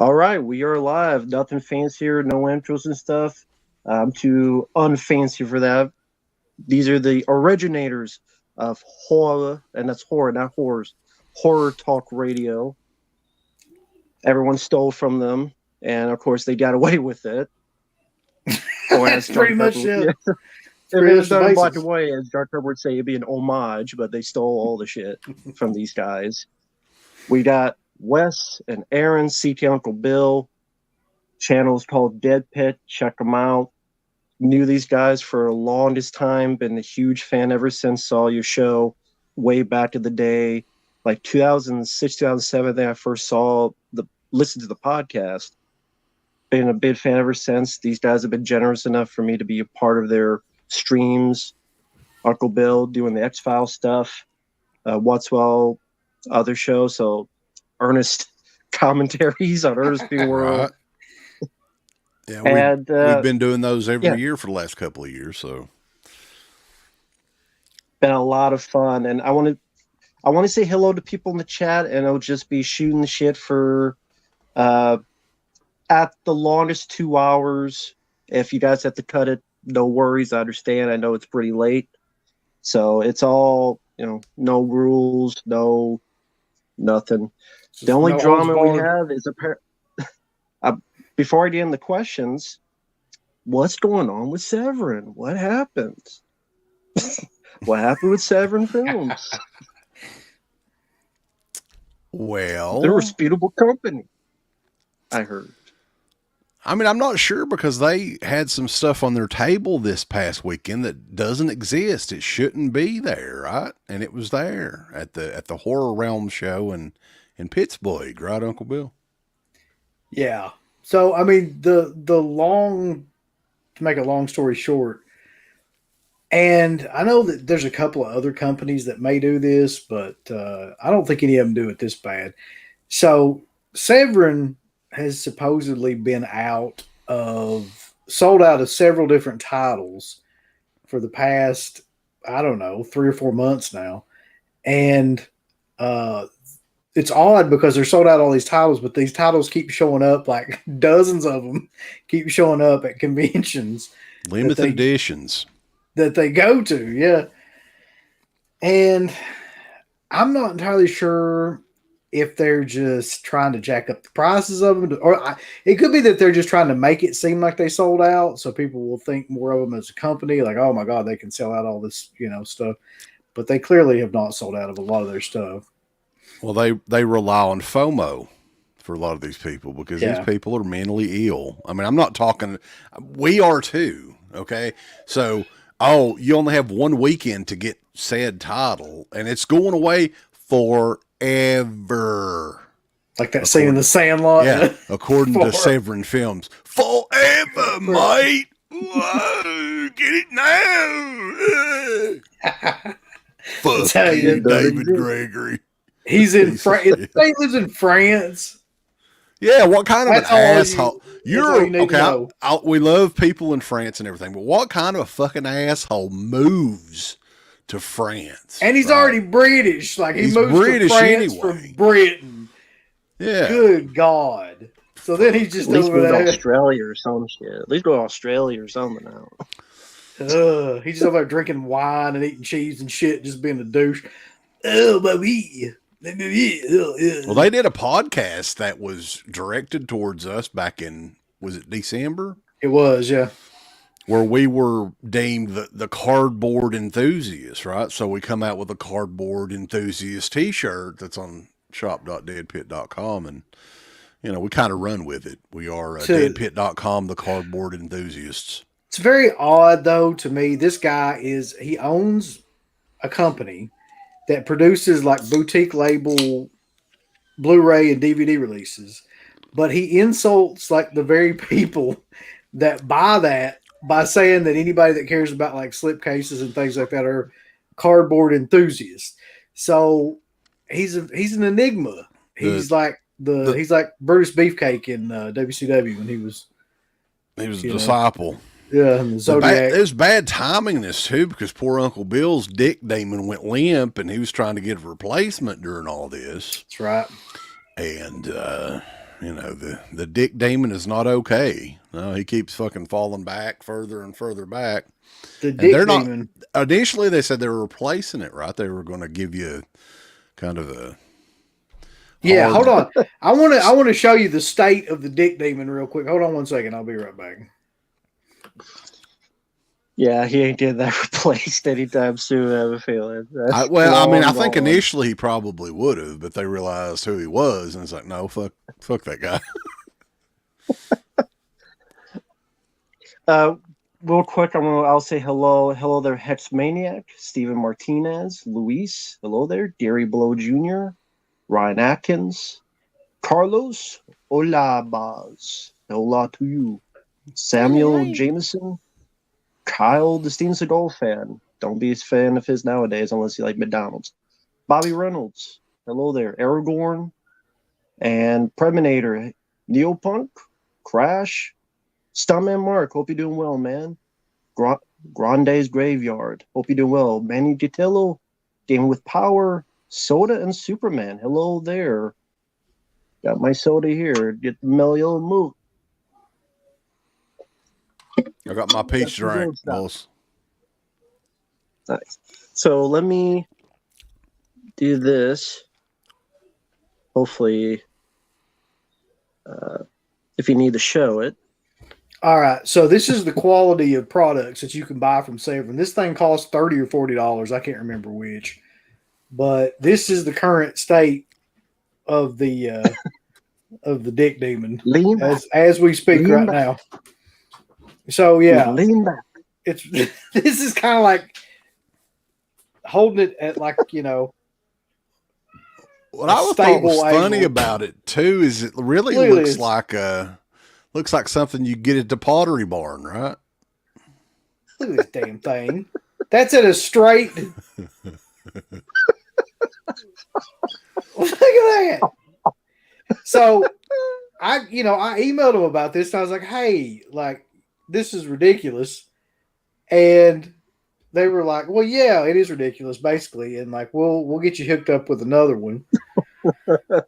All right, we are live. Nothing fancier, no intros and stuff. I'm too unfancy for that. These are the originators of horror, and that's horror, not horrors. Horror talk radio. Everyone stole from them, and of course they got away with it. Or as That's pretty much yeah. it. If it was done in black and white, as Dark Pepper would say, it'd be an homage, but they stole all the shit from these guys. We got Wes and Aaron, CT Uncle Bill. Channel's called Deadpit. Check them out. Knew these guys for the longest time. Been a huge fan ever since. Saw your show way back in the day, like 2006, 2007. I first listened to the podcast. Been a big fan ever since. These guys have been generous enough for me to be a part of their streams. Uncle Bill doing the X-Files stuff. What's other show. So earnest commentaries on Ernest B. World. Right. Yeah, we've been doing those every year for the last couple of years. So been a lot of fun, and I want to say hello to people in the chat, and I'll just be shooting the shit for at the longest 2 hours. If you guys have to cut it, no worries. I understand. I know it's pretty late, so it's all no rules, no nothing. Just the only drama we have is before I get into the questions, what's going on with Severin? What happened? What happened with Severin Films? Well, they're a reputable company, I heard. I mean, I'm not sure because they had some stuff on their table this past weekend that doesn't exist. It shouldn't be there, right? And it was there at the Horror Realm show in Pittsburgh, right, Uncle Bill? Yeah. So, I mean, to make a long story short, and I know that there's a couple of other companies that may do this, but I don't think any of them do it this bad. So, Severin has supposedly been sold out of several different titles for the past, I don't know, 3 or 4 months now. And it's odd because they're sold out all these titles, but these titles keep showing up, like dozens of them keep showing up at conventions. Limited editions. That they go to, yeah. And I'm not entirely sure if they're just trying to jack up the prices of them, it could be that they're just trying to make it seem like they sold out, so people will think more of them as a company, like, oh my God, they can sell out all this, stuff. But they clearly have not sold out of a lot of their stuff. Well, they rely on FOMO for a lot of these people because these people are mentally ill. I mean, I'm not talking, we are too, okay? So, you only have one weekend to get said title, and it's going away forever. Like that scene in The Sandlot? Yeah, according to Severin Films. Forever, mate! Whoa, get it now! Fuck you, David Gregory. He's in France. He lives in France. Yeah, what kind of an asshole? We love people in France and everything, but what kind of a fucking asshole moves to France? And he's already British. Like he's moves British to France from Britain. Yeah. Good God. So then he's just over there. Australia or some shit. At least go to Australia or something now. He's just over there drinking wine and eating cheese and shit, just being a douche. Oh, baby. Well, they did a podcast that was directed towards us back in, was it December? It was, yeah. Where we were deemed the cardboard enthusiasts, right? So we come out with a cardboard enthusiast t-shirt that's on shop.deadpit.com, and we kind of run with it. We are deadpit.com, the cardboard enthusiasts. It's very odd though to me. This guy he owns a company that produces like boutique label Blu-ray and DVD releases, but he insults like the very people that buy that by saying that anybody that cares about like slipcases and things like that are cardboard enthusiasts. So he's an enigma. He's like Brutus Beefcake in WCW when he was a disciple. Yeah, Zodiac. There's bad timing in this too, because poor Uncle Bill's dick demon went limp, and he was trying to get a replacement during all this. That's right. And you know, the dick demon is not okay. No, he keeps fucking falling back further and further back. The dick demon. Initially, they said they were replacing it, right? They were going to give you kind of a. Yeah, hold on. I want to show you the state of the dick demon real quick. Hold on 1 second. I'll be right back. Yeah, he ain't getting that replaced anytime soon, I have a feeling. I think initially he probably would have, but they realized who he was, and it's like, no, fuck that guy. Real quick, I'll say hello there, Hex Maniac, Steven Martinez, Luis, hello there, Gary Blow Jr., Ryan Atkins, Carlos Olabaz, hola to you, Samuel Jameson, Kyle, the Steven Seagal fan. Don't be a fan of his nowadays unless you like McDonald's. Bobby Reynolds, hello there, Aragorn, and Preminator, Neopunk, Crash, Stuntman Mark, hope you're doing well, man. Grande's Graveyard, hope you're doing well. Manny Gitillo, Game with Power, Soda and Superman, hello there. Got my soda here. Get the Melio move. I got my peach drink, boss. Nice. So let me do this. Hopefully, if you need to show it. All right, so this is the quality of products that you can buy from Severin. This thing costs $30 or $40. I can't remember which, but this is the current state of the dick demon as we speak right now. So yeah, lean back. It's this is kind of like holding it at, like, you know. What I thought was funny about it too is it really looks like something you get at the Pottery Barn, right? Look at this damn thing. That's at a straight. Look at that. So I emailed them about this and I was like, hey, like, this is ridiculous. And they were like, well, yeah, it is ridiculous, basically. And like, we'll get you hooked up with another one.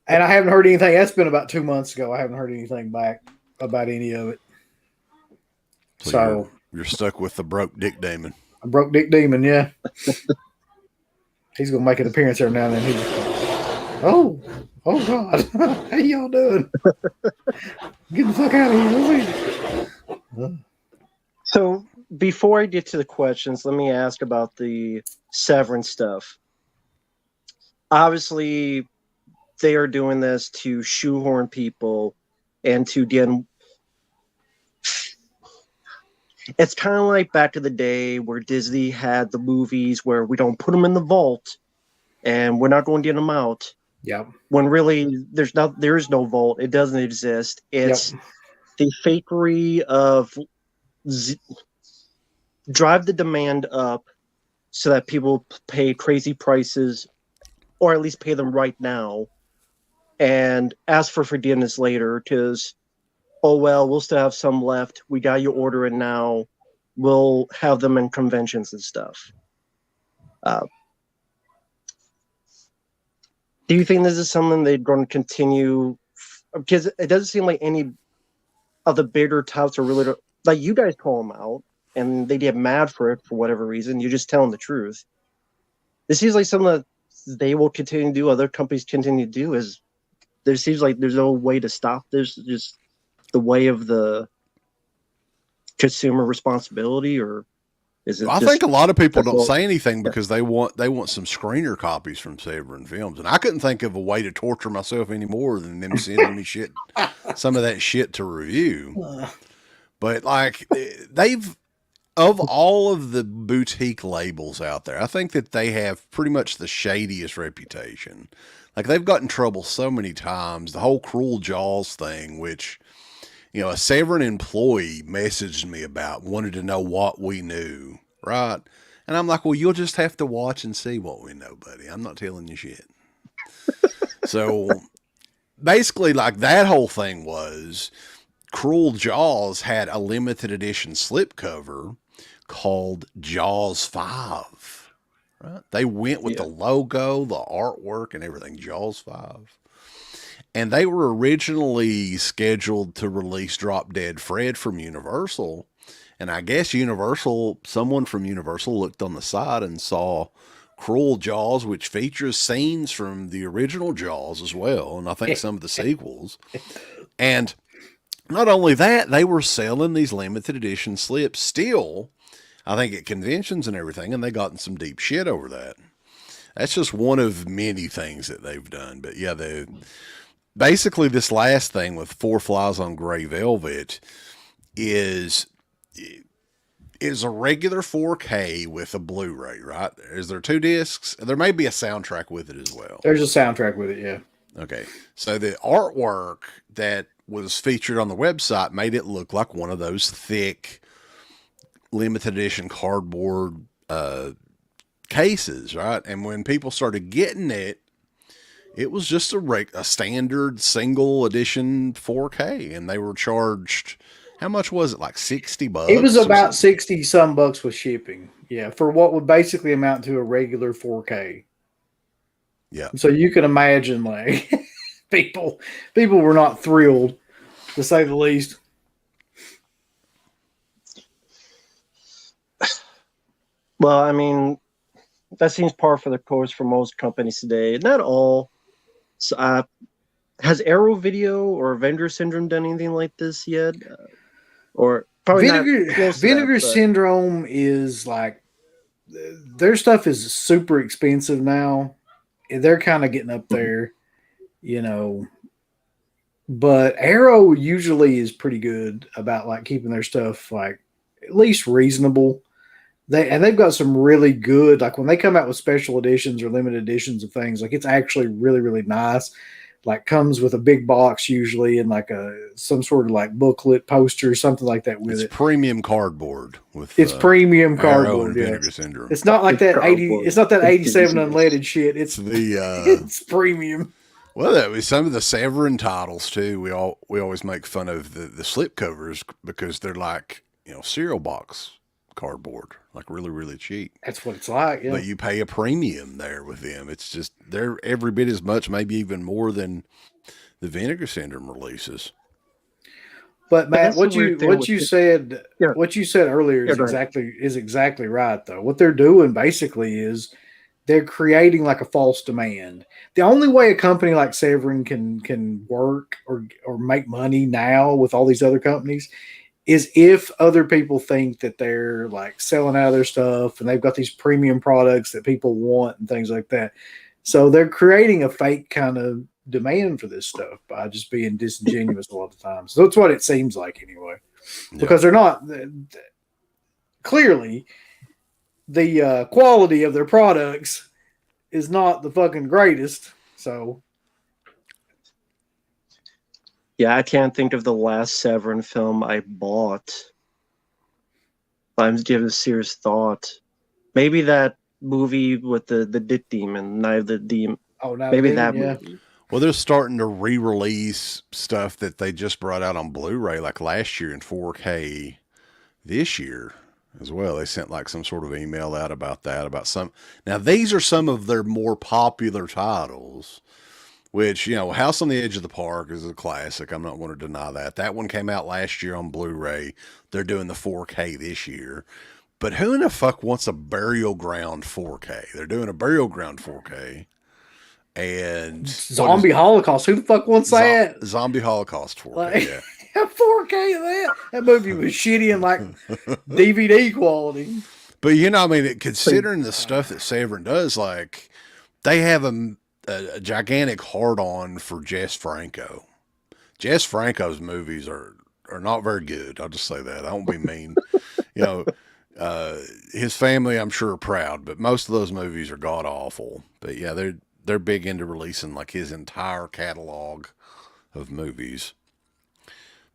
And I haven't heard anything. That's been about 2 months ago. I haven't heard anything back about any of it. So you're stuck with the broke dick demon. A broke dick demon, yeah. He's gonna make an appearance every now and then. Oh God. How y'all doing? Get the fuck out of here. So before I get to the questions, let me ask about the Severin stuff. Obviously, they are doing this to shoehorn people and to get. It's kind of like back to the day where Disney had the movies where we don't put them in the vault and we're not going to get them out. Yeah. When really there is no vault. It doesn't exist. It's the fakery of drive the demand up so that people pay crazy prices, or at least pay them right now, and ask for forgiveness later because, oh, well, we'll still have some left. We got your order in now. We'll have them in conventions and stuff. Do you think this is something they're going to continue? Because it doesn't seem like any of the bigger touts are really... Like, you guys call them out, and they get mad for it for whatever reason. You're just telling the truth. This seems like something that they will continue to do, other companies continue to do, is there seems like there's no way to stop this. Just the way of the consumer responsibility, or is it? I think a lot of people don't say anything because they want some screener copies from Severin Films, and I couldn't think of a way to torture myself any more than them sending me shit, some of that shit to review. But like of all of the boutique labels out there, I think that they have pretty much the shadiest reputation. Like, they've gotten in trouble so many times. The whole Cruel Jaws thing, which, a Severin employee messaged me about, wanted to know what we knew, right? And I'm like, well, you'll just have to watch and see what we know, buddy. I'm not telling you shit. So basically, like, that whole thing was Cruel Jaws had a limited edition slipcover called Jaws 5. Right? They went with the logo, the artwork, and everything. Jaws 5. And they were originally scheduled to release Drop Dead Fred from Universal. And I guess someone from Universal looked on the side and saw Cruel Jaws, which features scenes from the original Jaws as well, and I think some of the sequels. And not only that, they were selling these limited edition slips still, I think at conventions and everything, and they got in some deep shit over that. That's just one of many things that they've done. But yeah, basically this last thing with Four Flies on Gray Velvet is a regular 4K with a Blu-ray, right? Is there 2 discs? There may be a soundtrack with it as well. There's a soundtrack with it, yeah. Okay. So the artwork that was featured on the website made it look like one of those thick limited edition cardboard cases, right? And when people started getting it, it was just a standard single edition 4K, and they were charged... How much was it? Like $60? It was about 60 some bucks with shipping. Yeah, for what would basically amount to a regular 4K. Yeah. So you can imagine, like, people were not thrilled, to say the least. Well, I mean, that seems par for the course for most companies today. Not all. So, has Arrow Video or Vinegar Syndrome done anything like this yet? Or probably Vinegar Syndrome is like, their stuff is super expensive now. They're kind of getting up there, you know. But Arrow usually is pretty good about like keeping their stuff like at least reasonable. They've got some really good, like when they come out with special editions or limited editions of things, like it's actually really, really nice. Like comes with a big box usually and like some sort of like booklet poster or something like that with it. It's premium cardboard with premium cardboard. And Vinegar Syndrome. It's not like that 80. It's not that 87 unleaded shit. It's it's premium. Well, that was some of the Severin titles too. We always make fun of the slip covers because they're like, you know, cereal box cardboard, like really, really cheap. That's what it's like. Yeah. But you pay a premium there with them. It's just they're every bit as much, maybe even more than the Vinegar Syndrome releases. But Matt, what you said earlier is exactly right though. What they're doing basically is they're creating like a false demand. The only way a company like Severin can work or make money now with all these other companies is if other people think that they're like selling out of their stuff and they've got these premium products that people want and things like that. So they're creating a fake kind of demand for this stuff by just being disingenuous a lot of times. So that's what it seems like anyway, because they're not clearly the quality of their products is not the fucking greatest. So yeah, I can't think of the last Severin film I bought. I'm giving serious thought. Maybe that movie with the Dick Demon, Night of the Demon. Oh, maybe that movie. Well, they're starting to re-release stuff that they just brought out on Blu-ray like last year in 4K this year as well. They sent like some sort of email out about that, about some. Now, these are some of their more popular titles. Which, you know, House on the Edge of the Park is a classic. I'm not going to deny that. That one came out last year on Blu-ray. They're doing the 4K this year. But who in the fuck wants a Burial Ground 4K? They're doing a Burial Ground 4K. And Zombie Holocaust. Who the fuck wants that? Zombie Holocaust 4K, like, yeah. 4K of that? That movie was shitty and like DVD quality. But, you know, I mean, considering the stuff that Severin does, like, they have a gigantic hard-on for Jess Franco. Jess Franco's movies are not very good. I'll just say that. I won't be mean. You know, his family, I'm sure, are proud, but most of those movies are god-awful. But yeah, they're big into releasing like his entire catalog of movies.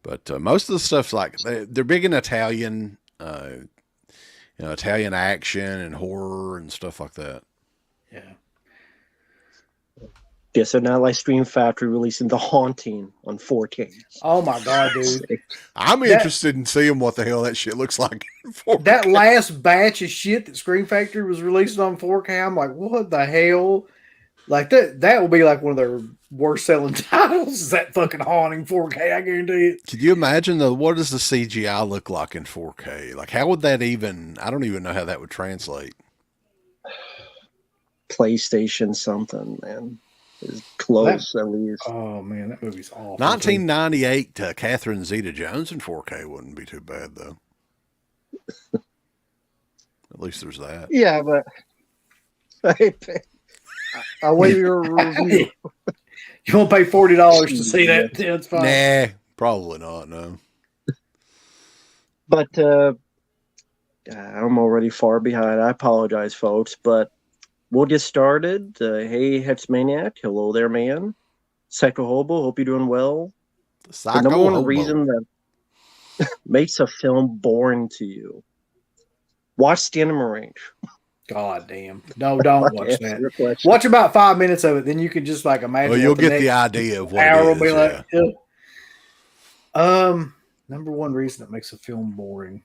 But most of the stuff's like they're big in Italian, you know, Italian action and horror and stuff like that. Yeah. Yeah, so now like Stream Factory releasing The Haunting on 4K. Oh my god, dude! I'm interested in seeing what the hell that shit looks like. That last batch of shit that Scream Factory was releasing on 4K, I'm like, what the hell? Like that will be like one of their worst selling titles is that fucking Haunting 4K. I guarantee it. Could you imagine what does the CGI look like in 4K? Like, how would that even? I don't even know how that would translate. PlayStation something, man. Is close at least. Oh man, that movie's awful. 1998 to Catherine Zeta-Jones in 4K wouldn't be too bad though. At least there's that. Yeah, but I'll wait your review. You won't pay $40 to see that? That's fine. Nah, probably not. No. But I'm already far behind. I apologize, folks, but we'll get started. Hey, Hexmaniac. Hello there, man. Psycho Hobo. Hope you're doing well. The number one reason that makes a film boring to you. Watch the Animal Range. God damn. No, don't watch that. Watch about 5 minutes of it, then you can just like imagine. Well, you'll get the idea of what it is. Will be like, number one reason that makes a film boring.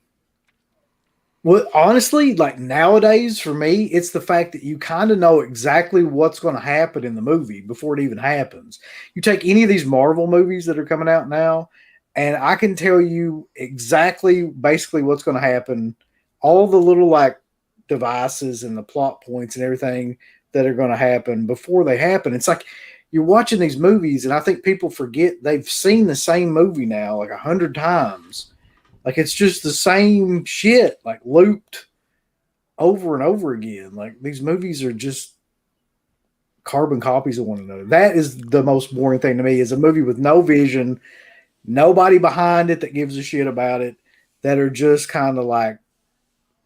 Well, honestly, like nowadays for me, it's the fact that you kind of know exactly what's going to happen in the movie before it even happens. You take any of these Marvel movies that are coming out now, and I can tell you exactly basically what's going to happen. All the little like devices and the plot points and everything that are going to happen before they happen. It's like you're watching these movies, and I think people forget they've seen the same movie now like 100 times. Like it's just the same shit, like looped over and over again. Like these movies are just carbon copies of one another. That is the most boring thing to me, is a movie with no vision, nobody behind it that gives a shit about it, that are just kind of like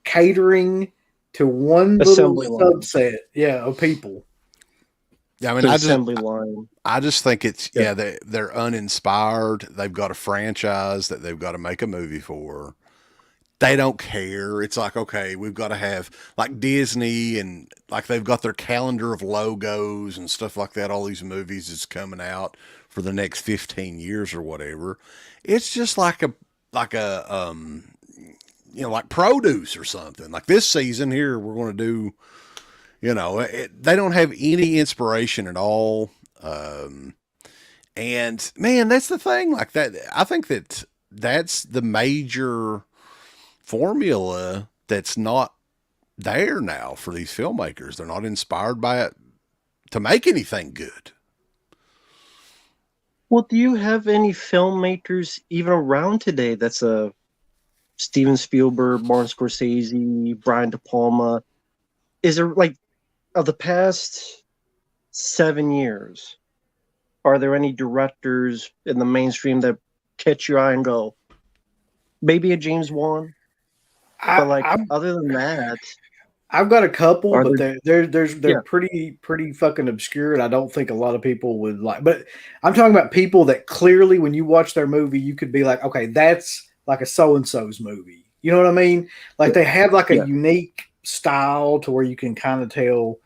catering to one assembly little line. subset, of people. Yeah, I mean, line. I just think it's they're uninspired. They've got a franchise that they've got to make a movie for. They don't care. It's like, okay, we've got to have like Disney, and like they've got their calendar of logos and stuff like that. All these movies is coming out for the next 15 years or whatever. It's just like like produce or something. Like this season here, we're going to do, they don't have any inspiration at all. And man, that's the thing. Like that, I think that's the major formula that's not there now for these filmmakers. They're not inspired by it to make anything good. Well, do you have any filmmakers even around today that's a Steven Spielberg, Martin Scorsese, Brian De Palma? Is there, like, of the past 7 years, are there any directors in the mainstream that catch your eye and go, maybe a James Wan? Other than that, I've got a couple, but they're pretty fucking obscure, and I don't think a lot of people would like. But I'm talking about people that clearly, when you watch their movie, you could be like, okay, that's like a so-and-so's movie. You know what I mean? Like they have like a unique style to where you can kind of tell.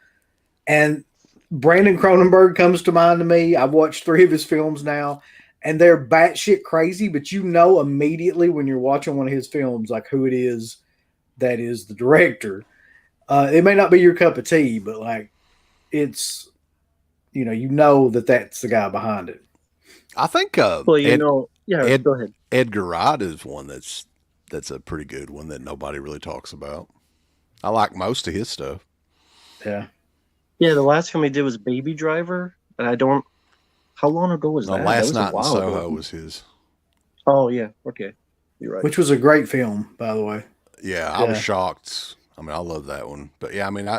And Brandon Cronenberg comes to mind to me. I've watched 3 of his films now, and they're batshit crazy, but you know immediately when you're watching one of his films, like who it is that is the director. It may not be your cup of tea, but like it's, you know that that's the guy behind it. I think, go ahead. Edgar Wright is one that's a pretty good one that nobody really talks about. I like most of his stuff. Yeah. Yeah, the last film he did was Baby Driver, and how long ago was that? Last Night in Soho was his. Oh, yeah. Okay. You're right. Which was a great film, by the way. Yeah, I was shocked. I mean, I love that one. But yeah, I mean,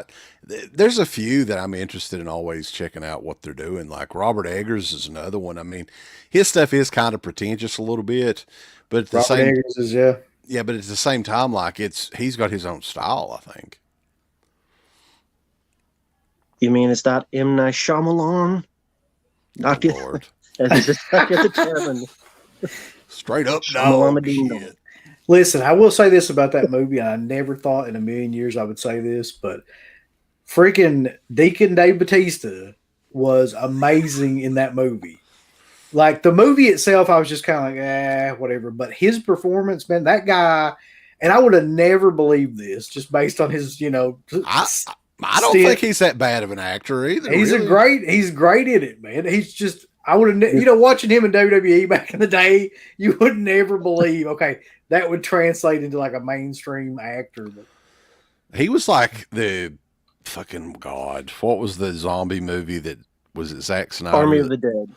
there's a few that I'm interested in always checking out what they're doing. Like Robert Eggers is another one. I mean, his stuff is kind of pretentious a little bit, but at the same Eggers is, yeah, but at the same time, like he's got his own style, I think. You mean it's not M. Night Shyamalan? Not Lord. Straight up, no. Listen, I will say this about that movie, and I never thought in a million years I would say this, but freaking Deacon Dave Bautista was amazing in that movie. Like the movie itself, I was just kind of like, whatever. But his performance, man, that guy, and I would have never believed this just based on his, I don't think he's that bad of an actor either. He's really. he's great in it, man. He's just, I would have, watching him in WWE back in the day, you would never believe, okay, that would translate into like a mainstream actor. But he was like the fucking God. What was the zombie movie that was it Zack Snyder? Army of the Dead.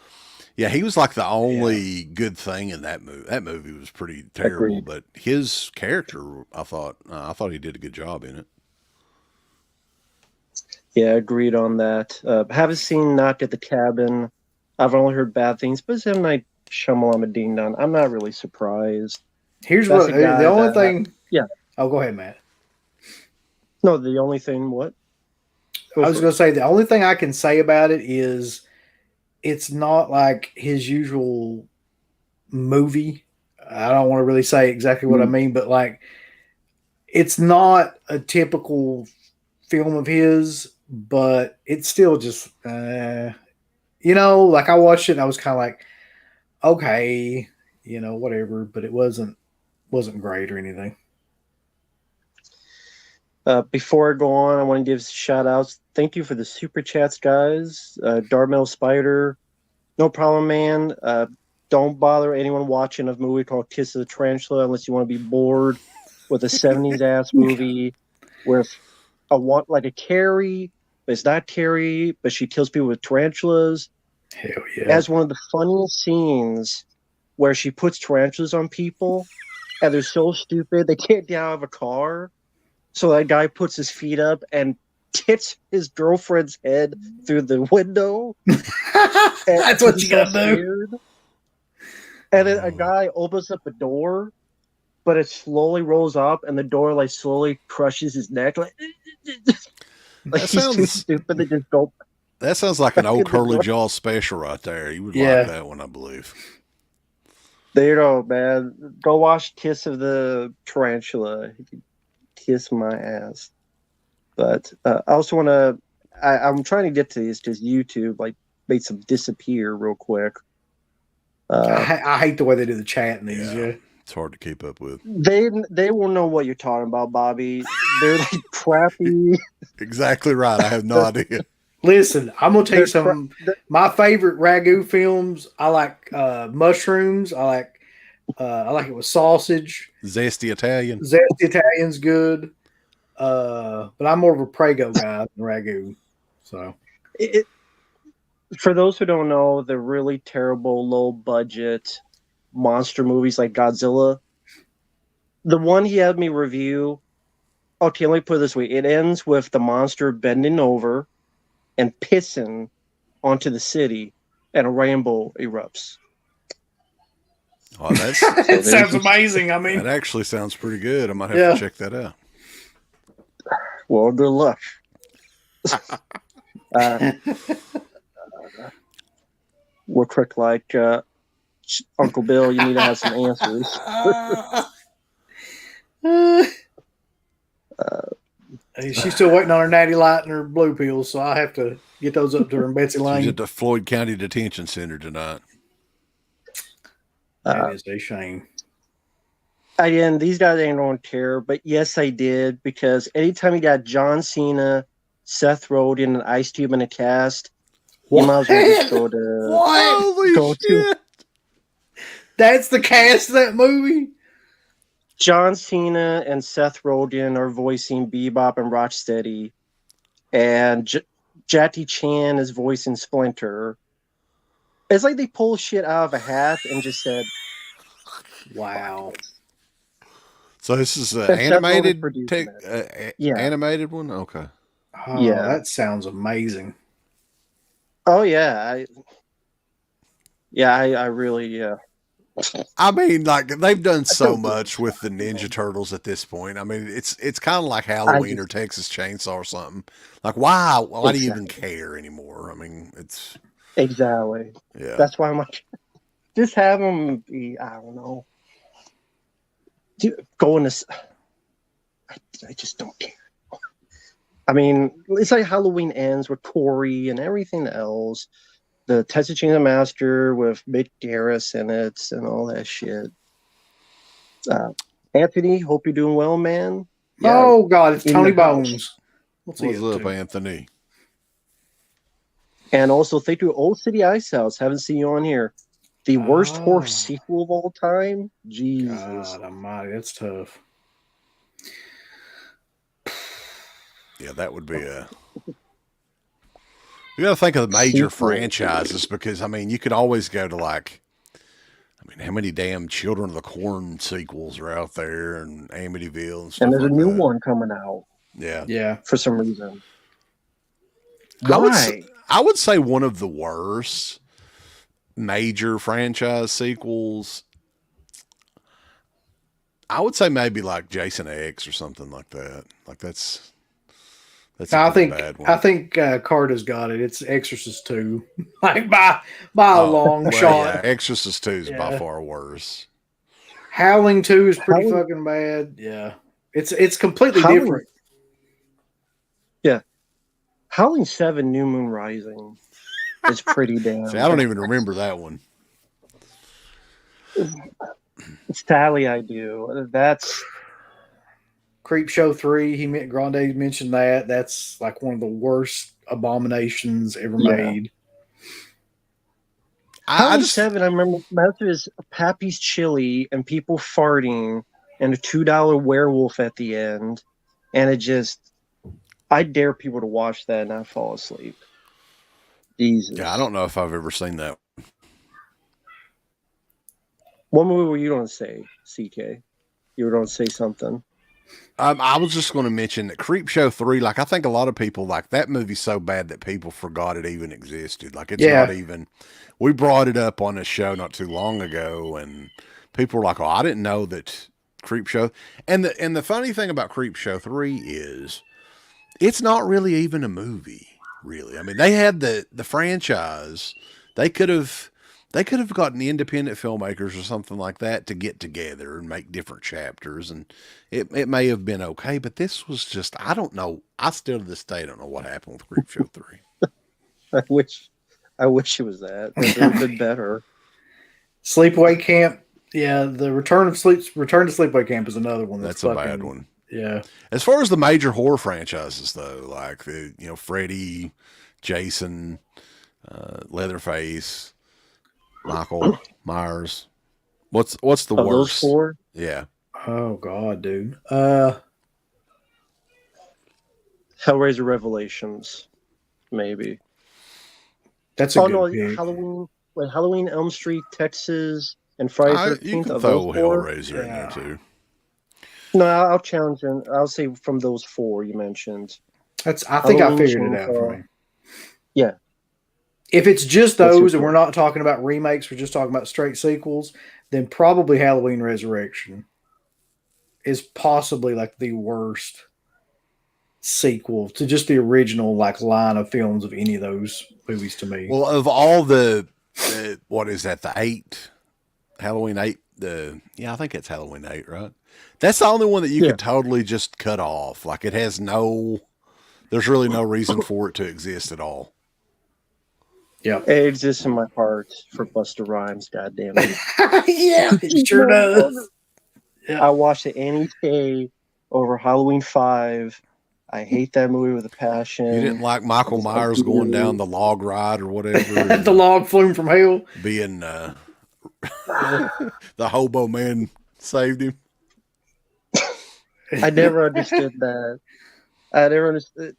Yeah, he was like the only good thing in that movie. That movie was pretty terrible, but his character, I thought he did a good job in it. Yeah, agreed on that. Haven't seen Knock at the Cabin. I've only heard bad things, but it's M. Night Shyamalan Ding Dong. I'm not really surprised. Here's what the only thing. Yeah. Oh, go ahead, Matt. No, the only thing. What? I was going to say the only thing I can say about it is it's not like his usual movie. I don't want to really say exactly what I mean, but like it's not a typical film of his, but it's still just like I watched it and I was kind of like, okay, whatever, but it wasn't great or anything. Before I go on, I want to give shout outs. Thank you for the super chats, guys. Darmel Spider, no problem, man. Don't bother anyone watching a movie called Kiss of the Tarantula unless you want to be bored with a 70s ass movie with like a Carrie, but it's not Carrie, but she kills people with tarantulas. Hell yeah. It has one of the funniest scenes where she puts tarantulas on people and they're so stupid they can't get out of a car. So that guy puts his feet up and hits his girlfriend's head through the window. That's what you gotta do. And then a guy opens up a door, but it slowly rolls up, and the door like slowly crushes his neck. Like he's too stupid to just go. That sounds like an old Curly Jaw special right there. You would like that one, I believe. There you go, man. Go watch Kiss of the Tarantula. Kiss my ass. But I also want to. I'm trying to get to these because YouTube like made some disappear real quick. I hate the way they do the chat in these. Yeah. It's hard to keep up with. They won't know what you're talking about, Bobby. They're like crappy. Exactly right. I have no idea. Listen, I'm gonna tell you something. My favorite ragu films. I like mushrooms. I like it with sausage. Zesty Italian. Zesty Italian's good. But I'm more of a Prego guy than ragu. So for those who don't know, the really terrible, low budget monster movies like Godzilla. The one he had me review. Okay, let me put it this way: it ends with the monster bending over and pissing onto the city, and a rainbow erupts. Oh, that sounds amazing. I mean, that actually sounds pretty good. I might have to check that out. Well, good luck. We're quick like Uncle Bill. You need to have some answers. She's still waiting on her natty light and her blue pills, so I have to get those up to her in Betsy Lane. She's at the Floyd County Detention Center tonight. That is a shame. Again, these guys ain't going to care, but yes, I did, because anytime you got John Cena, Seth Rogen, and Ice Cube in a cast, you might as well just go to... What? Holy shit! That's the cast of that movie? John Cena and Seth Rogen are voicing Bebop and Rocksteady, and Jackie Chan is voicing Splinter. It's like they pull shit out of a hat and just said, wow. So this is an animated animated one? Okay. Oh, yeah. That sounds amazing. Oh, yeah. I really, I mean, like, they've done so much with the Ninja Turtles at this point. I mean, it's kind of like Halloween or Texas Chainsaw or something. Like, why do you even care anymore? I mean, it's... Exactly. Yeah. That's why I'm like, just have them be, I don't know. Go in this... I just don't care. I mean, it's like Halloween Ends with Corey and everything else. The Texas Chainsaw Massacre with Mick Garris in it and all that shit. Anthony, hope you're doing well, man. Yeah, oh, God, it's Tony Bones. What's he What's up up, to? Anthony? And also, thank you, Old City Ice House. Haven't seen you on here. The worst horror sequel of all time? Jesus. God almighty, that's tough. Yeah, that would be a... You got to think of the major Sequel. franchises because, I mean, you could always go to like... I mean, how many damn Children of the Corn sequels are out there and Amityville and stuff And there's like a new that. one coming out Yeah. for some reason. Why? I would say one of the worst major franchise sequels. I would say maybe like Jason X or something like that. Like that's a bad one. I think Carter's got it. It's Exorcist 2. Like by a long shot. Yeah, Exorcist 2 is by far worse. Howling 2 is pretty fucking bad. Yeah. It's completely different. Yeah. Howling 7 New Moon Rising is pretty damn. See, I don't even remember that one. Sadly, I do. That's Creepshow 3. Grande mentioned that. That's like one of the worst abominations ever made. Howling 7, I remember most of his Pappy's Chili and people farting and a $2 werewolf at the end. And it just, I dare people to watch that and not fall asleep. Jesus. Yeah, I don't know if I've ever seen that. What movie were you going to say, CK? You were going to say something. I was just going to mention that Creepshow 3, like, I think a lot of people, like, that movie's so bad that people forgot it even existed. Like, it's not even, we brought it up on a show not too long ago, and people were like, oh, I didn't know that Creepshow. And the funny thing about Creepshow 3 is, it's not really even a movie, really. I mean, they had the franchise. They could have gotten the independent filmmakers or something like that to get together and make different chapters, and it may have been okay, but this was just, I don't know. I still to this day don't know what happened with Creepshow 3. I wish it was that. It would have been better. Sleepaway Camp. Yeah, the Return to Sleepaway Camp is another one that's a bad one. Yeah. As far as the major horror franchises, though, like Freddy, Jason, Leatherface, Michael Myers. What's the worst? Those four? Yeah. Oh God, dude. Hellraiser Revelations, maybe. That's a good pick. Halloween, Elm Street, Texas, and Friday 13th. You can throw Hellraiser in there too. No, I'll challenge him. I'll say from those four you mentioned. I think I figured it out for me. Yeah. If it's just those and we're not talking about remakes, we're just talking about straight sequels, then probably Halloween Resurrection is possibly like the worst sequel to just the original like line of films of any of those movies to me. Well, of all the what is that, the 8 Halloween 8, I think it's Halloween 8, right? That's the only one that you could totally just cut off. Like, it has there's really no reason for it to exist at all. Yeah, it exists in my heart for Busta Rhymes. God damn it! Yeah, it sure does. Yeah. I watched it any day over Halloween 5. I hate that movie with a passion. You didn't like Michael Myers going down the log ride or whatever? The log flume from hell. Being the hobo man saved him. I never understood that. I never understood.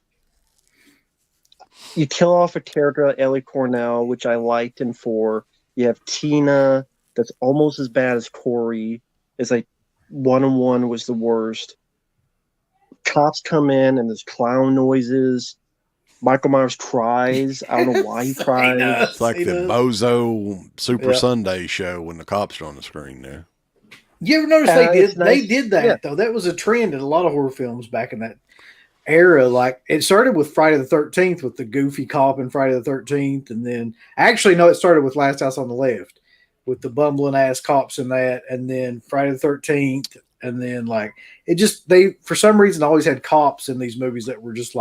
You kill off a character like Ellie Cornell, which I liked in 4. You have Tina, that's almost as bad as Corey. It's like 1-on-1 was the worst. Cops come in and there's clown noises. Michael Myers cries. I don't know why he cries. It's like the Bozo Super Sunday show when the cops are on the screen there. You ever notice they did that though? That was a trend in a lot of horror films back in that era. Like, it started with Friday the 13th with the goofy cop in Friday the 13th, and then it started with Last House on the Left with the bumbling ass cops in that, and then Friday the 13th, and then like they for some reason always had cops in these movies that were just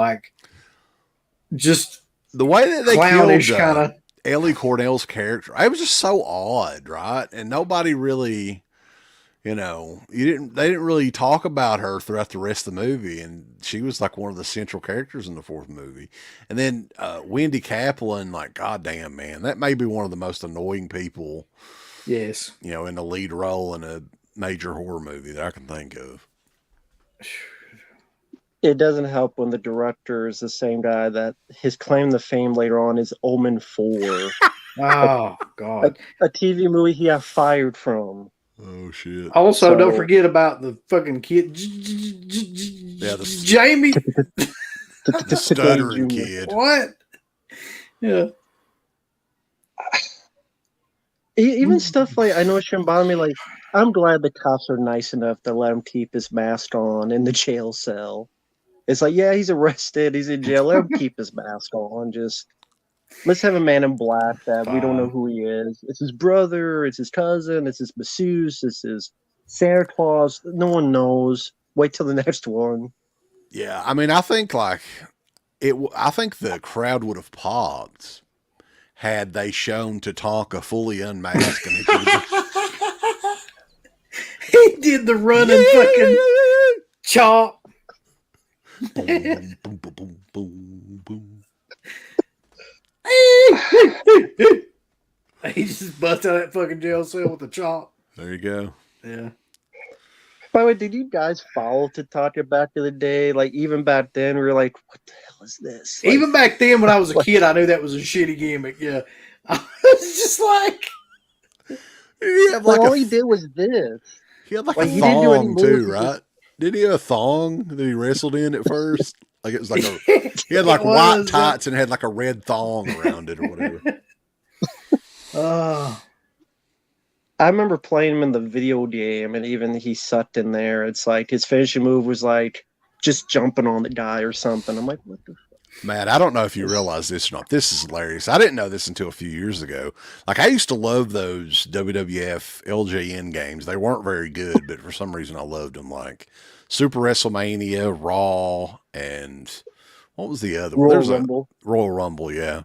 the way that they clownish killed kind of Ellie Cornell's character. It was just so odd, right? And nobody really, They didn't really talk about her throughout the rest of the movie, and she was like one of the central characters in the fourth movie. And then Wendy Kaplan, like, goddamn, man, that may be one of the most annoying people, Yes. in the lead role in a major horror movie that I can think of. It doesn't help when the director is the same guy that his claim to fame later on is Omen 4. Oh, God. A TV movie he got fired from. Oh, shit. Also, don't forget about the fucking kid. Jamie. The stuttering kid. What? Yeah. Even stuff like, I know it shouldn't bother me, like, I'm glad the cops are nice enough to let him keep his mask on in the jail cell. It's like, yeah, he's arrested, he's in jail, let him keep his mask on. Just, let's have a man in black that we don't know who he is. It's his brother, it's his cousin, it's his masseuse, it's his Santa Claus. No one knows. Wait till the next one. Yeah, I mean, I think I think the crowd would have popped had they shown Tatanka fully unmasked. And he did the running fucking chop. Boom, boom, boom, boom, boom, boom. He just bust out that fucking jail cell with a chop. There you go. Yeah. By the way, did you guys follow Tatanka back in the day? Like, even back then, we were like, what the hell is this? Like, even back then, when I was a kid, I knew that was a shitty gimmick. Yeah. I was just like... all he did was this. He had like a thong too, right? Did he have a thong that he wrestled in at first? Like it was like he had like white tights and had like a red thong around it or whatever. I remember playing him in the video game, and even he sucked in there. It's like his finishing move was like just jumping on the guy or something. I'm like, what the fuck? Matt, I don't know if you realize this or not. This is hilarious. I didn't know this until a few years ago. Like, I used to love those WWF LJN games. They weren't very good, but for some reason I loved them. Like Super WrestleMania, Raw, and what was the other one? Royal Rumble. Royal Rumble, yeah.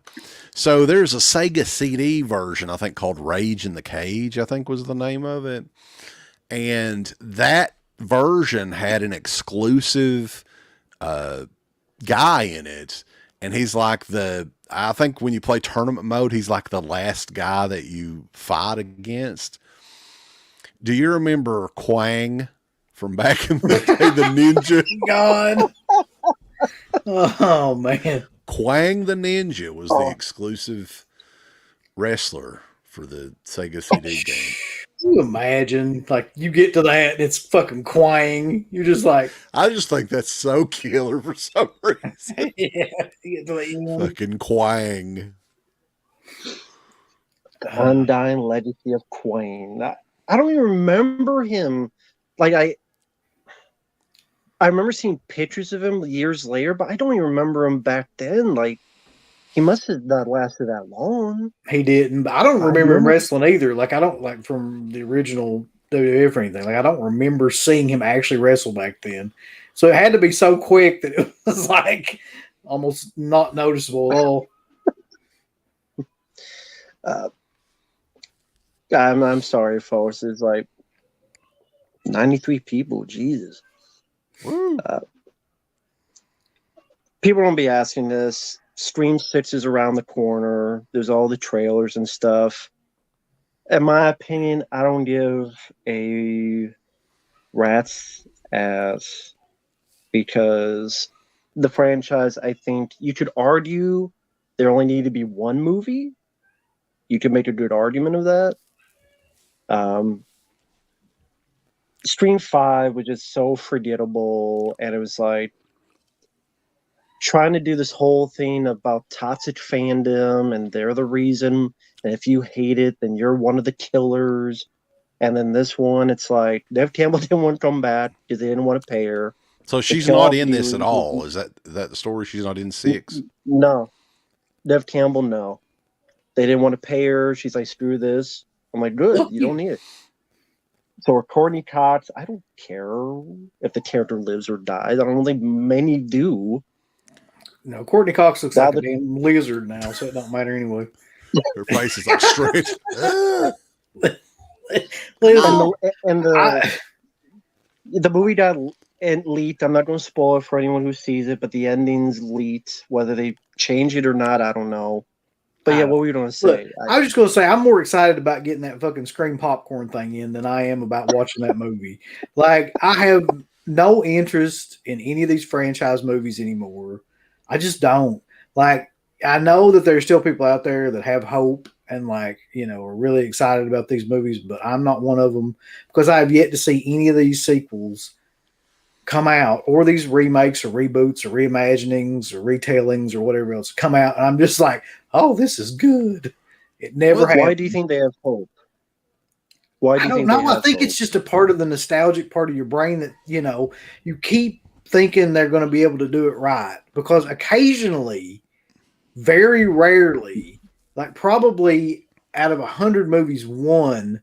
So there's a Sega CD version, I think, called Rage in the Cage, I think was the name of it. And that version had an exclusive guy in it, and he's like I think when you play tournament mode, he's like the last guy that you fight against. Do you remember Quang from back in the day, the ninja? God. Oh, man. Quang the Ninja was the exclusive wrestler for the Sega CD game. Can you imagine? Like, you get to that, and it's fucking Quang. You're just like... I just think that's so killer for some reason. Yeah. You get to the end. Fucking Quang. The undying legacy of Quang. I don't even remember him. Like, I remember seeing pictures of him years later, but I don't even remember him back then. Like, he must have not lasted that long. He didn't. I don't remember him wrestling either. Like, I don't, like, from the original WWF or anything. Like, I don't remember seeing him actually wrestle back then. So it had to be so quick that it was, like, almost not noticeable at all. I'm sorry, folks. It's like 93 people. Jesus. People don't be asking this. Scream 6 is around the corner. There's all the trailers and stuff. In my opinion, I don't give a rat's ass because the franchise, I think you could argue there only need to be one movie. You could make a good argument of that. Scream 5 was just so forgettable, and it was like trying to do this whole thing about toxic fandom, and they're the reason, and if you hate it, then you're one of the killers. And then this one, it's like Nev Campbell didn't want to come back because they didn't want to pay her. So she's not in this at all. Is that the story? She's not in 6? No. Nev Campbell, no. They didn't want to pay her. She's like, screw this. I'm like, good. You don't need it. So Courtney Cox, I don't care if the character lives or dies. I don't think many do. No, Courtney Cox looks like a damn lizard now, so it don't matter anyway. Her face is like stretched. Listen, the movie got leaked. I'm not going to spoil it for anyone who sees it, but the ending's leaked. Whether they change it or not, I don't know. But yeah, what were you going to say? Look, I was just going to say I'm more excited about getting that fucking Scream popcorn thing in than I am about watching that movie. Like, I have no interest in any of these franchise movies anymore. I just don't. Like, I know that there's still people out there that have hope and, like, you know, are really excited about these movies, but I'm not one of them because I have yet to see any of these sequels come out, or these remakes or reboots or reimaginings or retellings or whatever else come out, and I'm just like, oh, this is good. It never happened. Why do you think they have hope? Why do you think? I don't know. I think it's just a part of the nostalgic part of your brain that, you know, you keep thinking they're going to be able to do it right, because occasionally, very rarely, like probably out of 100 movies, one,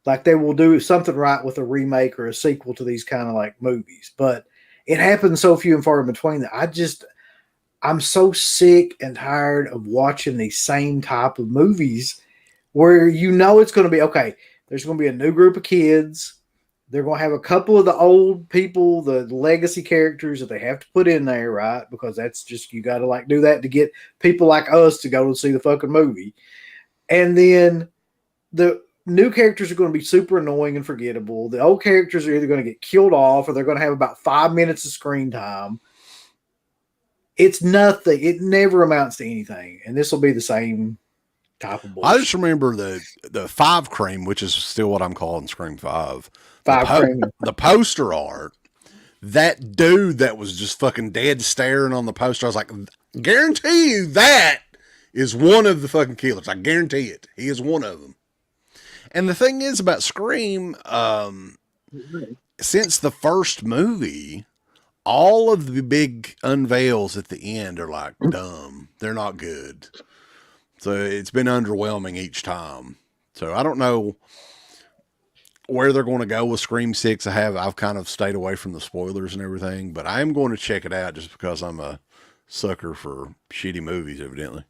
like they will do something right with a remake or a sequel to these kind of like movies. But it happens so few and far in between that I'm so sick and tired of watching the same type of movies where you know it's going to be, okay, there's going to be a new group of kids. They're going to have a couple of the old people, the legacy characters that they have to put in there, right? Because that's just, you got to like do that to get people like us to go and see the fucking movie. And then the new characters are going to be super annoying and forgettable. The old characters are either going to get killed off or they're going to have about 5 minutes of screen time. It's nothing. It never amounts to anything. And this will be the same type of bullshit. I just remember the 5 cream, which is still what I'm calling Scream 5. The poster art, that dude that was just fucking dead staring on the poster, I was like, guarantee you that is one of the fucking killers. I guarantee it. He is one of them. And the thing is about Scream, since the first movie, all of the big unveils at the end are like dumb. They're not good. So it's been underwhelming each time. So I don't know where they're going to go with Scream 6. I've kind of stayed away from the spoilers and everything, but I am going to check it out just because I'm a sucker for shitty movies, evidently.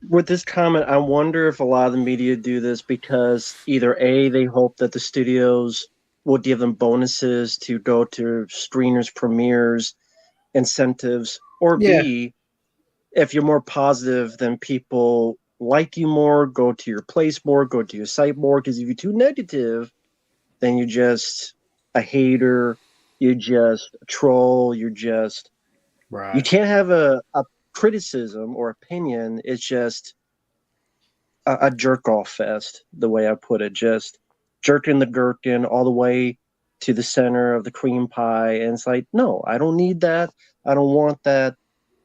With this comment, I wonder if a lot of the media do this because either A, they hope that the studios will give them bonuses to go to screeners, premieres, incentives, or B, if you're more positive, then people like you more, go to your place more, go to your site more, because if you're too negative, then you're just a hater, you're just a troll, you're just... Right. You can't have a criticism or opinion. It's just a jerk-off fest, the way I put it. Just jerking the gherkin all the way to the center of the cream pie, and it's like, no, I don't need that. I don't want that.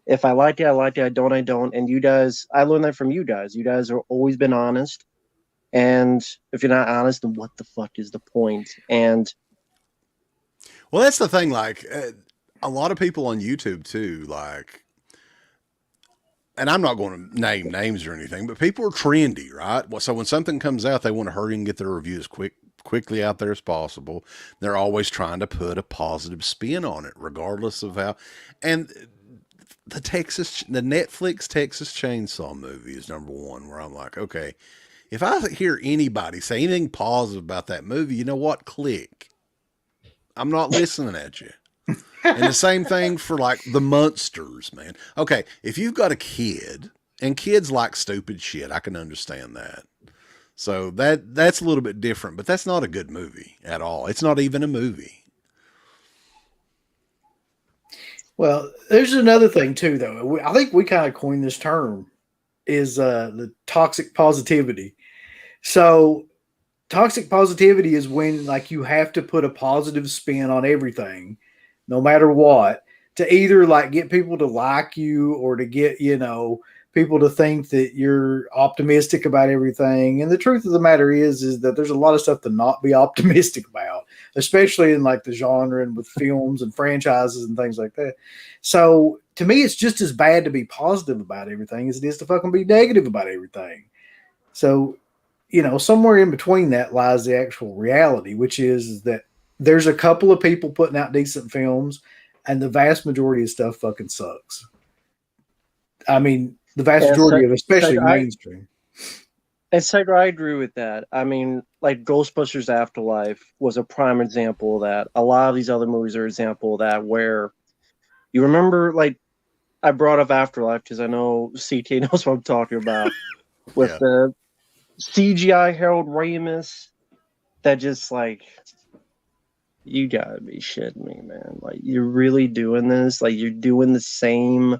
If I like it, I like it. I don't, I don't. And you guys, I learned that from you guys. You guys have always been honest. And if you're not honest, then what the fuck is the point? And well, that's the thing. Like, a lot of people on YouTube too, like, and I'm not going to name names or anything, but people are trendy, right? So when something comes out, they want to hurry and get their reviews quickly out there as possible. They're always trying to put a positive spin on it, regardless of how. And the Netflix Texas Chainsaw movie is number one, where I'm like, okay, if I hear anybody say anything positive about that movie, you know what? Click. I'm not listening at you. And the same thing for like the Munsters, man. Okay, if you've got a kid, and kids like stupid shit, I can understand that. So that's a little bit different, but that's not a good movie at all. It's not even a movie. Well, there's another thing too, though. I think we kind of coined this term, is the toxic positivity. So toxic positivity is when like you have to put a positive spin on everything, no matter what, to either like get people to like you or to get, you know, people to think that you're optimistic about everything. And the truth of the matter is that there's a lot of stuff to not be optimistic about, especially in like the genre and with films and franchises and things like that. So to me, it's just as bad to be positive about everything as it is to fucking be negative about everything. So, you know, somewhere in between that lies the actual reality, which is that there's a couple of people putting out decent films and the vast majority of stuff fucking sucks. I mean, the vast majority of, especially mainstream. And Psycho, I agree with that. I mean, like Ghostbusters Afterlife was a prime example of that. A lot of these other movies are an example of that, where you remember, like, I brought up Afterlife because I know CT knows what I'm talking about, with Yeah. the CGI Harold Ramis that just, like, you gotta be shitting me, man. Like, you're really doing this? Like, you're doing the same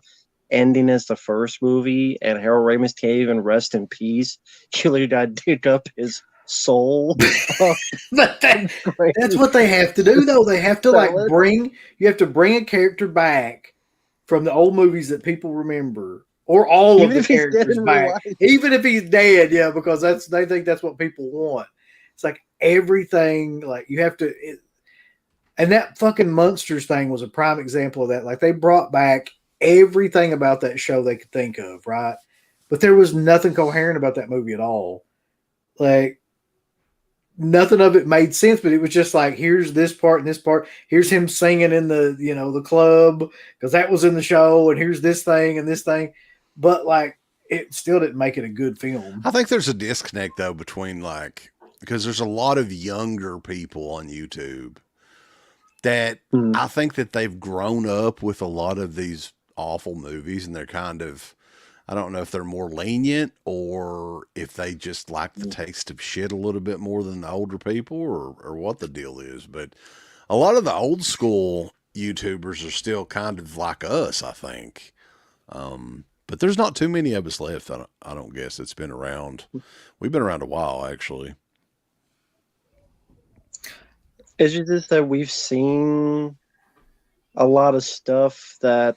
ending as the first movie, and Harold Ramis can't even rest in peace. You literally gotta dig up his soul. But that's what they have to do, though. They have to you have to bring a character back from the old movies that people remember, or all even of the if he's dead characters in real back, life. even if he's dead. Yeah, because they think that's what people want. It's like everything, like you have to. And that fucking Monsters thing was a prime example of that. Like they brought back everything about that show they could think of, right? But there was nothing coherent about that movie at all. Like nothing of it made sense, but it was just like, here's this part and this part. Here's him singing in the, the club because that was in the show, and here's this thing and this thing. But like it still didn't make it a good film. I think there's a disconnect though between because there's a lot of younger people on YouTube that I think that they've grown up with a lot of these awful movies, and they're kind of, I don't know if they're more lenient or if they just like the taste of shit a little bit more than the older people, or what the deal is. But a lot of the old school YouTubers are still kind of like us, I think. But there's not too many of us left. I don't guess. It's been around. We've been around a while, actually. It's just that we've seen a lot of stuff that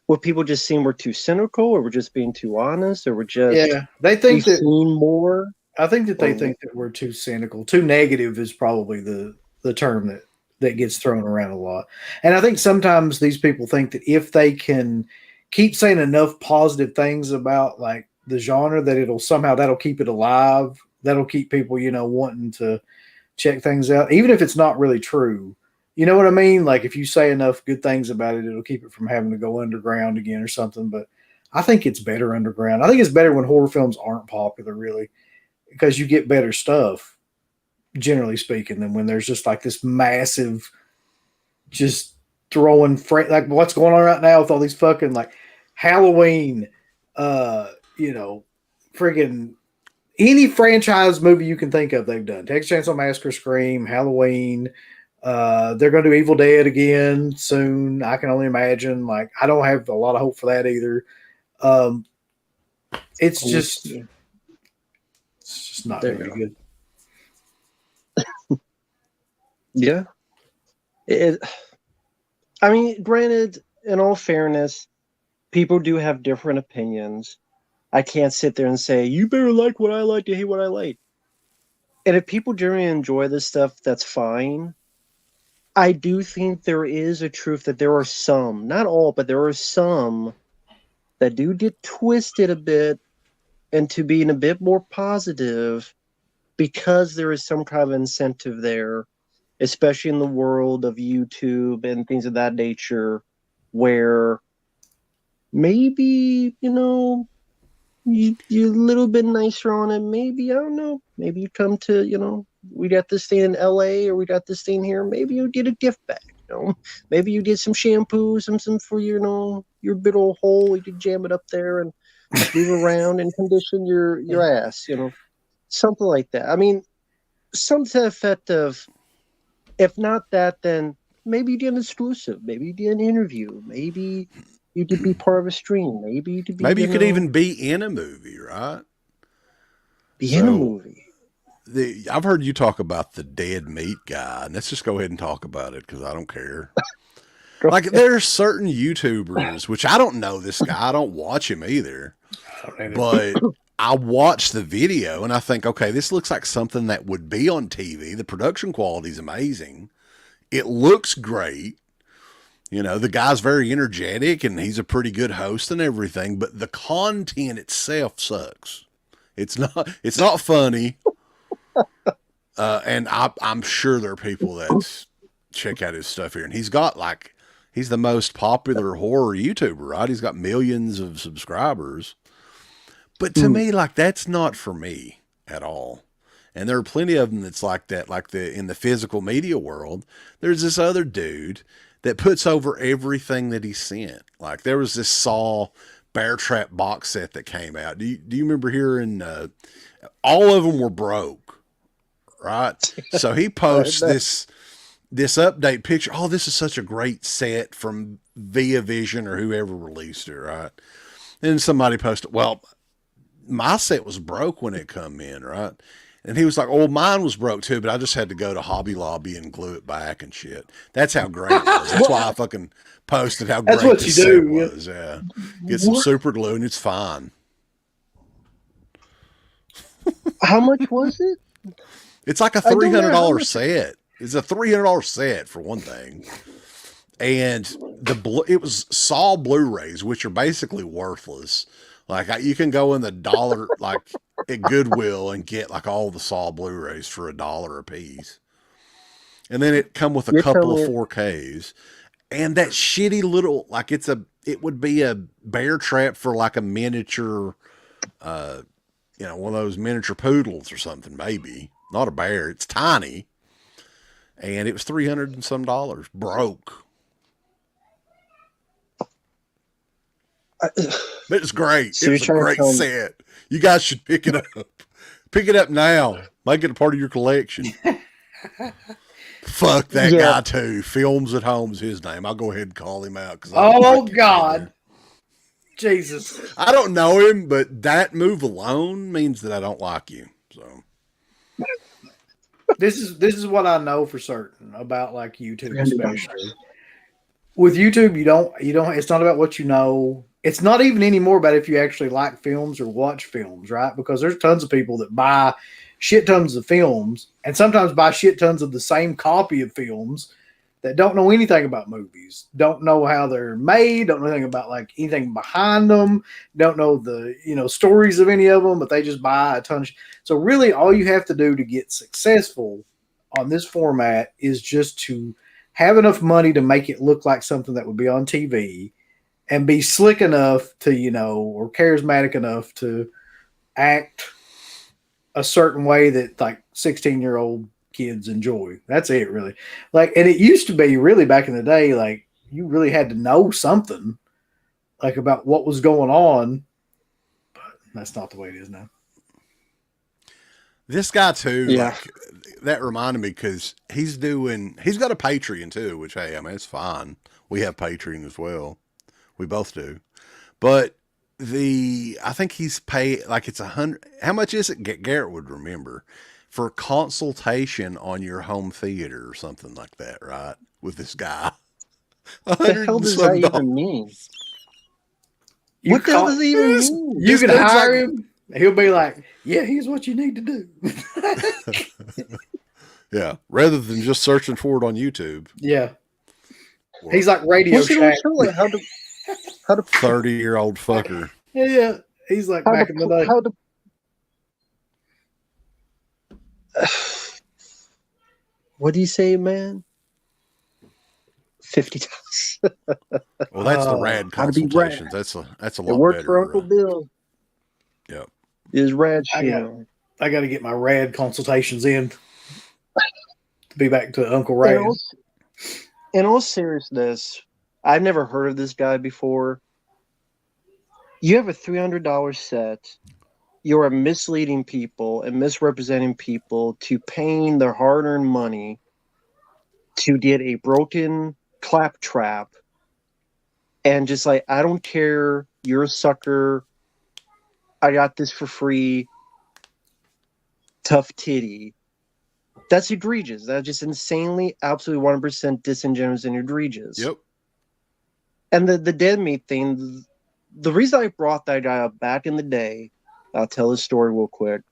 what people just seem we're too cynical, or we're just being too honest, or we're just they think that seen more. I think that they think that we're too cynical, too negative is probably the term that gets thrown around a lot. And I think sometimes these people think that if they can keep saying enough positive things about like the genre, that that'll keep it alive. That'll keep people, wanting to check things out, even if it's not really true. You know what I mean? Like if you say enough good things about it, it'll keep it from having to go underground again or something. But I think it's better underground. I think it's better when horror films aren't popular, really, because you get better stuff, generally speaking, than when there's just like this massive, just throwing like what's going on right now with all these fucking like Halloween, friggin' any franchise movie you can think of, they've done. Texas Chainsaw Massacre, Scream, Halloween. They're going to do Evil Dead again soon. I can only imagine. Like, I don't have a lot of hope for that either. It's just not very good. Yeah. I mean, granted, in all fairness, people do have different opinions. I can't sit there and say, you better like what I like to hate what I like. And if people generally enjoy this stuff, that's fine. I do think there is a truth that there are some, not all, but there are some that do get twisted a bit into being a bit more positive because there is some kind of incentive there, especially in the world of YouTube and things of that nature, where maybe, you're a little bit nicer on it. Maybe, I don't know. Maybe you come to, we got this thing in LA or we got this thing here. Maybe you get a gift bag, Maybe you get some shampoo, some for your big old hole. You could jam it up there and move around and condition your ass, something like that. I mean, some to the effect of, if not that, then maybe you did an exclusive. Maybe you did an interview. Maybe you could be part of a stream. Maybe you could be. Maybe you could even be in a movie, right? In a movie. I've heard you talk about the dead meat guy, and let's just go ahead and talk about it because I don't care. Like there are certain YouTubers, which I don't know this guy. I don't watch him either, but I watch the video and I think, okay, this looks like something that would be on TV. The production quality is amazing. It looks great. The guy's very energetic and he's a pretty good host and everything, but the content itself sucks. It's not funny. And I'm sure there are people that check out his stuff here, and he's the most popular horror YouTuber, right? He's got millions of subscribers, But to me, like, that's not for me at all. And there are plenty of them that's like that, like in the physical media world. There's this other dude that puts over everything that he sent. Like there was this Saw Bear Trap box set that came out. Do you remember hearing? All of them were broke, right? So he posts this update picture. Oh, this is such a great set from Via Vision or whoever released it, right? And somebody posted, well, my set was broke when it come in, right? And he was like, oh, mine was broke too, but I just had to go to Hobby Lobby and glue it back and shit. That's how great it was. That's why I fucking posted how great the set was. Yeah. Get some super glue and it's fine. How much was it? It's like a $300 set. It's a $300 set for one thing. And it was Saw Blu-rays, which are basically worthless. Like you can go in the dollar, like at Goodwill and get like all the Saw Blu-rays for $1 a piece. And then it come with a couple of 4Ks and that shitty little, like it would be a bear trap for like a miniature, one of those miniature poodles or something, maybe not a bear. It's tiny. And it was $300 and some broke. But it's great. So it's a great set. You guys should pick it up. Pick it up now. Make it a part of your collection. Fuck that guy too. Films at Home's his name. I'll go ahead and call him out. Oh God. Jesus. I don't know him, but that move alone means that I don't like you. So this is what I know for certain about like YouTube, especially. With YouTube, you don't it's not about what you know. It's not even anymore about if you actually like films or watch films, right? Because there's tons of people that buy shit tons of films and sometimes buy shit tons of the same copy of films that don't know anything about movies, don't know how they're made, don't know anything about like anything behind them, don't know the, stories of any of them, but they just buy a ton. So really all you have to do to get successful on this format is just to have enough money to make it look like something that would be on TV and be slick enough to, or charismatic enough to act a certain way that like 16-year-old kids enjoy. That's it, really. Like, and it used to be really back in the day, like you really had to know something like about what was going on, but that's not the way it is now. This guy too, like, that reminded me because he's got a Patreon too, which, hey, I mean, it's fine. We have Patreon as well. We both do. But I think he's paid, like it's $100. How much is it? Garrett would remember for a consultation on your home theater or something like that, right? With this guy. What the hell does that even mean? What the hell does it even mean? You can hire him. He'll be like, yeah, here's what you need to do. Yeah. Rather than just searching for it on YouTube. Yeah. He's like Radio Shack. How to 30-year-old fucker. Yeah. He's like back in the day. What do you say, man? $50. Well, that's the rad consultations. That's a lot better. It worked for Uncle Bill. Yep. Is rad shit. I got to get my rad consultations in to be back to Uncle Rad. In all seriousness, I've never heard of this guy before. You have a $300 set. You're misleading people and misrepresenting people to paying their hard-earned money to get a broken claptrap. And just like, I don't care. You're a sucker. I got this for free. Tough titty. That's egregious. That's just insanely, absolutely 100% disingenuous and egregious. Yep. And the dead meat thing, the reason I brought that guy up back in the day, I'll tell his story real quick.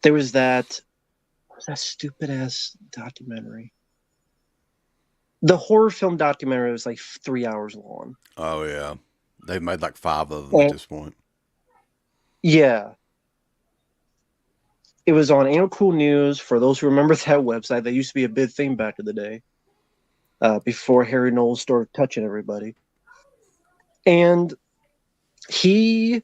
There was that stupid ass documentary. The horror film documentary was like 3 hours long. Oh, yeah. They've made like 5 of them at this point. Yeah. It was on Ain't Cool News. For those who remember that website, that used to be a big thing back in the day. Before Harry Knowles started touching everybody. And he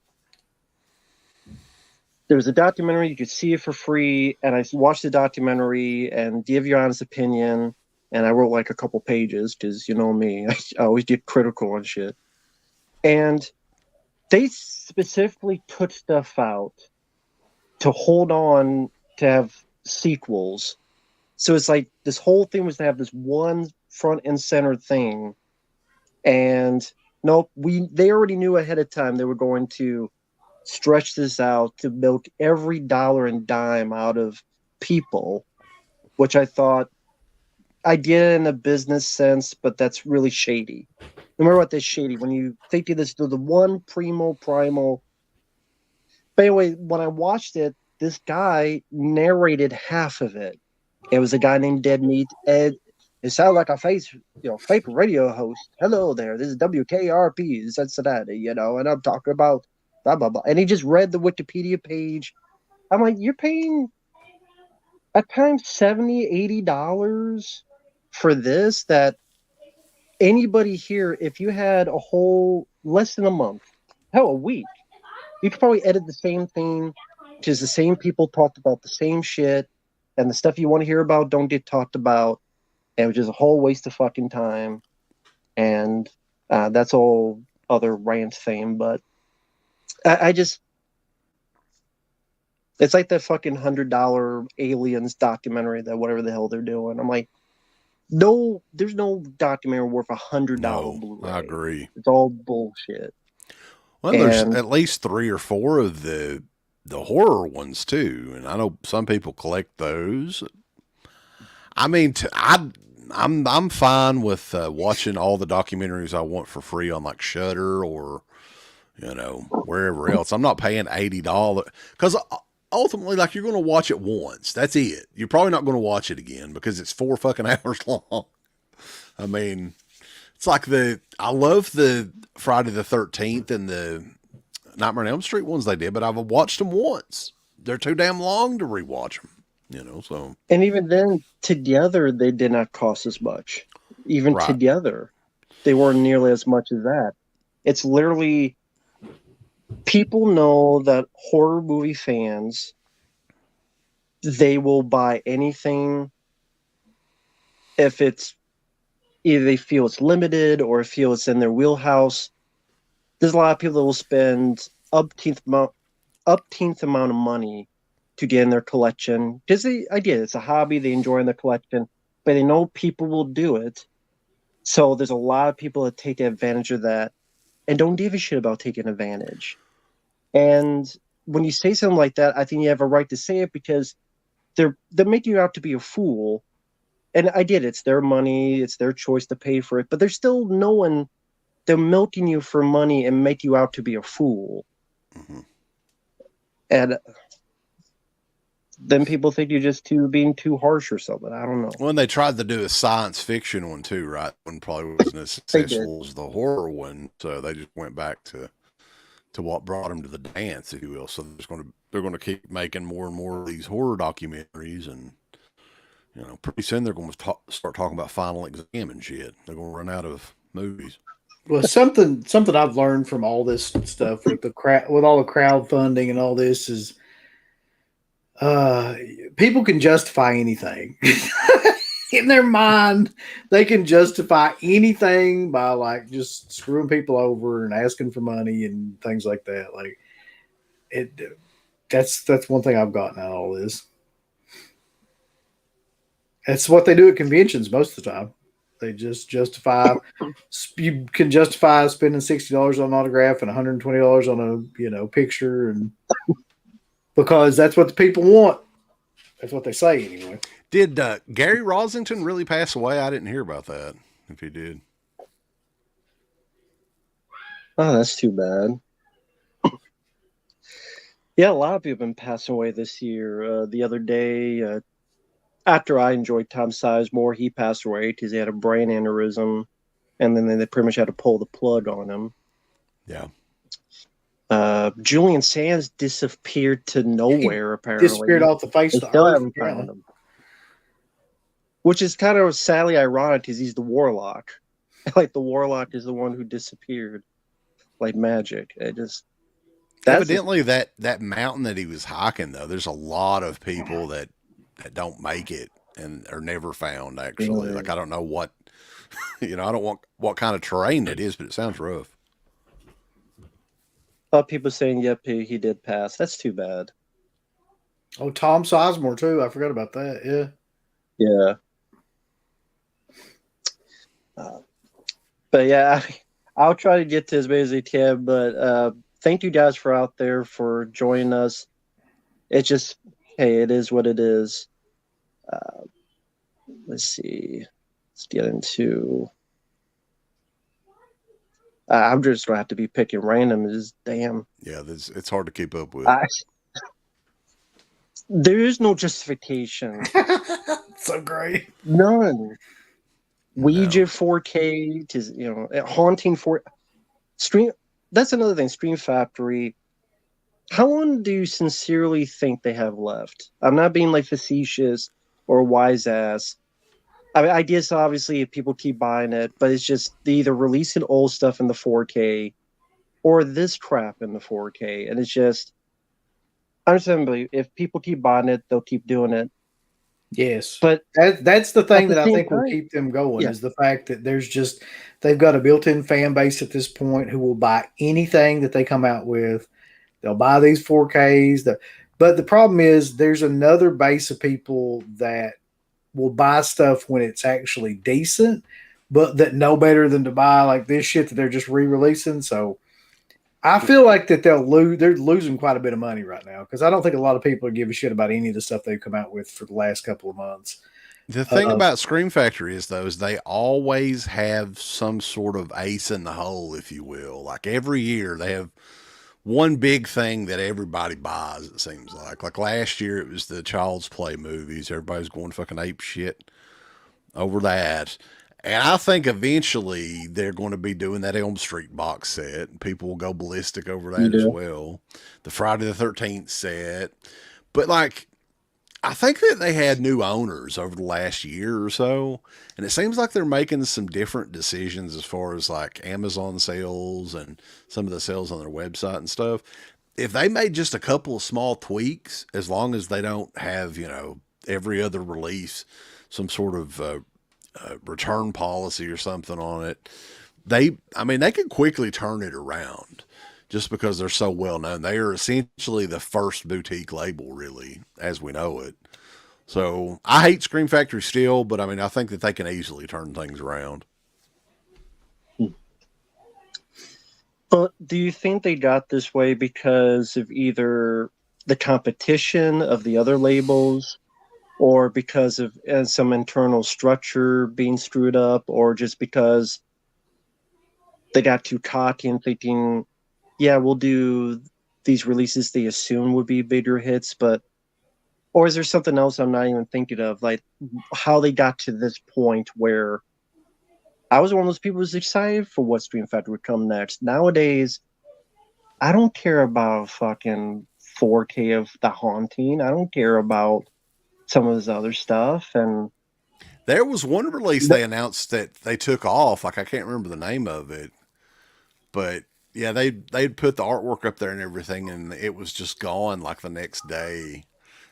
there was a documentary, you could see it for free, and I watched the documentary and give your honest opinion, and I wrote like a couple pages because you know me, I always get critical on shit. And they specifically took stuff out to hold on to have sequels. So it's like this whole thing was to have this one front and center thing. And nope, they already knew ahead of time they were going to stretch this out to milk every dollar and dime out of people, which I thought I did in a business sense, but that's really shady. Remember what that's shady when you think of this, the one primal. But anyway, when I watched it, this guy narrated half of it. It was a guy named Dead Meat. Ed. It sounded like a fake radio host. Hello there, this is WKRP, Cincinnati, and I'm talking about blah blah blah. And he just read the Wikipedia page. I'm like, you're paying at times $70, $80 for this? That anybody here, if you had a whole less than a month, hell, a week, you could probably edit the same thing because the same people talked about the same shit, and the stuff you want to hear about don't get talked about. And it was just a whole waste of fucking time. And that's all other rant thing. But I just, it's like that fucking $100 Aliens documentary, that whatever the hell they're doing. I'm like, no, there's no documentary worth $100 Blu-ray. I agree. It's all bullshit. Well, there's at least 3 or 4 of the horror ones too, and I know some people collect those. I mean, I'm fine with watching all the documentaries I want for free on like Shudder or wherever else. I'm not paying $80 because ultimately, like, you're going to watch it once. That's it. You're probably not going to watch it again because it's 4 fucking hours long. I mean, it's like I love the Friday the 13th and the Nightmare on Elm Street ones they did, but I've watched them once. They're too damn long to rewatch them, so. And even then, together, they did not cost as much. Even right. Together, they weren't nearly as much as that. It's literally, people know that horror movie fans, they will buy anything if it's either they feel it's limited or feel it's in their wheelhouse. There's a lot of people that will spend upteenth amount of money to get in their collection. Because it's a hobby, they enjoy in their collection, but they know people will do it. So there's a lot of people that take advantage of that and don't give a shit about taking advantage. And when you say something like that, I think you have a right to say it because they're making you out to be a fool. And I get it. It's their money. It's their choice to pay for it. But they're still knowing they're milking you for money and make you out to be a fool. Mm-hmm. And then people think you're just being too harsh or something. I don't know. When they tried to do a science fiction one too, right? One probably wasn't as successful as the horror one. So they just went back to what brought them to the dance, if you will. So they're going to keep making more and more of these horror documentaries, and pretty soon they're going to start talking about Final Exam and shit. They're going to run out of movies. Well, something I've learned from all this stuff with with all the crowdfunding and all this is, people can justify anything. In their mind, they can justify anything by like just screwing people over and asking for money and things like that. Like that's one thing I've gotten out of all this. That's what they do at conventions most of the time. They just justify. You can justify spending $60 on an autograph and $120 on a picture, and because that's what the people want. That's what they say anyway. Did Gary Rosington really pass away? I didn't hear about that. If he did. Oh, that's too bad. Yeah, a lot of people have been passing away this year. The other day, after I enjoyed Tom Sizemore, he passed away because he had a brain aneurysm, and then they pretty much had to pull the plug on him. Yeah. Julian Sands disappeared to nowhere, apparently. Disappeared off the face of the still earth. haven't found him. Which is kind of sadly ironic because he's the warlock. Like, the warlock is the one who disappeared. Like magic. Evidently, that mountain that he was hiking, though, there's a lot of people that don't make it and are never found. Actually, like I don't know what I don't want what kind of terrain it is, but it sounds rough. People saying, "Yep, he did pass." That's too bad. Oh, Tom Sizemore too. I forgot about that. Yeah. Yeah. But yeah, I'll try to get to as many as I can. But thank you guys for out there for joining us. It's just, hey, it is what it is. Let's see. Let's get into. I'm just gonna have to be picking random. Is damn. Yeah, it's hard to keep up with. There is no justification. So great. None. Ouija 4K to haunting for stream. That's another thing. Stream Factory. How long do you sincerely think they have left? I'm not being like facetious or wise ass. I mean, I guess obviously if people keep buying it, but it's just they either releasing old stuff in the 4K or this crap in the 4K, and it's just understandably if people keep buying it, they'll keep doing it. Yes, but that's the thing that I think will keep them going is the fact that they've got a built-in fan base at this point who will buy anything that they come out with. They'll buy these 4Ks. But the problem is there's another base of people that will buy stuff when it's actually decent, but that know better than to buy like this shit that they're just re-releasing. So I feel like that they're losing quite a bit of money right now because I don't think a lot of people give a shit about any of the stuff they've come out with for the last couple of months. The thing about Scream Factory is they always have some sort of ace in the hole, if you will. Like every year they have one big thing that everybody buys, it seems like. Like last year it was the Child's Play movies. Everybody's going fucking ape shit over that. And I think eventually they're going to be doing that Elm Street box set. And people will go ballistic over that as well. The Friday the 13th set. But like, I think that they had new owners over the last year or so. And it seems like they're making some different decisions as far as like Amazon sales and some of the sales on their website and stuff. If they made just a couple of small tweaks, as long as they don't have, every other release, some sort of return policy or something on it, they could quickly turn it around just because they're so well known. They are essentially the first boutique label, really, as we know it. So I hate Scream Factory still, but I think that they can easily turn things around. But do you think they got this way because of either the competition of the other labels, or because of some internal structure being screwed up, or just because they got too cocky and thinking, yeah, we'll do these releases they assume would be bigger hits, or is there something else I'm not even thinking of, like how they got to this point where I was one of those people who was excited for what Scream Factory would come next. Nowadays, I don't care about fucking 4K of The Haunting. I don't care about some of this other stuff. And there was one release they announced that they took off. Like I can't remember the name of it, but yeah, they'd put the artwork up there and everything, and it was just gone like the next day.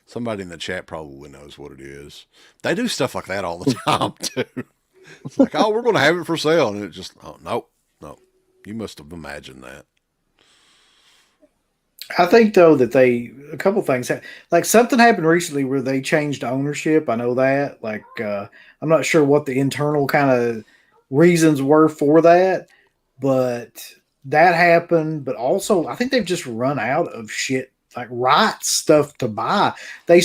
Somebody in the chat probably knows what it is. They do stuff like that all the time too. It's like, oh, we're going to have it for sale, and it just, oh, no, you must have imagined that. I think though that a couple things, like something happened recently where they changed ownership. I know that. Like I'm not sure what the internal kind of reasons were for that, but that happened. But also, I think they've just run out of shit, like rights stuff to buy. They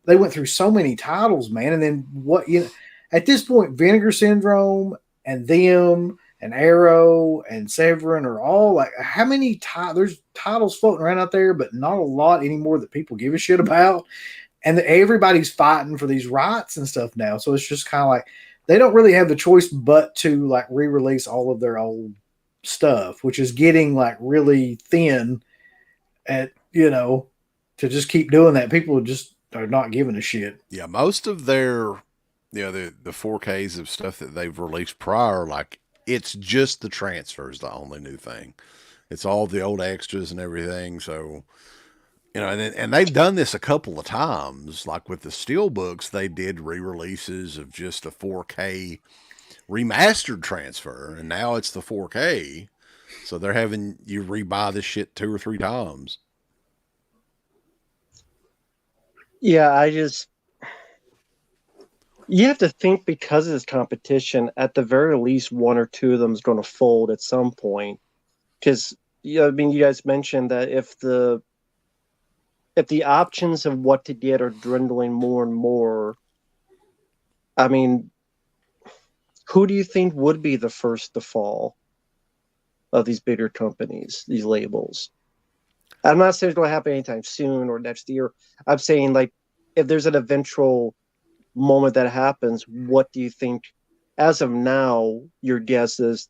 went through so many titles, man, and then at this point, Vinegar Syndrome and them and Arrow and Severin are all like, how many there's titles floating around out there, but not a lot anymore that people give a shit about. And everybody's fighting for these rights and stuff now. So it's just kind of like, they don't really have the choice but to like re-release all of their old stuff, which is getting like really thin to just keep doing that. People just are not giving a shit. Yeah. Most of their, the 4Ks of stuff that they've released prior, like, it's just the transfers, the only new thing. It's all the old extras and everything. So, you know, and they've done this a couple of times. Like with the Steelbooks, they did re-releases of just the 4K remastered transfer, and now it's the 4K. So they're having you rebuy this shit 2 or 3 times. Yeah, you have to think, because of this competition, at the very least, 1 or 2 of them is going to fold at some point. Because, I mean, you guys mentioned that if the options of what to get are dwindling more and more, I mean, who do you think would be the first to fall of these bigger companies, these labels? I'm not saying it's going to happen anytime soon or next year. I'm saying, like, if there's an eventual moment that happens, what do you think, as of now, your guess is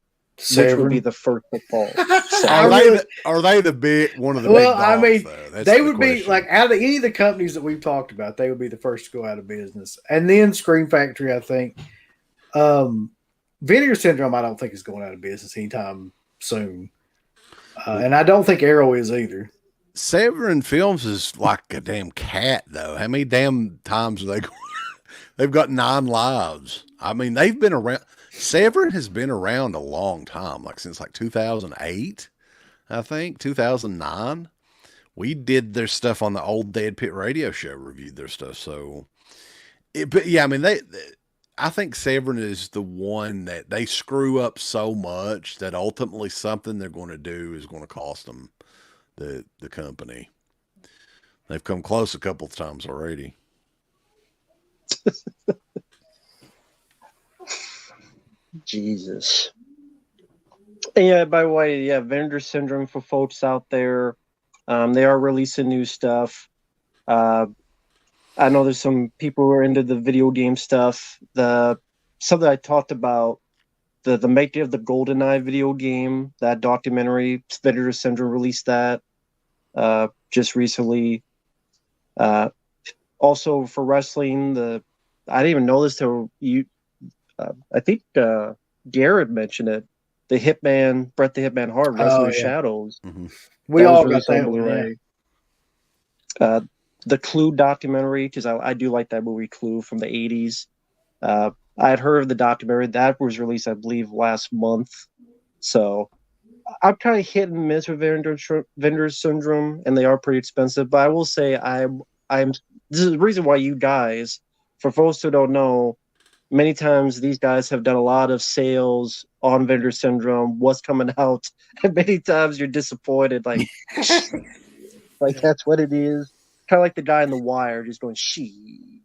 which would be the first to fall? Are they the big one of the big dogs, I mean, though? they would be like, out of any of the companies that we've talked about, they would be the first to go out of business. And then Scream Factory, I think. Vinegar Syndrome, I don't think is going out of business anytime soon. And I don't think Arrow is either. Severin Films is like a damn cat, though. How many damn times are they going? They've got 9 lives. I mean, they've been around. Severin has been around a long time, like since like 2008, I think, 2009. We did their stuff on the old Deadpit radio show, reviewed their stuff. So, but yeah, I mean, I think Severin is the one that they screw up so much that ultimately something they're going to do is going to cost them the company. They've come close a couple of times already. Jesus. And yeah, by the way, yeah, Vinegar Syndrome for folks out there. They are releasing new stuff. I know there's some people who are into the video game stuff. Something I talked about, the making of the GoldenEye video game, that documentary, Vinegar Syndrome released that just recently. Also for wrestling, I didn't even know this till you. I think Garrett mentioned it. The Hitman, Bret the Hitman Hart, Wrestling Shadows. Mm-hmm. We all got that Blu-ray. Yeah. The Clue documentary, because I do like that movie Clue from the 80s. I had heard of the documentary. That was released, I believe, last month. So I'm kind of hit and miss with Vinegar Syndrome, and they are pretty expensive. But I will say this is the reason why you guys, for folks who don't know, many times these guys have done a lot of sales on Vinegar Syndrome, what's coming out, and many times you're disappointed. Like, like that's what it is. Kind of like the guy in The Wire just going, she.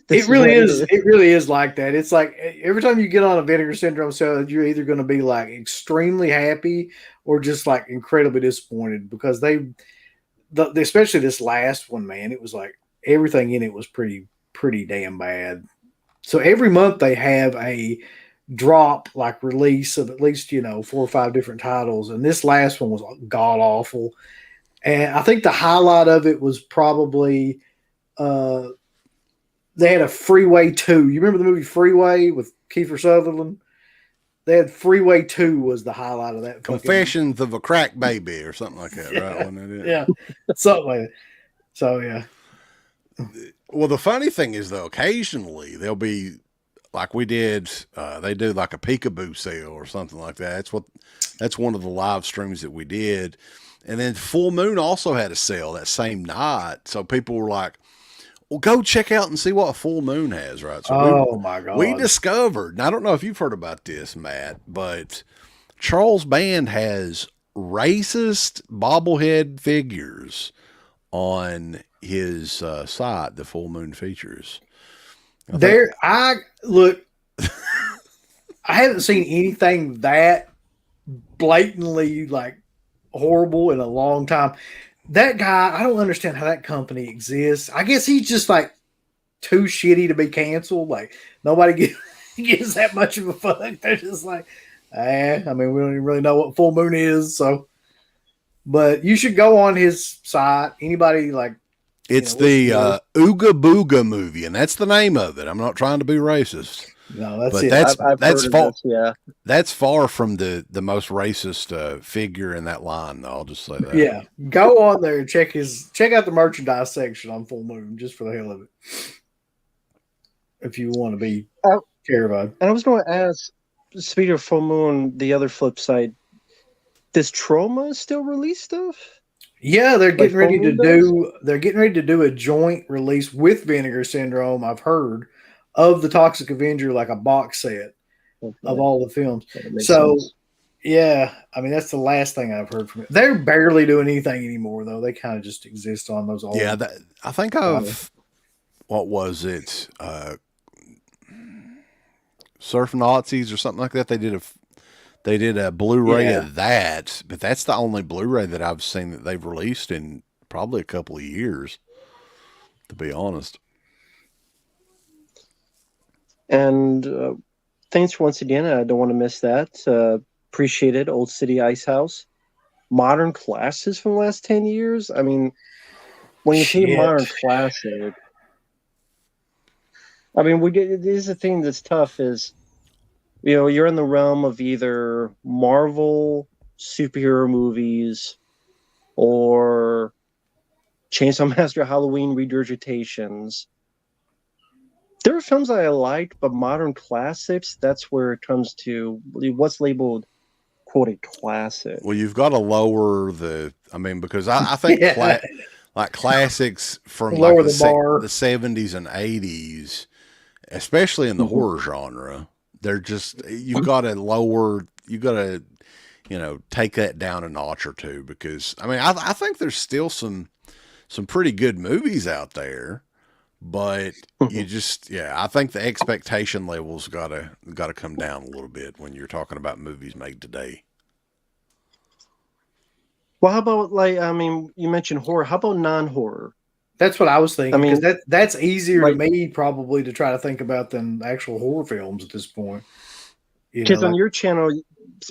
It really is. It really is like that. It's like every time you get on a Vinegar Syndrome show, you're either going to be like extremely happy or just like incredibly disappointed, because especially this last one, man, it was like everything in it was pretty damn bad. So every month they have a drop, like release of at least 4 or 5 different titles, and this last one was god awful. And I think the highlight of it was probably they had a Freeway 2. You remember the movie Freeway with Kiefer Sutherland? They had Freeway 2 was the highlight of that. Confessions of a Crack Baby or something like that, right? Wasn't it? Yeah, something like that. So, yeah. Well, the funny thing is, though, occasionally there'll be, like we did, they do like a peekaboo sale or something like that. That's one of the live streams that we did. And then Full Moon also had a sale that same night. So people were like, well, go check out and see what Full Moon has, right? So my God. We discovered, and I don't know if you've heard about this, Matt, but Charles Band has racist bobblehead figures on his site, the Full Moon Features. I haven't seen anything that blatantly like horrible in a long time. That guy, I don't understand how that company exists. I guess he's just like too shitty to be canceled. Like nobody gives that much of a fuck. They're just like, I mean, we don't even really know what Full Moon is. So, but you should go on his site. Anybody like, it's the Ooga Booga movie, and that's the name of it. I'm not trying to be racist. No, that's But it. I've that's heard of far this. Yeah. that's far from the most racist figure in that line. Though I'll just say that. Yeah, go on there and check out the merchandise section on Full Moon just for the hell of it. If you want to be Uh, terrified. And I was going to ask, speaking of Full Moon, the other flip side, does Trauma still release stuff? Yeah, they're getting Full ready to Moon does? do. They're getting ready to do a joint release with Vinegar Syndrome. I've heard of the Toxic Avenger, like a box set Okay, of all the films. that makes So sense. yeah, I mean that's the last thing I've heard from it. They're barely doing anything anymore, though. They kind of just exist on those old. Yeah, I think I've. What was it? Surf Nazis or something like that. They did a Blu-ray Yeah. of that, but that's the only Blu-ray that I've seen that they've released in probably a couple of years, to be honest. And thanks once again. I don't want to miss that. Appreciate it. Old City Ice House. Modern classics from the last 10 years. I mean, when you say Shit. modern classic, I mean, this is the thing that's tough is, you're in the realm of either Marvel superhero movies or Chainsaw Massacre Halloween regurgitations. There are films that I liked, but modern classics, that's where it comes to what's labeled, quote, a classic. Well, you've got to lower because I think Yeah. like classics from Lower like the bar. the 70s and 80s, especially in the horror genre, they're just, you got to, take that down a notch or two, because I mean, I think there's still some pretty good movies out there, but you just, I think the expectation levels gotta come down a little bit when you're talking about movies made today. Well, how about, you mentioned horror. How about non-horror? That's what I was thinking. I mean, because that's easier to me probably to try to think about than actual horror films at this point. Because on your channel, it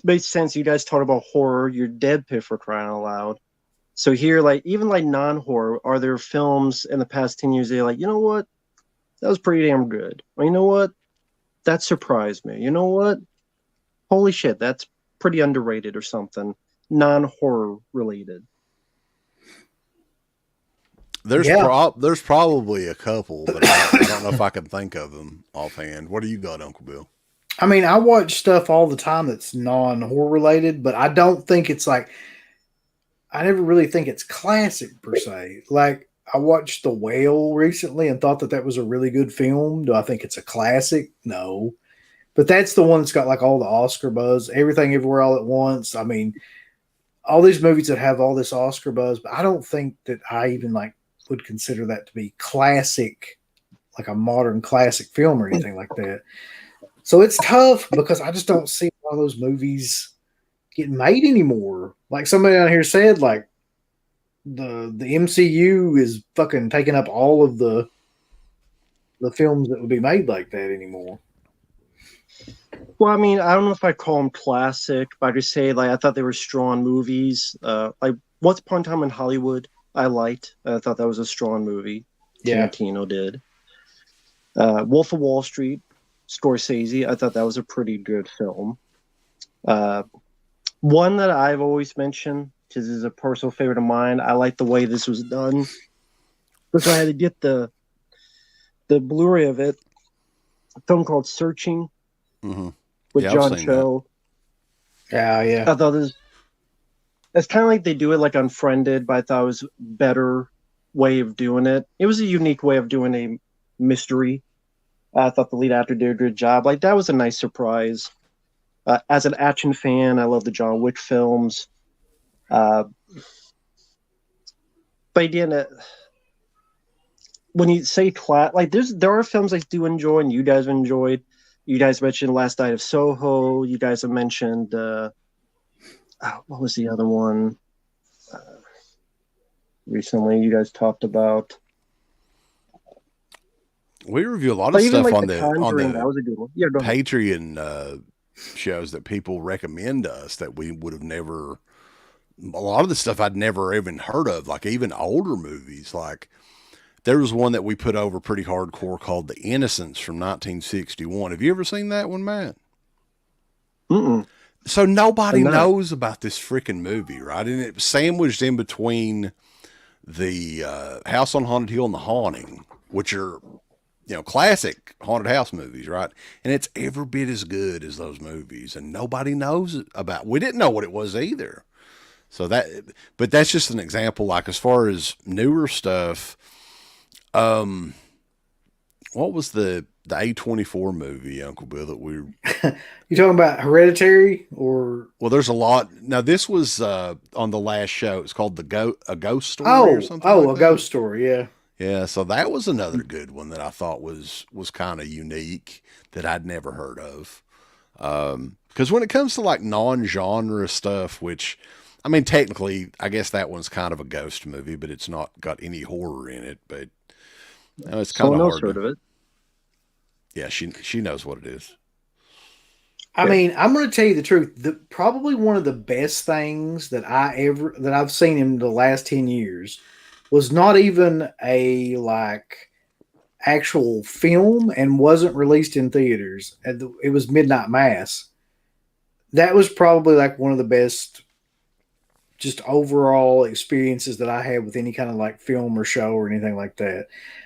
makes sense. You guys talk about horror. You're Deadpit, for crying out loud. So here, even non-horror, are there films in the past 10 years that you're like, you know what? That was pretty damn good. Or you know what? That surprised me. You know what? Holy shit, that's pretty underrated or something. Non-horror related. There's probably a couple, but I don't know if I can think of them offhand. What do you got, Uncle Bill? I mean, I watch stuff all the time that's non-horror related, but I don't think it's I never really think it's classic per se. Like, I watched The Whale recently and thought that was a really good film. Do I think it's a classic? No. But that's the one that's got all the Oscar buzz, Everything Everywhere All at Once. I mean, all these movies that have all this Oscar buzz, but I don't think that I even would consider that to be classic, like a modern classic film or anything like that. So it's tough because I just don't see a lot of those movies getting made anymore. Like somebody out here said, the MCU is fucking taking up all of the films that would be made like that anymore. Well, I mean, I don't know if I call them classic, but I just say I thought they were strong movies. Once Upon a Time in Hollywood, I liked. I thought that was a strong movie. Yeah. Tarantino did. Wolf of Wall Street, Scorsese, I thought that was a pretty good film. One that I've always mentioned, because it's a personal favorite of mine, I like the way this was done. So I had to get the Blu-ray of it. A film called Searching with John Cho. Yeah. I thought it's kind of like they do it like Unfriended, but I thought it was a better way of doing it. It was a unique way of doing a mystery. I thought the lead actor did a good job. That was a nice surprise. As an action fan, I love the John Wick films. But again, when you say there are films I do enjoy, and you guys have enjoyed. You guys mentioned Last Night of Soho. You guys have mentioned what was the other one? Recently, you guys talked about. We review a lot of stuff on the that was a good one. Yeah, go ahead. Patreon shows that people recommend to us that we would have never. A lot of the stuff I'd never even heard of, like even older movies, like there was one that we put over pretty hardcore called The Innocents from 1961. Have you ever seen that one, Matt? Mm-mm. So nobody knows about this freaking movie, right? And it was sandwiched in between the House on Haunted Hill and The Haunting, which are, classic haunted house movies, right? And it's every bit as good as those movies, and nobody knows about. We didn't know what it was either. So but that's just an example. Like as far as newer stuff, what was the A24 movie, Uncle Bill, that we? You talking about Hereditary or? Well, there's a lot. Now this was on the last show. It's called a Ghost Story or something. Oh, like a Ghost Story, yeah. Yeah, so that was another good one that I thought was kind of unique that I'd never heard of. Because when it comes to like non-genre stuff, which, I mean, technically, I guess that one's kind of a ghost movie, but it's not got any horror in it. But it's kind of hard. Heard of it. Yeah, she knows what it is. I mean, I'm going to tell you the truth. Probably one of the best things that I've seen in the last 10 years was not even a like actual film and wasn't released in theaters. It was Midnight Mass. That was probably like one of the best just overall experiences that I had with any kind of like film or show or anything like that.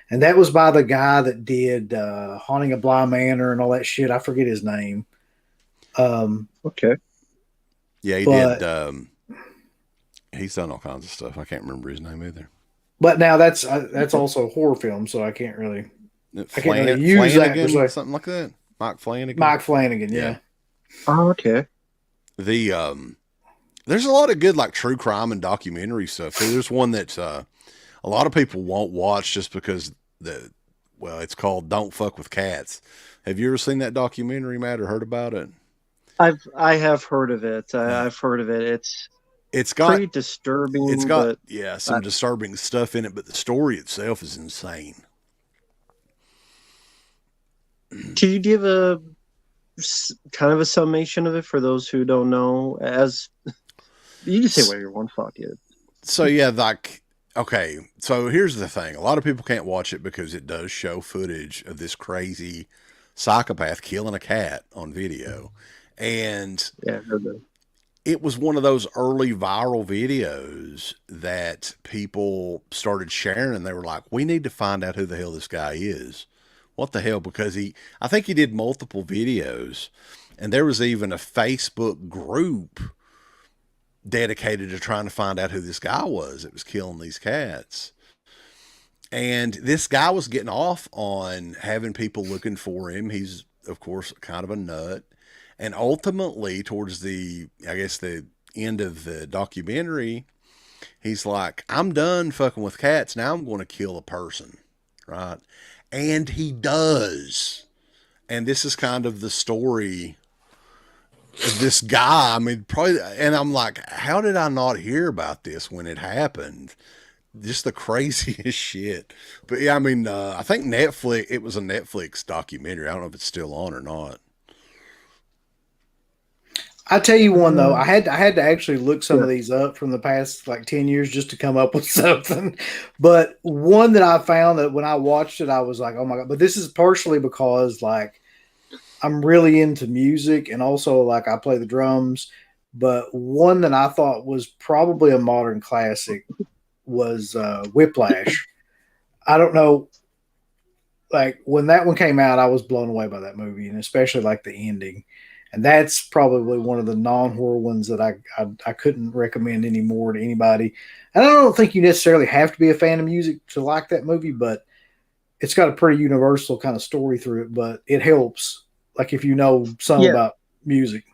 And that was by the guy that did Haunting of Bly Manor and all that shit. I forget his name. Okay. Yeah, he did. He's done all kinds of stuff. I can't remember his name either. But now that's also a horror film, so I can't really use that or something like that. Mike Flanagan. Mike Flanagan, yeah. Oh, okay. There's a lot of good like true crime and documentary stuff. So there's one that a lot of people won't watch just because it's called Don't Fuck with Cats. Have you ever seen that documentary, Matt, or heard about it? I have heard of it. I've heard of it. It's got pretty disturbing. It's got some disturbing stuff in it, but the story itself is insane. Can you give a kind of a summation of it for those who don't know? As you can say where your one fuck is. So okay. So here's the thing: a lot of people can't watch it because it does show footage of this crazy psychopath killing a cat on video, and it was one of those early viral videos that people started sharing, and they were like, we need to find out who the hell this guy is. What the hell? Because I think he did multiple videos, and there was even a Facebook group dedicated to trying to find out who this guy was that was killing these cats. And this guy was getting off on having people looking for him. He's, of course, kind of a nut. And ultimately, towards the end of the documentary, he's like, I'm done fucking with cats. Now I'm going to kill a person. Right? And he does. And this is kind of the story of this guy. I mean, probably, and I'm like, how did I not hear about this when it happened? Just the craziest shit. But yeah, I mean, I think it was a Netflix documentary. I don't know if it's still on or not. I'll tell you one though. I had to actually look some of these up from the past like 10 years just to come up with something. But one that I found that when I watched it, I was like, oh my God. But this is partially because like I'm really into music and also like I play the drums. But one that I thought was probably a modern classic was Whiplash. I don't know. Like when that one came out, I was blown away by that movie, and especially like the ending. And that's probably one of the non-horror ones that I couldn't recommend anymore to anybody. And I don't think you necessarily have to be a fan of music to like that movie, but it's got a pretty universal kind of story through it. But it helps, like if you know something about music.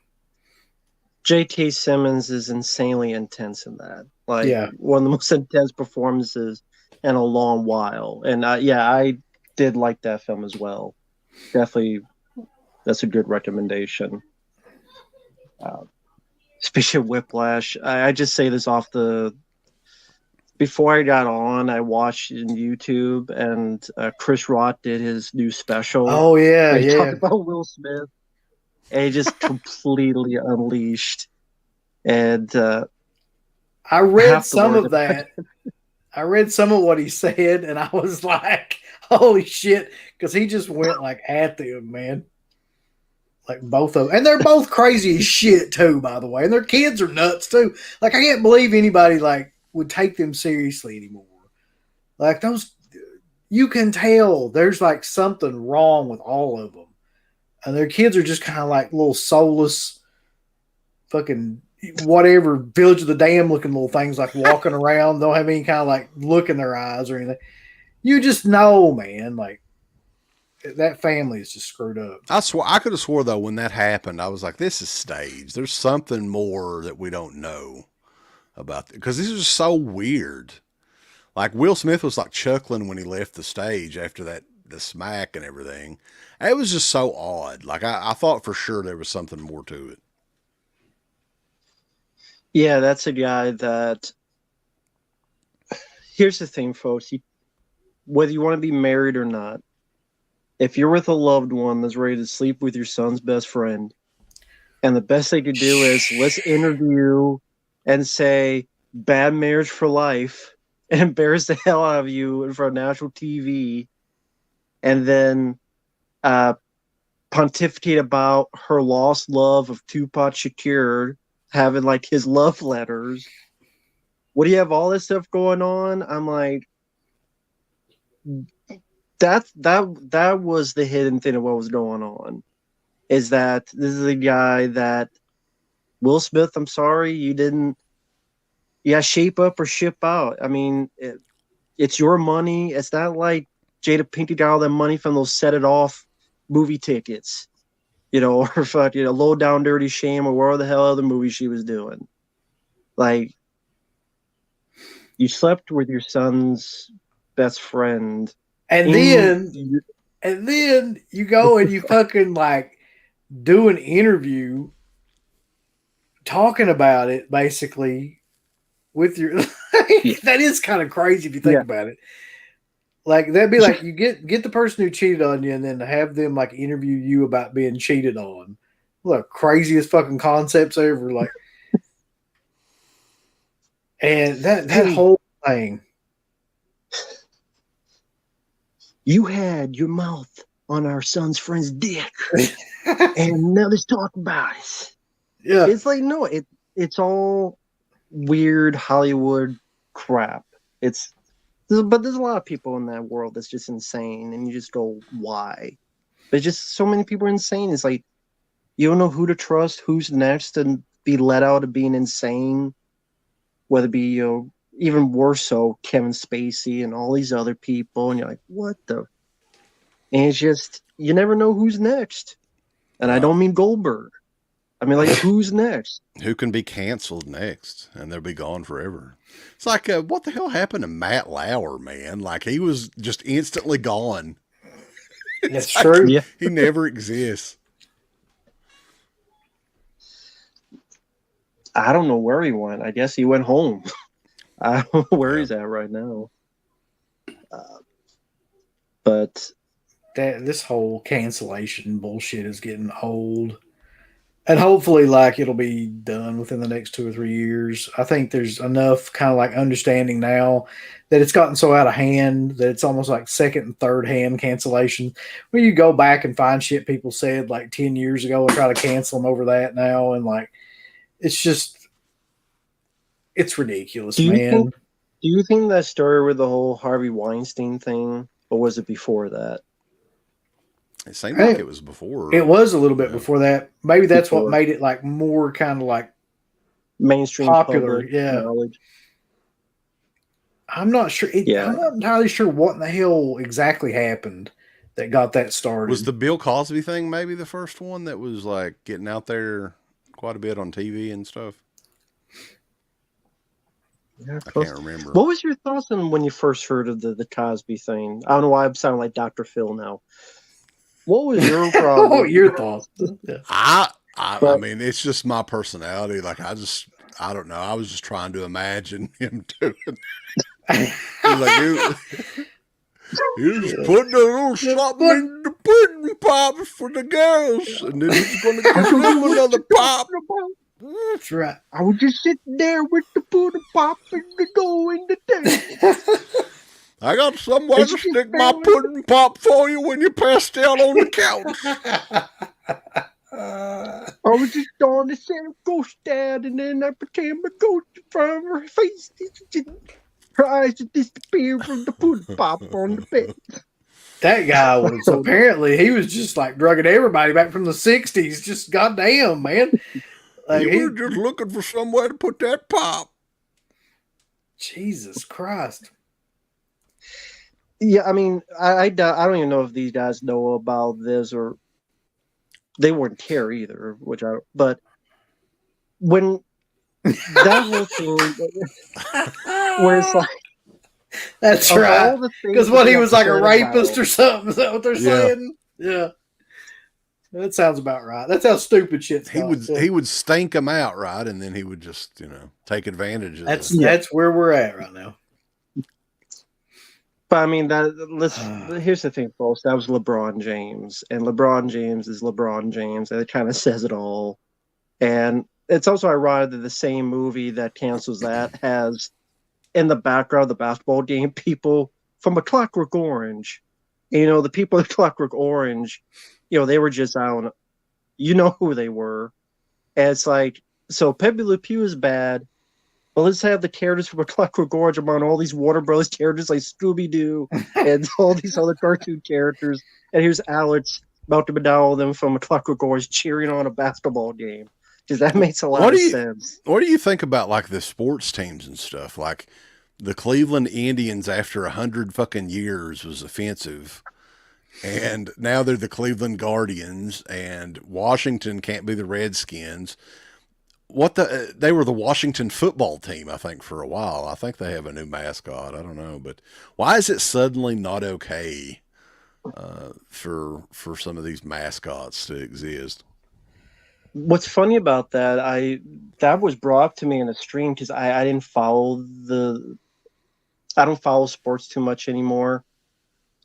J.K. Simmons is insanely intense in that. Like one of the most intense performances in a long while. And I did like that film as well. Definitely. That's a good recommendation. Speaking of Whiplash, I just say this before I got on, I watched in YouTube, and Chris Rock did his new special. Oh, yeah, he talked about Will Smith, and he just completely unleashed. And I read some of that. I read some of what he said, and I was like, "Holy shit!" Because he just went like at them, man. Like both of them, and they're both crazy as shit too. By the way, and their kids are nuts too. Like I can't believe anybody like would take them seriously anymore. Like those, you can tell there's like something wrong with all of them, and their kids are just kind of like little soulless, fucking whatever Village of the Damned looking little things, like walking around, don't have any kind of like look in their eyes or anything. You just know, man, like that family is just screwed up. I could have swore though when that happened, I was like, this is staged. There's something more that we don't know about because this is so weird. Like Will Smith was like chuckling when he left the stage after the smack and everything. It was just so odd. Like I thought for sure there was something more to it. Yeah, that's a guy that. Here's the thing, folks. Whether you want to be married or not, if you're with a loved one that's ready to sleep with your son's best friend, and the best they could do is let's interview and say bad marriage for life and embarrass the hell out of you in front of national TV, and then pontificate about her lost love of Tupac Shakur having like his love letters. What do you have all this stuff going on? I'm like, that was the hidden thing of what was going on. Is that this is a guy that Will Smith, I'm sorry, you got shape up or ship out. I mean, it's your money. It's not like Jada Pinkett got all that money from those Set It Off movie tickets, or fucking Low Down Dirty Shame or whatever the hell other movie she was doing. Like, you slept with your son's best friend. And then you go and you fucking like do an interview talking about it basically with your that is kind of crazy if you think about it. Like that'd be like you get the person who cheated on you and then have them like interview you about being cheated on. Look, craziest fucking concepts ever. Like, and that whole thing. You had your mouth on our son's friend's dick, and now let's talk about it. Yeah, it's like no, it's all weird Hollywood crap. But there's a lot of people in that world that's just insane, and you just go, why? There's just so many people are insane. It's like you don't know who to trust, who's next, and be let out of being insane. Whether it be even worse so Kevin Spacey and all these other people, and you're like, what the? And it's just you never know who's next. And I don't mean Goldberg. I mean, like, who's next? Who can be canceled next, and they'll be gone forever. It's like, what the hell happened to Matt Lauer, man? Like, he was just instantly gone. That's true. Yeah. He never exists. I don't know where he went. I guess he went home. I don't know where he's at right now. But this whole cancellation bullshit is getting old. And hopefully, like, it'll be done within the next 2 or 3 years. I think there's enough kind of like understanding now that it's gotten so out of hand that it's almost like second and third hand cancellation. Where you go back and find shit people said like 10 years ago and try to cancel them over that now. And like, it's just, it's ridiculous, man. Do you think that started with the whole Harvey Weinstein thing, or was it before that? It seemed like it was before. It was a little bit before that. Maybe that's what made it like more kind of like mainstream popular. Knowledge. I'm not sure. I'm not entirely sure what in the hell exactly happened that got that started. Was the Bill Cosby thing maybe the first one that was like getting out there quite a bit on TV and stuff? Yeah, I can't remember. What was your thoughts on when you first heard of the Cosby thing? I don't know why I'm sounding like Dr. Phil now. What was your problem? Your thoughts? Yeah. I mean, it's just my personality. Like, I don't know. I was just trying to imagine him doing like, he's putting a little something in the pudding pop for the girls, and then he's going to give them another pop. That's right. I was just sitting there with the Buddha pop and the dough in the tank. I got somewhere It's to just stick my barely- pudding pop for you when you pass out on the couch. I was just on the set of Ghost Dad, and then I became a ghost from her face. Her eyes just disappeared from the Buddha pop on the bed. That guy was apparently he was just like drugging everybody back from the 60s. Just goddamn, man. Like He was just looking for somewhere to put that pop. Jesus Christ. Yeah, I mean, I don't even know if these guys know about this, or they wouldn't care either. But when that whole thing, where it's like, That's of right. all the things Because that what they he have was to like a say rapist about- or something. Is that what they're Yeah. saying? Yeah. That sounds about right. That's how stupid shit's He would stank them out, right? And then he would just, take advantage of That's it. that's where we're at right now. But I mean, here's the thing, folks. That was LeBron James, and LeBron James is LeBron James, and it kind of says it all. And it's also ironic that the same movie that cancels that has in the background the basketball game people from A Clockwork Orange. The people of Clockwork Orange, they were just, I don't know, who they were. And it's like, so Pepe Le Pew is bad, but let's have the characters from A Clockwork Orange among all these Warner Bros. Characters like Scooby-Doo and all these other cartoon characters. And here's Alex, Malcolm McDowell, them from A Clockwork Orange cheering on a basketball game. Because that makes a lot of sense. What do you think about like the sports teams and stuff? Like the Cleveland Indians after 100 fucking years was offensive. And now they're the Cleveland Guardians, and Washington can't be the Redskins. They were the Washington football team, I think, for a while. I think they have a new mascot. I don't know, but why is it suddenly not okay for some of these mascots to exist? What's funny about that was brought up to me in a stream because I didn't follow I don't follow sports too much anymore.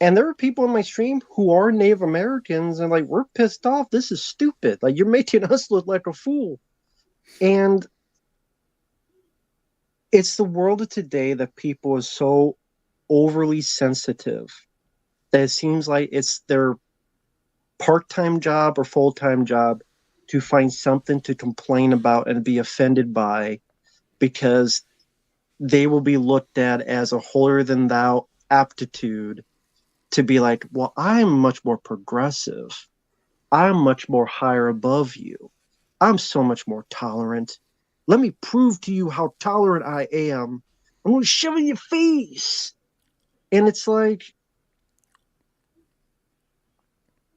And there are people in my stream who are Native Americans and like, we're pissed off. This is stupid. Like, you're making us look like a fool. And it's the world of today that people are so overly sensitive that it seems like it's their part-time job or full-time job to find something to complain about and be offended by, because they will be looked at as a holier-than-thou aptitude to be like, well, I'm much more progressive. I'm much more higher above you. I'm so much more tolerant. Let me prove to you how tolerant I am. I'm going to shove it in your face. And it's like,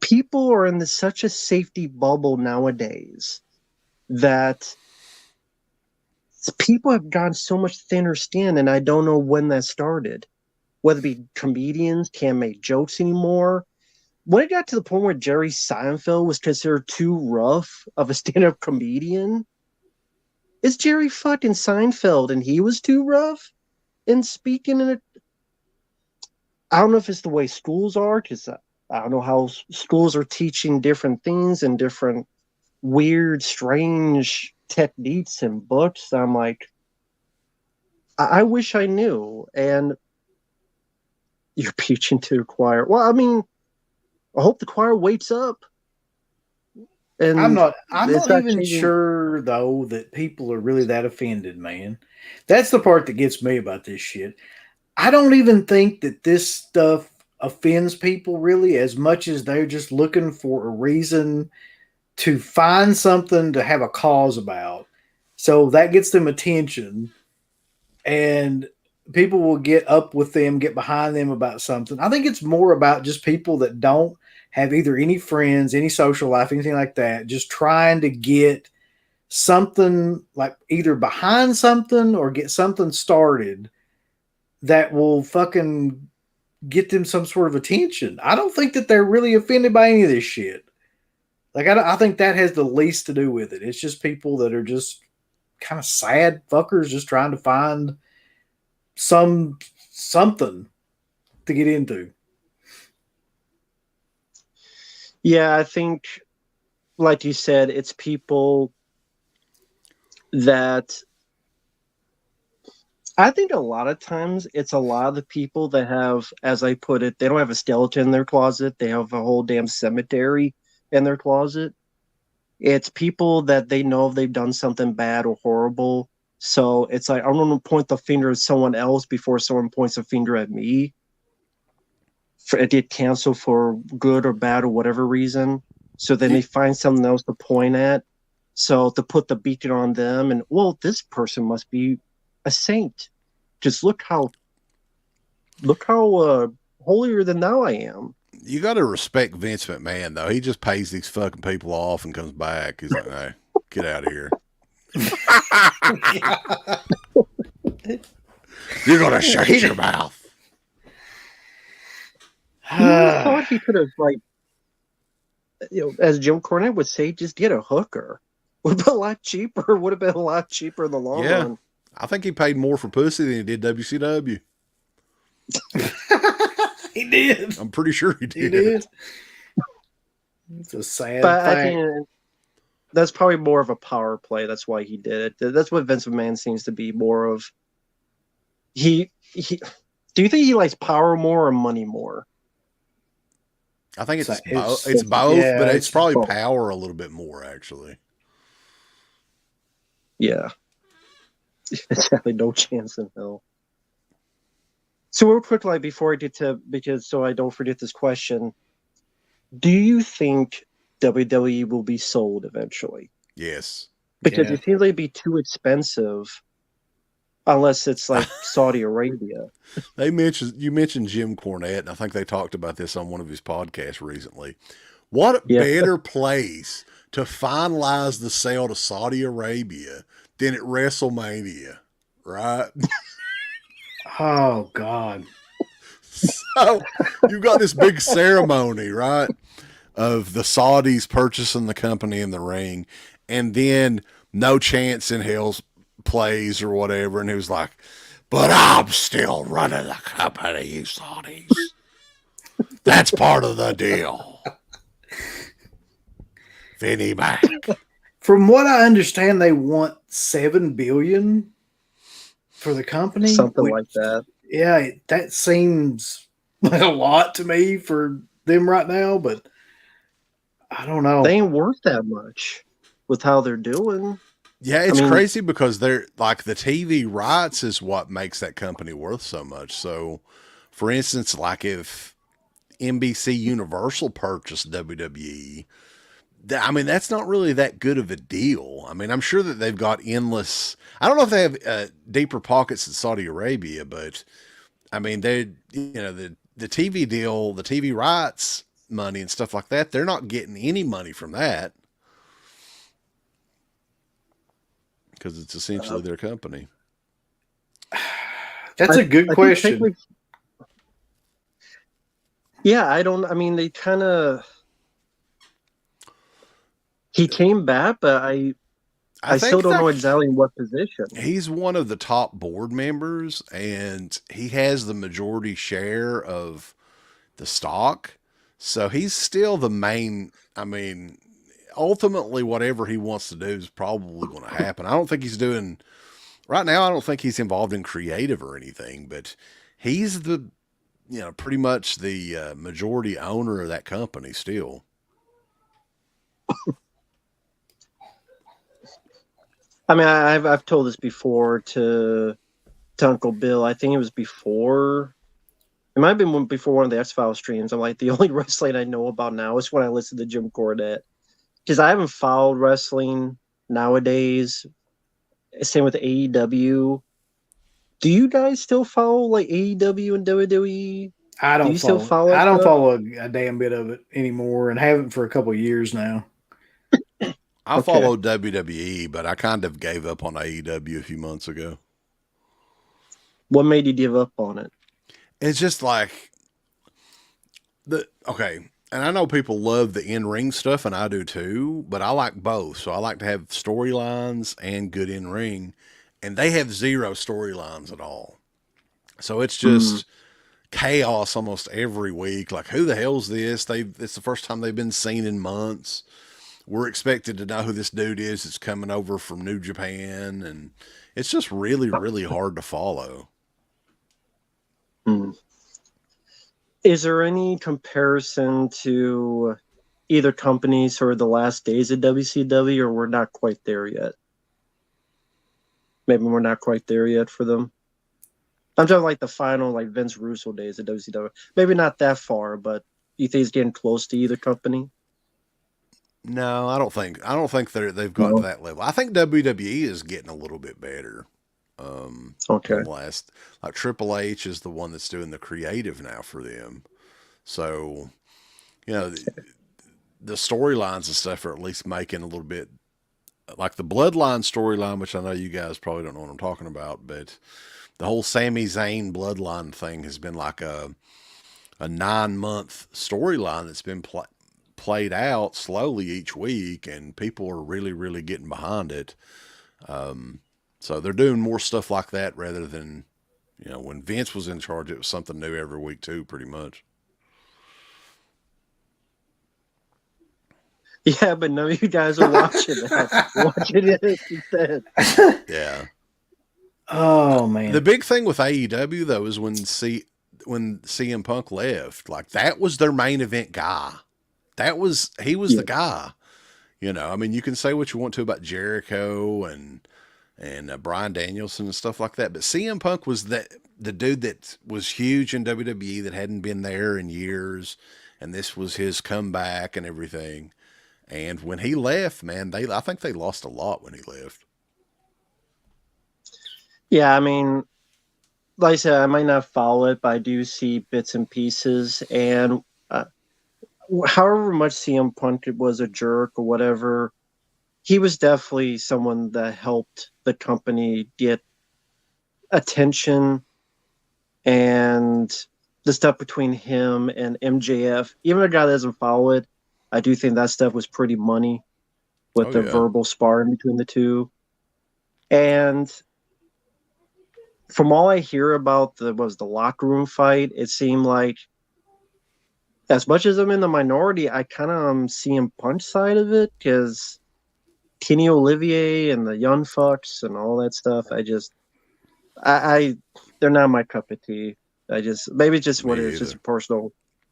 people are in such a safety bubble nowadays that people have gotten so much thinner skin, and I don't know when that started. Whether it be comedians can't make jokes anymore. When it got to the point where Jerry Seinfeld was considered too rough of a stand-up comedian, it's Jerry fucking Seinfeld, and he was too rough in speaking in it. I don't know if it's the way schools are, because I don't know how schools are teaching different things and different weird, strange techniques and books. I'm like, I wish I knew. And you're preaching to the choir. Well, I mean, I hope the choir wakes up. And I'm not even sure though that people are really that offended, man. That's the part that gets me about this shit. I don't even think that this stuff offends people really as much as they're just looking for a reason to find something to have a cause about. So that gets them attention, and people will get up with them, get behind them about something. I think it's more about just people that don't have either any friends, any social life, anything like that, just trying to get something like either behind something or get something started that will fucking get them some sort of attention. I don't think that they're really offended by any of this shit. Like, I think that has the least to do with it. It's just people that are just kind of sad fuckers just trying to find something to get into. Yeah, I think, like you said, it's people that I think a lot of times it's a lot of the people that have, as I put it, they don't have a skeleton in their closet. They have a whole damn cemetery in their closet. It's people that they know they've done something bad or horrible. So it's like, I don't want to point the finger at someone else before someone points a finger at me. For it get canceled for good or bad or whatever reason. So then they find something else to point at. So to put the beacon on them, and well, this person must be a saint. Just look how holier than thou I am. You got to respect Vince McMahon, though. He just pays these fucking people off and comes back. He's like, hey, get out of here. You're going to shut your mouth. I thought he could have, like, as Jim Cornette would say, just get a hooker. Would have been a lot cheaper. Would have been a lot cheaper in the long run. I think he paid more for pussy than he did WCW. He did. I'm pretty sure he did. He did. It's a sad but fact. I think that's probably more of a power play. That's why he did it. That's what Vince McMahon seems to be more of. Do you think he likes power more or money more? I think it's both. It's It's both, yeah, but it's probably both. power a little bit more, actually. Yeah. Exactly. No chance in hell. So real quick, like before I get to, because so I don't forget this question, do you think WWE will be sold eventually? Yes. Because Yeah. it seems like it'd be too expensive unless it's like Saudi Arabia. You mentioned Jim Cornette, and I think they talked about this on one of his podcasts recently. What better place to finalize the sale to Saudi Arabia than at WrestleMania, right? Oh God. So you got this big ceremony, right, of the Saudis purchasing the company in the ring, and then No Chance in Hell's plays or whatever, and he was like, but I'm still running the company, you Saudis. That's part of the deal. Vinny Mac. From what I understand, they want $7 billion for the company. Something like that. Yeah, that seems like a lot to me for them right now, but I don't know. They ain't worth that much with how they're doing. Yeah, it's crazy because they're like the TV rights is what makes that company worth so much. So, for instance, like if NBC Universal purchased WWE, I mean, that's not really that good of a deal. I mean, I'm sure that they've got endless. I don't know if they have deeper pockets in Saudi Arabia, but I mean, the TV deal, the TV rights money and stuff like that, they're not getting any money from that because it's essentially their company. That's a good question. Yeah, I mean, they kind of. He came back, but I still don't know exactly in what position. He's one of the top board members, and he has the majority share of the stock. So he's still the main. I mean, ultimately, whatever he wants to do is probably going to happen. I don't think he's doing right now. I don't think he's involved in creative or anything, but he's the, pretty much the majority owner of that company still. I mean, I've told this before to Uncle Bill. I think it was before. It might have been before one of the X-Files streams. I'm like, the only wrestling I know about now is when I listen to Jim Cornette. Because I haven't followed wrestling nowadays. Same with AEW. Do you guys still follow like AEW and WWE? I don't still follow I don't stuff? follow a damn bit of it anymore, and haven't for a couple of years now. I followed WWE, but I kind of gave up on AEW a few months ago. What made you give up on it? It's just like and I know people love the in-ring stuff, and I do too, but I like both. So I like to have storylines and good in-ring, and they have zero storylines at all. So it's just chaos almost every week. Like, who the hell's this? It's the first time they've been seen in months. we're expected to know who this dude is that's coming over from New Japan, and it's just really, really hard to follow. Is there any comparison to either companies or the last days of WCW, or we're not quite there yet? Maybe we're not quite there yet for them. I'm talking like the final, like Vince Russo days of WCW. Maybe not that far, but you think it's getting close to either company? No, I don't think they've gotten to that level. I think WWE is getting a little bit better. Okay. Than last, like Triple H is the one that's doing the creative now for them. So, you know, the storylines and stuff are at least making a little bit, like the Bloodline storyline, which I know you guys probably don't know what I'm talking about, but the whole Sami Zayn Bloodline thing has been like a 9-month storyline that's been played out slowly each week, and people are really, really getting behind it. So they're doing more stuff like that rather than, you know, when Vince was in charge, it was something new every week too, pretty much. Yeah, but none of you guys are watching that. Watching it instead. Yeah. Oh man. The big thing with AEW though is when CM Punk left, like that was their main event guy. He was the guy. You know, I mean, you can say what you want to about Jericho and Bryan Danielson and stuff like that, but CM Punk was the dude that was huge in WWE that hadn't been there in years, and this was his comeback and everything. And when he left, man, I think they lost a lot when he left. Yeah, I mean, like I said, I might not follow it, but I do see bits and pieces. And however much CM Punk was a jerk or whatever, he was definitely someone that helped the company get attention, and the stuff between him and MJF, even a guy that doesn't follow it, I do think that stuff was pretty money with the verbal sparring between the two. And from all I hear about the locker room fight, it seemed like, as much as I'm in the minority, I kind of am seeing Punch side of it, because Kenny Olivier and the Young Fucks and all that stuff, they're not my cup of tea. Maybe it's just what it is, just a personal,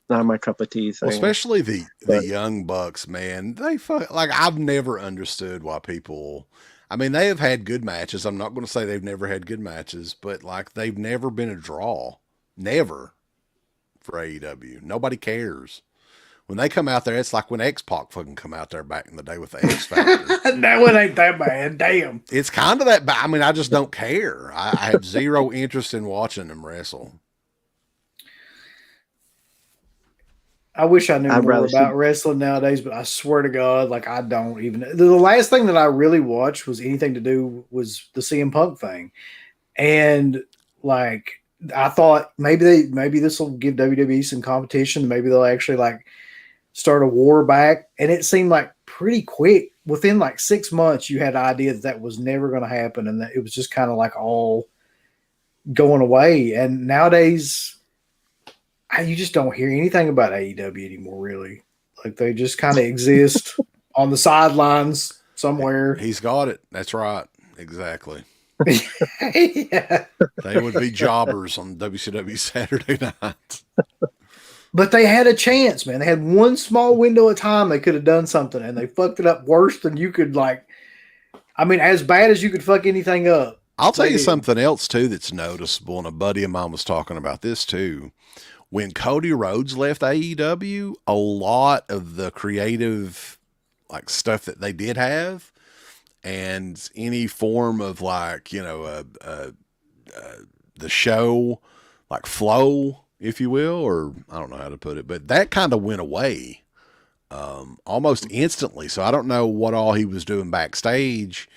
not my cup of tea thing. Well, especially the Young Bucks, man. I've never understood why people. I mean, they have had good matches. I'm not going to say they've never had good matches, but like they've never been a draw, never for AEW. Nobody cares. When they come out there, it's like when X-Pac fucking come out there back in the day with the X Factor. That one ain't that bad. Damn. It's kind of that bad. I mean, I just don't care. I have zero interest in watching them wrestle. I wish I knew more about wrestling nowadays, but I swear to God, like I don't even. The last thing that I really watched was anything to do was the CM Punk thing, and like I thought maybe this will give WWE some competition. Maybe they'll actually like start a war back, and it seemed like pretty quick. Within like 6 months, you had an idea that was never going to happen, and that it was just kind of like all going away. And nowadays, you just don't hear anything about AEW anymore, really. Like they just kind of exist on the sidelines somewhere. He's got it. That's right. Exactly. Yeah. They would be jobbers on WCW Saturday night. But they had a chance, man. They had one small window of time they could have done something, and they fucked it up worse than you could, like, I mean, as bad as you could fuck anything up. I'll tell you something else, too, that's noticeable, and a buddy of mine was talking about this, too. When Cody Rhodes left AEW, a lot of the creative, like, stuff that they did have, and any form of, like, you know, the show, like, flow, if you will, or I don't know how to put it, but that kind of went away almost instantly. So I don't know what all he was doing backstage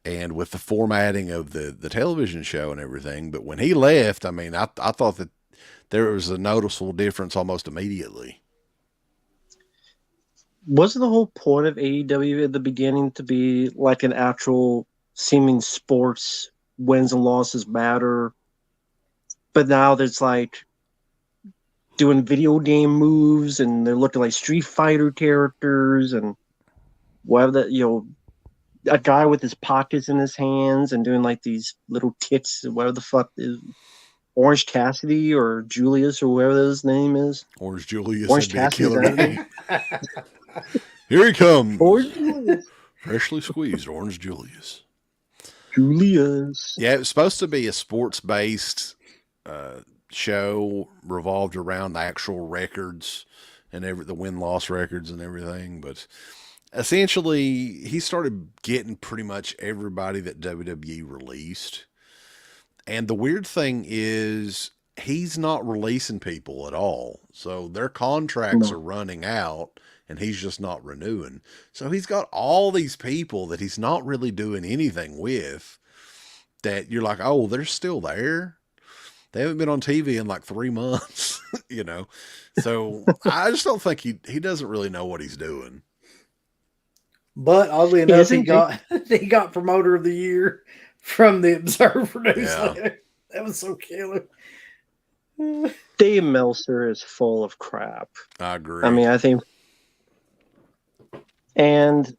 and with the formatting of the television show and everything. But when he left, I mean, I thought that there was a noticeable difference almost immediately. Wasn't the whole point of AEW at the beginning to be like an actual seeming sports, wins and losses matter? But now there's like doing video game moves, and they're looking like Street Fighter characters, and whatever a guy with his pockets in his hands and doing like these little kicks, whatever the fuck is Orange Cassidy or Julius or whatever his name is. Orange Julius, Orange that'd be a Cassidy, killer is that name. Here he comes. Orange Julius. Freshly squeezed Orange Julius. Julius. Yeah, it was supposed to be a sports-based show revolved around the actual records and the win-loss records and everything, but essentially he started getting pretty much everybody that WWE released. And the weird thing is he's not releasing people at all. So their contracts are running out and he's just not renewing. So he's got all these people that he's not really doing anything with that you're like, oh, they're still there. They haven't been on TV in like 3 months, you know? So I just don't think he doesn't really know what he's doing. But oddly enough, he got Promoter of the Year from the Observer newsletter. That was so killer. Dave Meltzer is full of crap. I agree. I mean, I think. And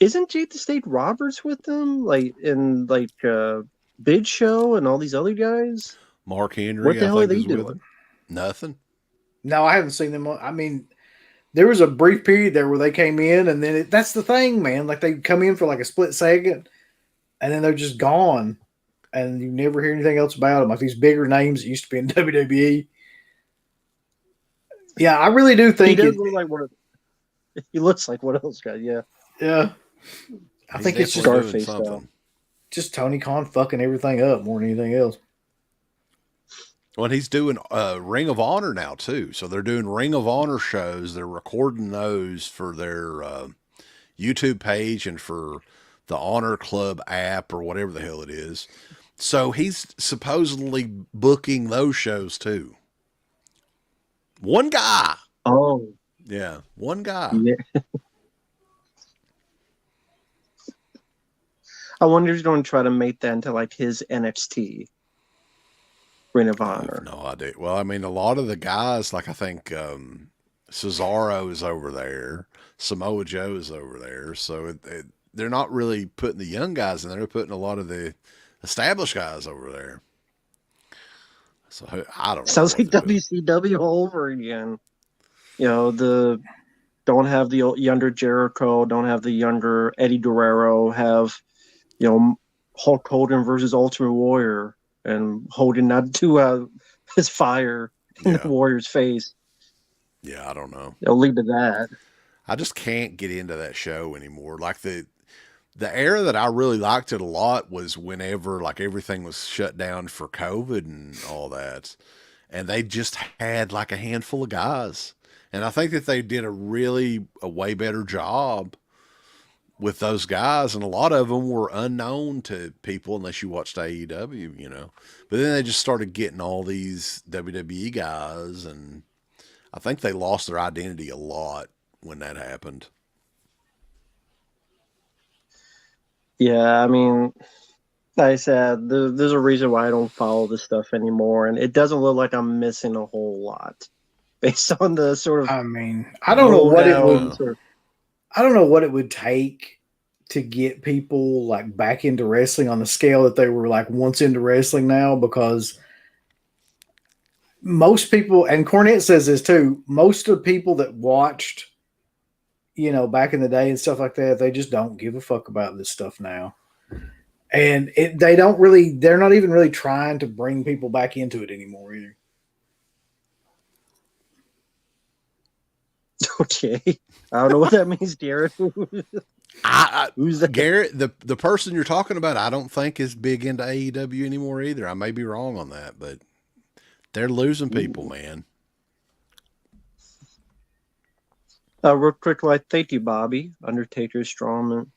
isn't Jake the Snake Roberts with them? Like in Big Show and all these other guys? Mark Henry. What the hell are they doing? Nothing. No, I haven't seen them. I mean, there was a brief period there where they came in, and then that's the thing, man. Like they come in for like a split second, and then they're just gone, and you never hear anything else about them. Like these bigger names that used to be in WWE. Yeah, I really do think he does look like one of. He looks like one of those guys. Yeah. Yeah. I think it's just Scarface though. Just Tony Khan fucking everything up more than anything else. Well, he's doing Ring of Honor now too. So they're doing Ring of Honor shows. They're recording those for their YouTube page and for the Honor Club app or whatever the hell it is. So he's supposedly booking those shows too. One guy. Oh. Yeah, one guy. Yeah. I wonder if he's going to try to make that into like his NXT. Ring of Honor. I have no idea. Well, I mean, a lot of the guys, like I think Cesaro is over there, Samoa Joe is over there, so they're not really putting the young guys in there. They're putting a lot of the established guys over there. So I don't know. Sounds like WCW all over again. You know, don't have the younger Jericho, don't have the younger Eddie Guerrero, have, you know, Hulk Hogan versus Ultimate Warrior. And Hogan not to his fire in the Warrior's face. Yeah, I don't know. They'll lead to that. I just can't get into that show anymore. Like the era that I really liked it a lot was whenever like everything was shut down for COVID and all that. And they just had like a handful of guys. And I think that they did a way better job with those guys, and a lot of them were unknown to people unless you watched AEW, you know. But then they just started getting all these WWE guys, and I think they lost their identity a lot when that happened. Yeah, I mean, like I said, there's a reason why I don't follow this stuff anymore, and it doesn't look like I'm missing a whole lot based on the sort of. I mean, I don't know what it would. I don't know what it would take to get people like back into wrestling on the scale that they were like once into wrestling now, because most people, and Cornette says this too, most of the people that watched, you know, back in the day and stuff like that, they just don't give a fuck about this stuff now. And they're not even really trying to bring people back into it anymore either. Okay. I don't know what that means, Garrett. Who's that? Garrett, the person you're talking about, I don't think is big into AEW anymore either. I may be wrong on that, but they're losing people, man. Real quick, thank you, Bobby. Undertaker, Strowman.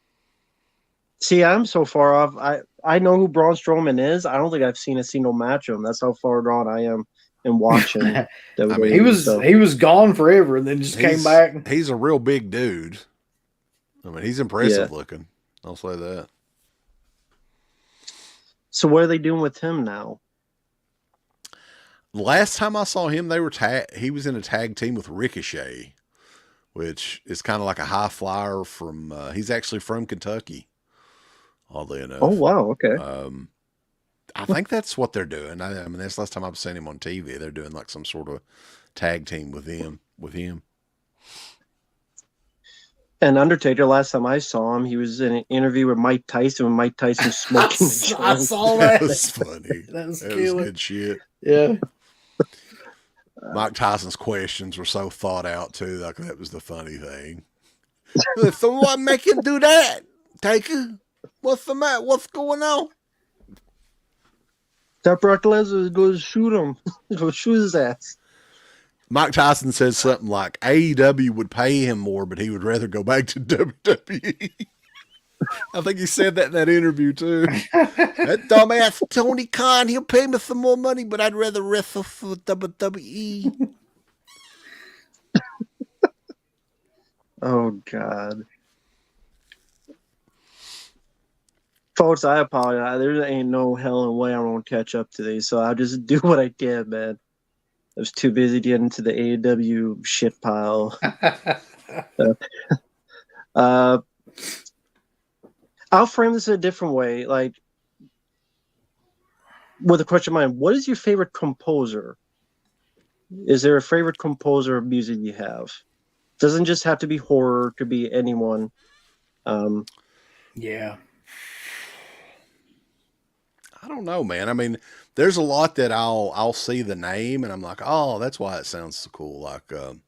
See, I'm so far off. I know who Braun Strowman is. I don't think I've seen a single match of him. That's how far gone I am in watching. I mean, he was gone forever and then just came back. He's a real big dude. I mean, he's impressive looking. I'll say that. So what are they doing with him now? Last time I saw him, he was in a tag team with Ricochet, which is kind of like a high flyer from. He's actually from Kentucky. Oddly enough. Oh wow, okay. I think that's what they're doing. I mean, that's the last time I've seen him on TV. They're doing like some sort of tag team with him. And Undertaker, last time I saw him, he was in an interview with Mike Tyson when Mike Tyson smoking. I saw that. That was funny. That was good shit. Yeah. Mike Tyson's questions were so thought out too. Like that was the funny thing. So what make him do that, Taker? What's the matter? What's going on? That Brock Lesnar goes shoot him. Go shoot his ass. Mike Tyson says something like AEW would pay him more, but he would rather go back to WWE. I think he said that in that interview too. That dumbass Tony Khan, he'll pay me some more money, but I'd rather wrestle for WWE. Oh God. Folks, I apologize. There ain't no hell and way I'm gonna catch up to these, so I'll just do what I can, man. I was too busy getting into the AEW shit pile. I'll frame this in a different way, like with a question in mind. What is your favorite composer? Is there a favorite composer of music you have? Doesn't just have to be horror; could be anyone. Yeah. I don't know, man. I mean, there's a lot that I'll see the name and I'm like, oh, that's why it sounds so cool. Like, God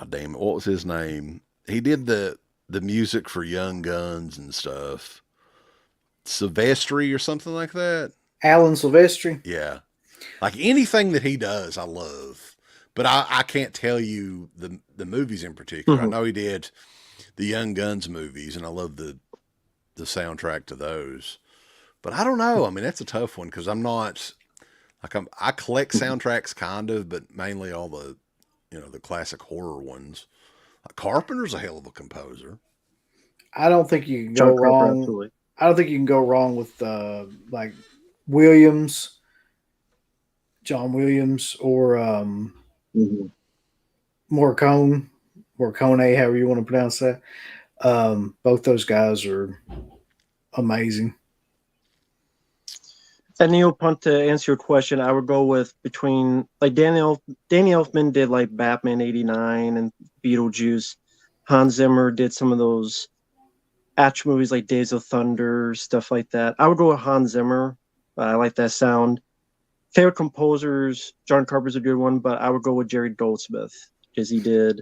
damn it, what was his name? He did the music for Young Guns and stuff. Silvestri or something like that. Alan Silvestri. Yeah, like anything that he does, I love. But I can't tell you the movies in particular. I know he did the Young Guns movies, and I love the soundtrack to those. But I don't know. I mean, that's a tough one because I'm not like I collect soundtracks kind of, but mainly all the the classic horror ones. Like Carpenter's a hell of a composer. I don't think you can go wrong. Absolutely. I don't think you can go wrong with like Williams, John Williams, or Morricone, however you want to pronounce that. Both those guys are amazing. And Neil Punt, to answer your question, I would go with between like Danny Elfman did like Batman '89 and Beetlejuice. Hans Zimmer did some of those action movies like Days of Thunder, stuff like that. I would go with Hans Zimmer. I like that sound. Favorite composers, John Carpenter's a good one, but I would go with Jerry Goldsmith because he did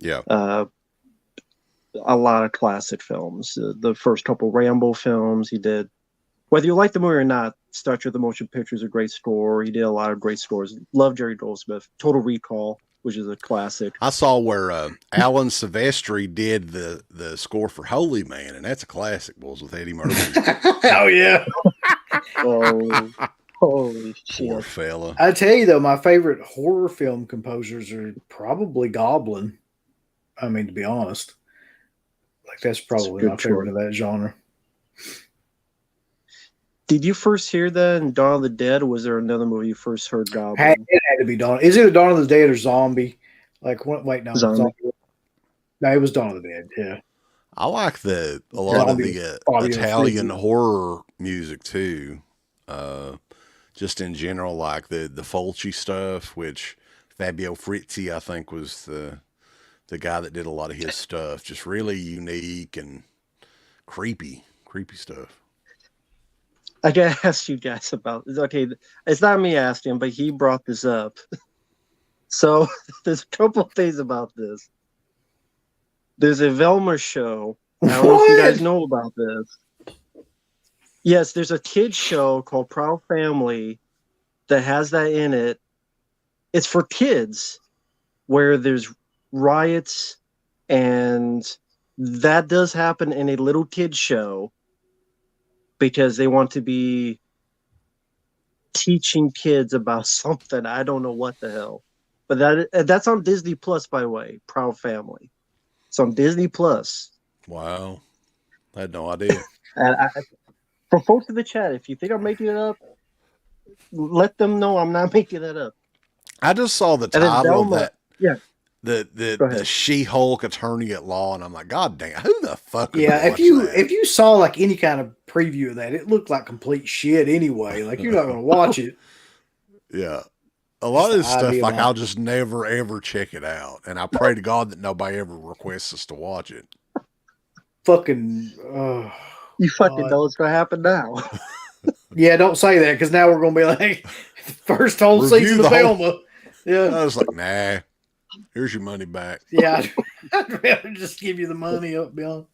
a lot of classic films. The first couple Rambo films he did. Whether you like the movie or not, Star Trek: The Motion Picture is a great score. He did a lot of great scores. Love Jerry Goldsmith. Total Recall, which is a classic. I saw where Alan Silvestri did the score for Holy Man, and that's a classic, boys, with Eddie Murphy. Oh, yeah. Oh, holy shit. Poor fella. I tell you, though, my favorite horror film composers are probably Goblin. I mean, to be honest. Like, that's probably my favorite of that genre. Did you first hear that in Dawn of the Dead, or was there another movie you first heard Goblin? It had to be Dawn. Is it Dawn of the Dead or Zombie? Like, wait, no. Zombie. No, it was Dawn of the Dead, yeah. I like a lot of the Italian horror music, too. Just in general, like the Fulci stuff, which Fabio Frizzi, I think, was the guy that did a lot of his stuff. Just really unique and creepy stuff. I gotta ask you guys about this. Okay, it's not me asking, but he brought this up. So there's a couple of things about this. There's a Velma show. I don't know if you guys know about this. Yes, there's a kids show called Proud Family that has that in it. It's for kids where there's riots, and that does happen in a little kids show. Because they want to be teaching kids about something. I don't know what the hell. But that's on Disney Plus, by the way. Proud Family. It's on Disney Plus. Wow. I had no idea. For folks in the chat, if you think I'm making it up, let them know I'm not making it up. I just saw the title of that. Yeah. the She-Hulk attorney at law, and I'm like, God damn, who the fuck? Yeah, if you saw like any kind of preview of that, it looked like complete shit anyway. Like you're not going to watch it. Yeah. A lot of this stuff, like I'll just never ever check it out, and I pray to God that nobody ever requests us to watch it. Fucking, you fucking know what's gonna happen now. Yeah, don't say that because now we're gonna be like first whole season of Velma. Yeah, I was like, nah. Here's your money back. Yeah, I'd rather just give you the money up beyond.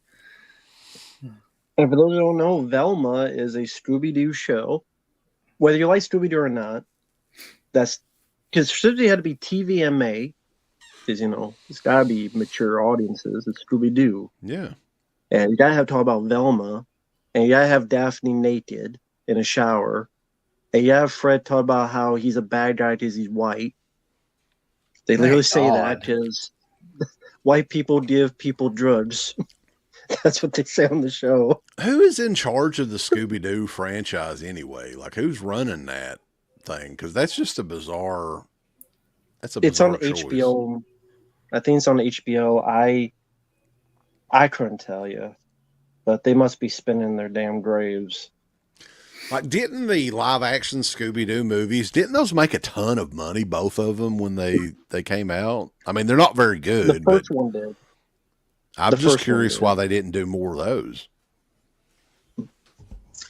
And for those who don't know, Velma is a Scooby-Doo show. Whether you like Scooby-Doo or not, that's because Scooby had to be TVMA, because it's gotta be mature audiences. It's Scooby-Doo. Yeah. And you gotta have to talk about Velma, and you gotta have Daphne naked in a shower, and you have Fred talk about how he's a bad guy because he's white. They literally say that because white people give people drugs. That's what they say on the show. Who is in charge of the Scooby-Doo franchise anyway? Like, who's running that thing? Because that's just a bizarre. It's on choice. HBO. I think it's on HBO. I couldn't tell you, but they must be spinning their damn graves. Like, didn't the live-action Scooby-Doo movies, didn't those make a ton of money, both of them, when they came out? I mean, they're not very good. The first one did. I'm just curious why they didn't do more of those.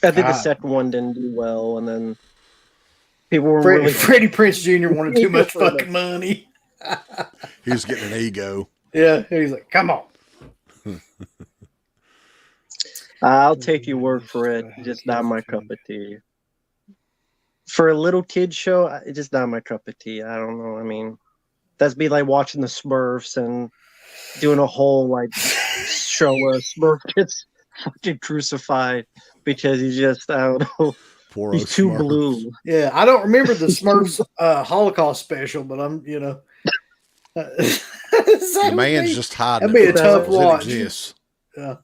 I think the second one didn't do well, and then people were Freddie Prinze Jr. wanted too much fucking money. He was getting an ego. Yeah, he's like, come on. I'll take your word for it. Just not my cup of tea. For a little kid show, it's just not my cup of tea. I don't know. I mean, that'd be like watching the Smurfs and doing a whole show where Smurf gets fucking crucified because he's just, I don't know. He's too Smurf. blue. Yeah, I don't remember the Smurfs Holocaust special, but I'm, the man's just hiding. That'd be a tough watch. Yeah.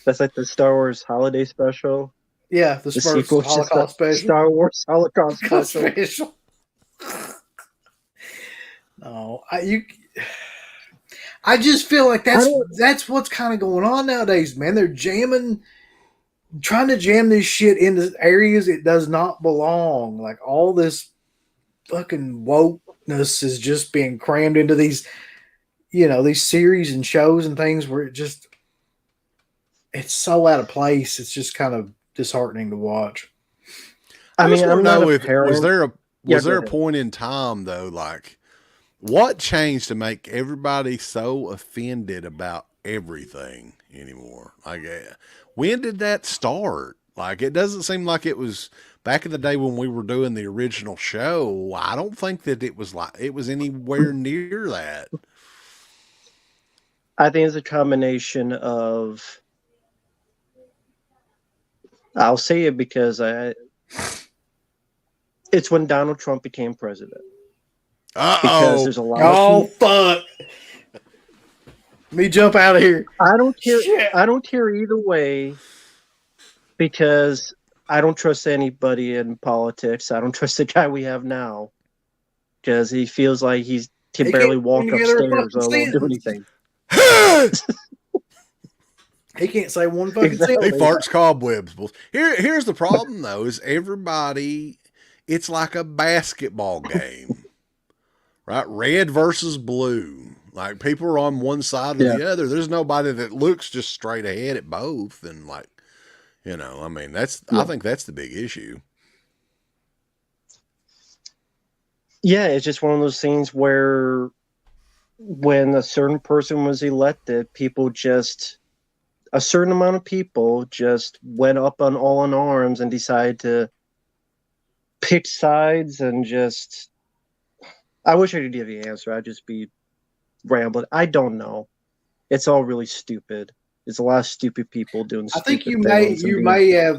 That's like the Star Wars holiday special. Yeah, the Smurfs Holocaust special. Star Wars Holocaust special. No, I just feel like that's what's kind of going on nowadays, man. They're trying to jam this shit into areas it does not belong. Like all this fucking wokeness is just being crammed into these, these series and shows and things where it's so out of place. It's just kind of disheartening to watch. I mean, I'm not a parent. Was there a point in time though, like what changed to make everybody so offended about everything anymore? Like, when did that start? Like, it doesn't seem like it was back in the day when we were doing the original show. I don't think that it was anywhere near that. I think it's a combination of, I'll say it because it's when Donald Trump became president. Because there's a lot of fuck. Let me jump out of here. I don't care. Shit. I don't care either way because I don't trust anybody in politics. I don't trust the guy we have now because he feels like he can barely walk upstairs or won't do anything. He can't say one fucking thing. He farts cobwebs. Here's the problem though: is everybody? It's like a basketball game. Right, red versus blue. Like people are on one side or the other. There's nobody that looks just straight ahead at both, and I mean, I think that's the big issue. Yeah, it's just one of those things where when a certain person was elected, a certain amount of people just went up all in arms and decided to pick sides and just. I wish I could give you an answer. I'd just be rambling. I don't know. It's all really stupid. There's a lot of stupid people doing stupid things. I think you may have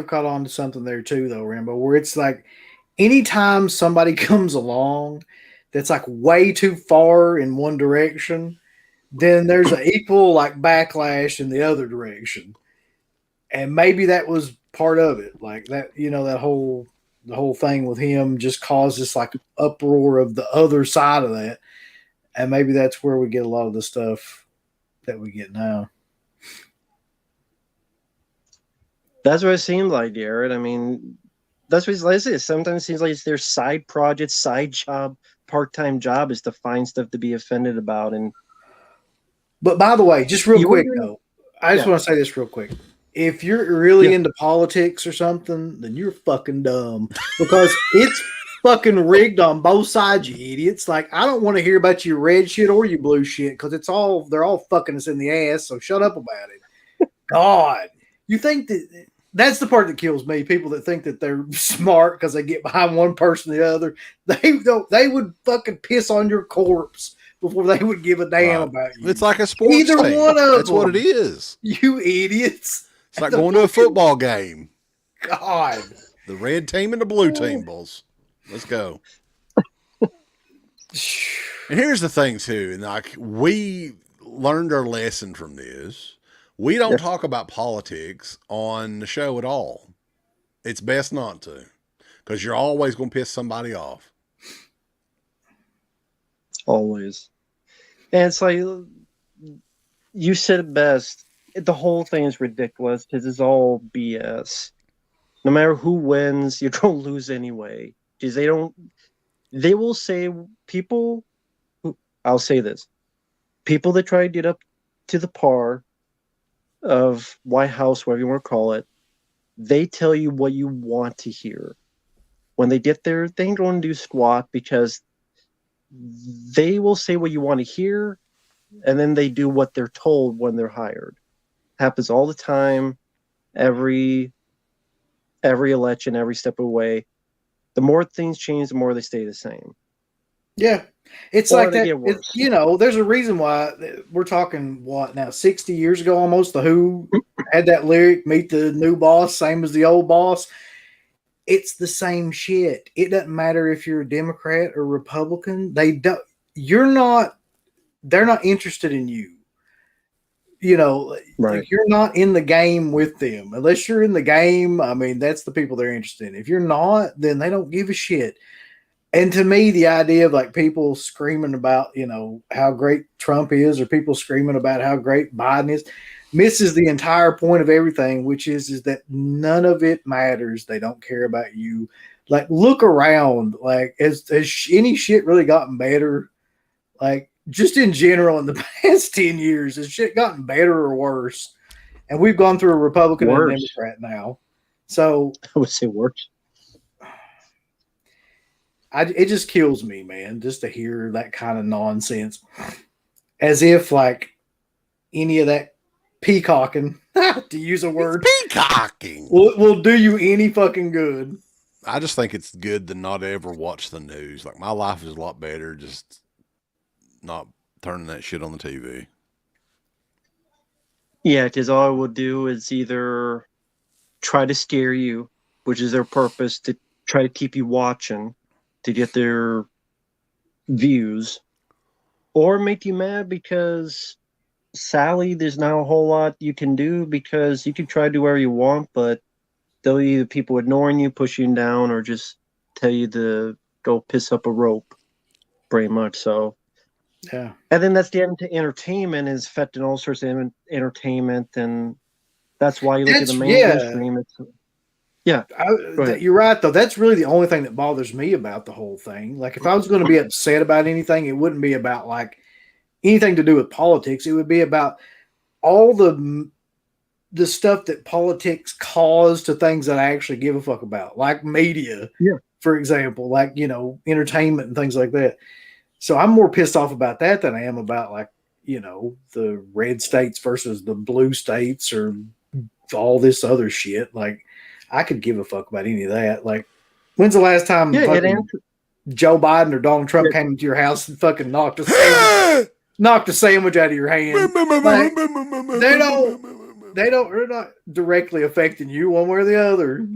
caught on to something there too, though, Rambo, where it's like anytime somebody comes along that's like way too far in one direction, then there's an equal backlash in the other direction. And maybe that was part of it. Like that, the whole thing with him just caused this uproar of the other side of that. And maybe that's where we get a lot of the stuff that we get now. That's what it seemed like, Jared. I mean, that's what it's like. Sometimes it seems like it's their side project, side job, part-time job is to find stuff to be offended about. But by the way, just real quick though, I just want to say this real quick. If you're really into politics or something, then you're fucking dumb because it's fucking rigged on both sides, you idiots. Like, I don't want to hear about your red shit or your blue shit because they're all fucking us in the ass. So shut up about it. God, you think that's the part that kills me. People that think that they're smart because they get behind one person or the other. They would fucking piss on your corpse before they would give a damn about you. It's like a sports Either team. one of That's them. what it is. You idiots. It's like going to a football game. God. The red team and the blue team, bulls. Let's go. And here's the thing, too. And like, we learned our lesson from this. We don't talk about politics on the show at all. It's best not to, because you're always going to piss somebody off. Always. And it's like, you said it best. The whole thing is ridiculous because it's all BS. No matter who wins, you're going to lose anyway. Because they will say I'll say this. People that try to get up to the par of White House, whatever you want to call it, they tell you what you want to hear. When they get there, they ain't going to do squat because they will say what you want to hear, and then they do what they're told when they're hired. Happens all the time, every election, every step of the way. The more things change, the more they stay the same. Yeah. It's like that. There's a reason why we're talking, what now, 60 years ago almost, the Who had that lyric, meet the new boss, same as the old boss. It's the same shit. It doesn't matter if you're a Democrat or Republican. They're not interested in you. Like you're not in the game with them. Unless you're in the game, I mean, that's the people they're interested in. If you're not, then they don't give a shit. And to me, the idea of like people screaming about, how great Trump is, or people screaming about how great Biden is, misses the entire point of everything, which is that none of it matters. They don't care about you. Like, look around. Like, has any shit really gotten better? Like, just in general, in the past 10 years, has shit gotten better or worse? And we've gone through a Republican and a Democrat now. So I would say worse. It just kills me, man, just to hear that kind of nonsense. As if, like, any of that peacocking, to use a word, peacocking will do you any fucking good. I just think it's good to not ever watch the news. Like, my life is a lot better just not turning that shit on the TV. Yeah, because all I will do is either try to scare you, which is their purpose, to try to keep you watching, to get their views, or make you mad because, Sally, there's not a whole lot you can do because you can try to do whatever you want, but they'll either people ignoring you, pushing you down, or just tell you to go piss up a rope, pretty much. So, yeah. And then that's the end to entertainment, is affecting all sorts of entertainment, and that's why you look at the mainstream. You're right, though. That's really the only thing that bothers me about the whole thing. Like, if I was going to be upset about anything, it wouldn't be about like anything to do with politics. It would be about all the stuff that politics cause to things that I actually give a fuck about, like media, for example, like, entertainment and things like that. So I'm more pissed off about that than I am about, like, the red states versus the blue states or all this other shit. Like, I could give a fuck about any of that. Like, when's the last time Joe Biden or Donald Trump came into your house and fucking knocked a sandwich out of your hand? Like, they're not directly affecting you one way or the other.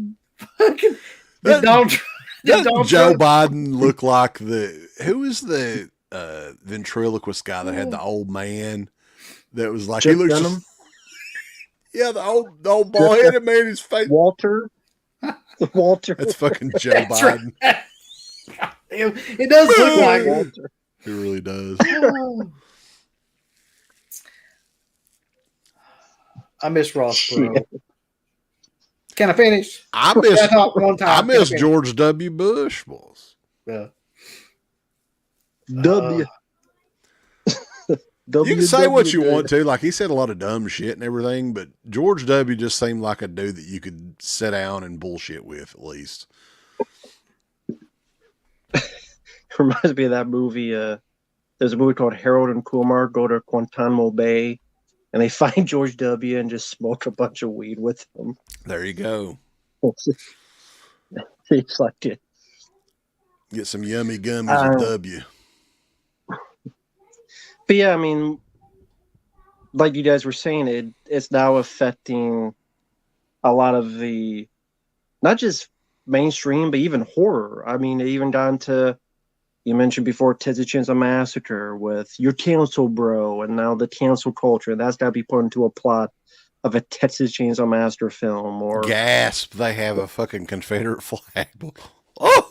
Fucking Joe Biden look like who was the ventriloquist guy that had the old man that was like, he looks just, the old bald headed man, his face. Walter. That's fucking Joe Biden. Right. It does look like Walter. He really does. I miss Ross Perot. Can I finish? I Can I talk one time? miss George W. Bush, boys. Yeah. W. You can say what you want to. Like, he said a lot of dumb shit and everything, but George W. just seemed like a dude that you could sit down and bullshit with, at least. Reminds me of that movie. There's a movie called Harold and Kumar go to Guantanamo Bay, and they find George W. and just smoke a bunch of weed with him. There you go. It's like it. Get some yummy gummies with W. But yeah, I mean, like you guys were saying, it's now affecting a lot of the, not just mainstream, but even horror. I mean, it even down to, you mentioned before, Texas Chainsaw Massacre with your cancel bro, and now the cancel culture. That's got to be put into a plot of a Texas Chainsaw Massacre film. Or gasp, they have a fucking Confederate flag. Oh!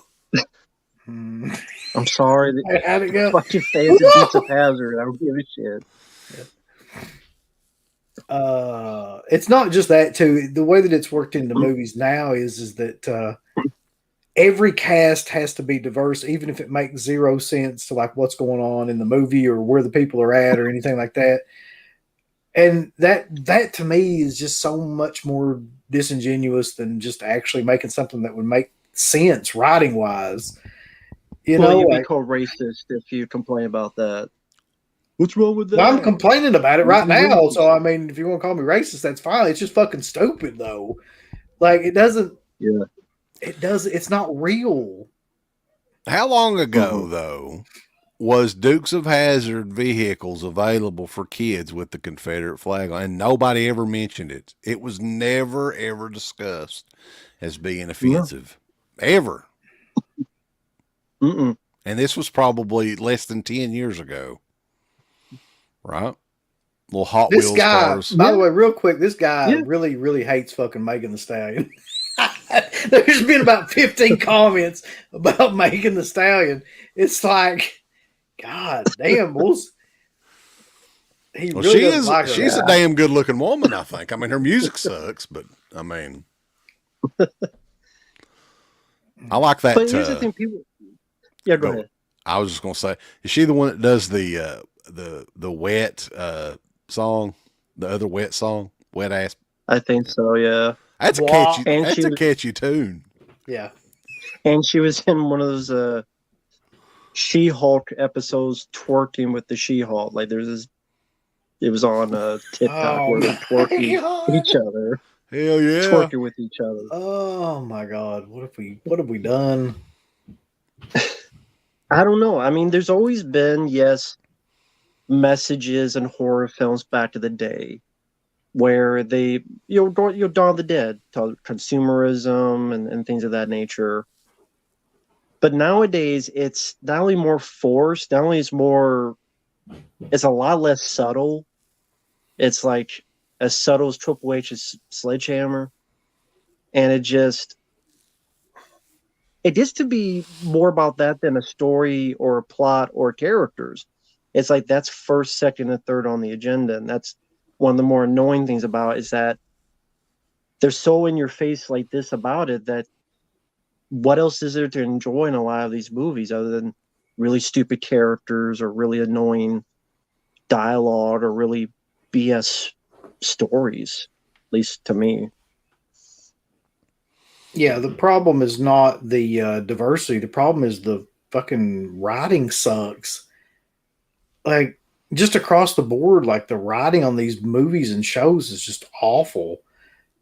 I'm sorry. How'd it go? Fucking fans of Dukes of Hazzard. I don't give a shit. It's not just that too. The way that it's worked into movies now is that every cast has to be diverse, even if it makes zero sense to like what's going on in the movie or where the people are at or anything like that. And that to me is just so much more disingenuous than just actually making something that would make sense writing wise. You'd be called racist if you complain about that. What's wrong with that? I'm complaining about it right now. So, I mean, if you want to call me racist, that's fine. It's just fucking stupid, though. Like, it doesn't. Yeah. It does. It's not real. How long ago, though, was Dukes of Hazzard vehicles available for kids with the Confederate flag on? And nobody ever mentioned it. It was never, ever discussed as being offensive. Yeah. Ever. Mm-mm. And this was probably less than 10 years ago. Right? Little Hot Wheels cars. By the way, real quick, this guy really, really hates fucking Megan Thee Stallion. There's been about 15 comments about Megan Thee Stallion. It's like, God damn, bulls. She's a damn good looking woman, I think. I mean, her music sucks, but I mean, I like that. But here's the thing, people. Yeah, go ahead. I was just gonna say, is she the one that does the wet song, the other wet song, wet ass? I think so. Yeah, that's a catchy. That's a catchy tune. Yeah, and she was in one of those She-Hulk episodes, twerking with the She-Hulk. Like there's this. It was on TikTok where they're twerking with each other. Hell yeah, twerking with each other. Oh my God, what have we done? I don't know. I mean, there's always been, messages in horror films back to the day where they, Dawn of the Dead, consumerism and things of that nature. But nowadays, it's not only more forced, not only it's a lot less subtle. It's like as subtle as Triple H's Sledgehammer. And it gets to be more about that than a story or a plot or characters. It's like that's first, second, and third on the agenda. And that's one of the more annoying things about it, is that they're so in your face like this about it that what else is there to enjoy in a lot of these movies other than really stupid characters or really annoying dialogue or really BS stories, at least to me. Yeah, the problem is not the diversity. The problem is the fucking writing sucks. Like, just across the board, like, the writing on these movies and shows is just awful.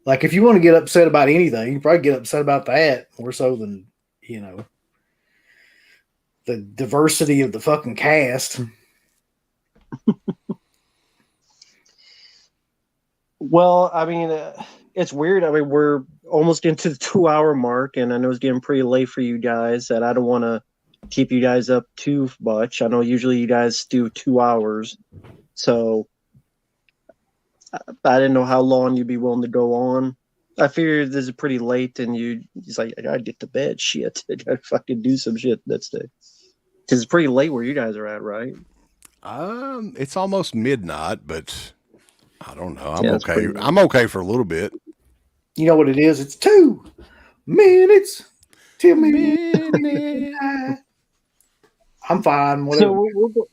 Like, if you want to get upset about anything, you can probably get upset about that more so than, the diversity of the fucking cast. Well, I mean, it's weird. I mean, we're almost into the 2-hour mark, and I know it's getting pretty late for you guys, that I don't want to keep you guys up too much. I know usually you guys do 2 hours, so I didn't know how long you'd be willing to go on. I figured this is pretty late, and he's like, I gotta get to bed. Shit, I gotta fucking do some shit next day. Because it's pretty late where you guys are at, right? It's almost midnight, but I don't know. I'm Yeah, okay. I'm okay for a little bit. You know what it is? It's 2 minutes till midnight. I'm fine. Whatever. So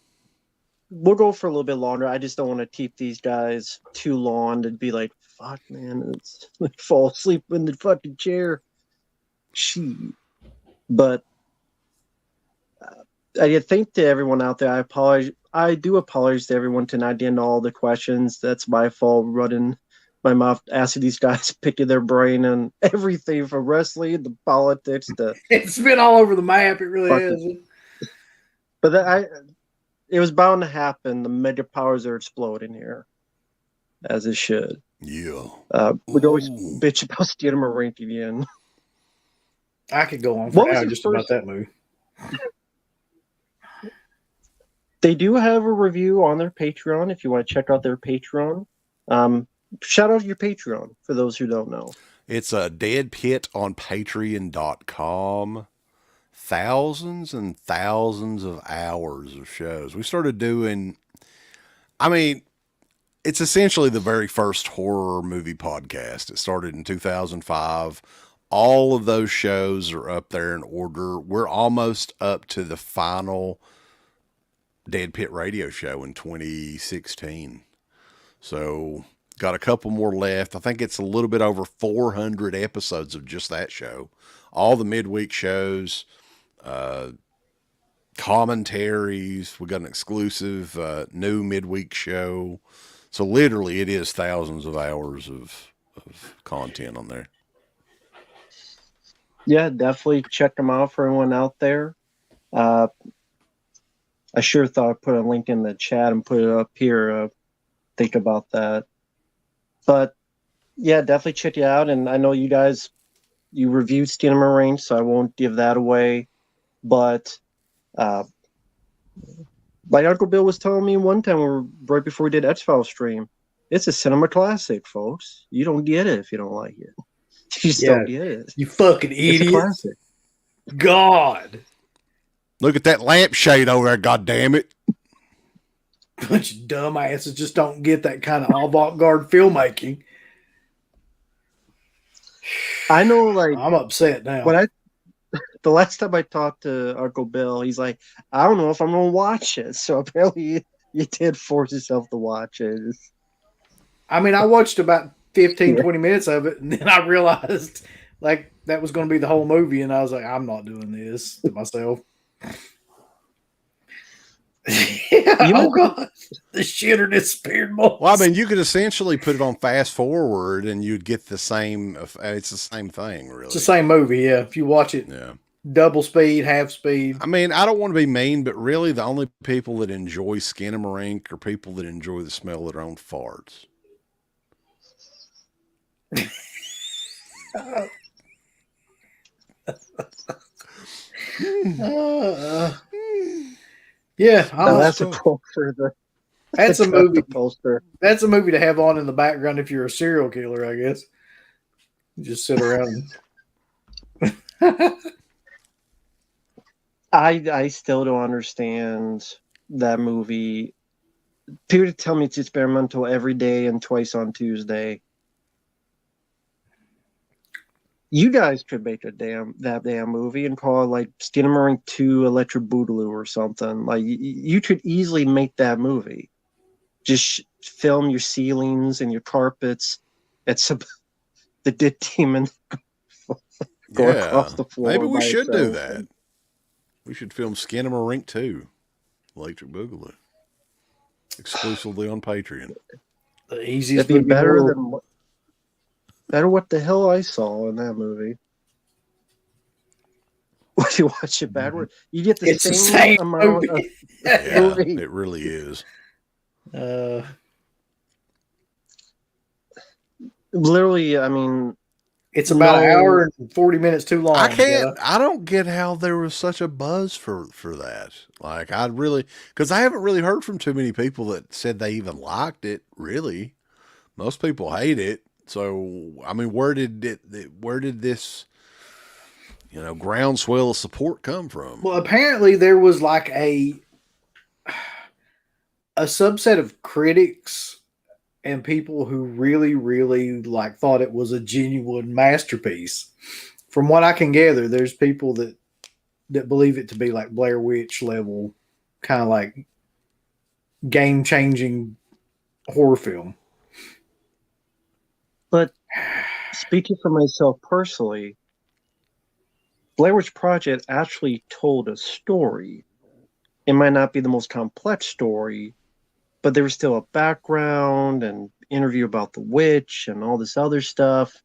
we'll go for a little bit longer. I just don't want to keep these guys too long to be like, fuck, man, it's like fall asleep in the fucking chair. She. But I think to everyone out there, I apologize. I do apologize to everyone to not getting all the questions. That's my fault, running my mouth, asking these guys, picking their brain and everything from wrestling to politics to. It's been all over the map. It really is. But it was bound to happen. The mega powers are exploding here, as it should. Yeah. We'd always bitch about Steven Marink again. I could go on for now just about that movie. They do have a review on their Patreon if you want to check out their Patreon. Shout out your Patreon for those who don't know. It's a Deadpit on Patreon.com. Thousands and thousands of hours of shows. We started doing, it's essentially the very first horror movie podcast. It started in 2005. All of those shows are up there in order. We're almost up to the final Dead Pit radio show in 2016. So got a couple more left. I think it's a little bit over 400 episodes of just that show. All the midweek shows, commentaries. We got an exclusive new midweek show. So literally it is thousands of hours of content on there. Yeah, definitely check them out for everyone out there. I sure thought I'd put a link in the chat and put it up here. Think about that. But yeah, definitely check it out. And I know you guys, you reviewed Steven Marink, so I won't give that away. But like Uncle Bill was telling me one time, right before we did X-Files stream, it's a cinema classic, folks. You don't get it if you don't like it. You just don't get it. You fucking idiot. It's a classic. God. Look at that lampshade over there, goddammit. Bunch of dumbasses just don't get that kind of avant-garde filmmaking. I know, like, I'm upset now. The last time I talked to Uncle Bill, he's like, I don't know if I'm gonna watch it. So apparently you did force yourself to watch it. I mean, I watched about 15, 20 minutes of it, and then I realized like that was going to be the whole movie, and I was like, I'm not doing this to myself. Oh God, the shitter disappeared more. Well, I mean, you could essentially put it on fast forward, and you'd get the same. It's the same thing, really. It's the same movie, yeah. If you watch it, double speed, half speed. I mean, I don't want to be mean, but really, the only people that enjoy Skinamarink are people that enjoy the smell of their own farts. Yeah, that's a poster. That's a movie poster. That's a movie to have on in the background if you're a serial killer, I guess. You just sit around. I still don't understand that movie. People tell me it's experimental every day and twice on Tuesday. You guys could make that damn movie and call it like Skinamarink 2 Electric Boogaloo or something. Like you could easily make that movie. Just film your ceilings and your carpets. It's the dead demon going across the floor. Maybe we should do that. We should film Skinamarink 2 Electric Boogaloo exclusively on Patreon. The easiest. That'd be better what the hell I saw in that movie. When you watch it backward, you get the same amount of movie. It really is. Literally, I mean, it's about an hour and 40 minutes too long. I don't get how there was such a buzz for that. Like, because I haven't really heard from too many people that said they even liked it, really. Most people hate it. So, I mean, where did this groundswell of support come from? Well, apparently there was like a subset of critics and people who really, really like thought it was a genuine masterpiece. From what I can gather, there's people that believe it to be like Blair Witch level, kind of like game changing horror film. But speaking for myself personally, Blair Witch Project actually told a story. It might not be the most complex story, but there was still a background and interview about the witch and all this other stuff.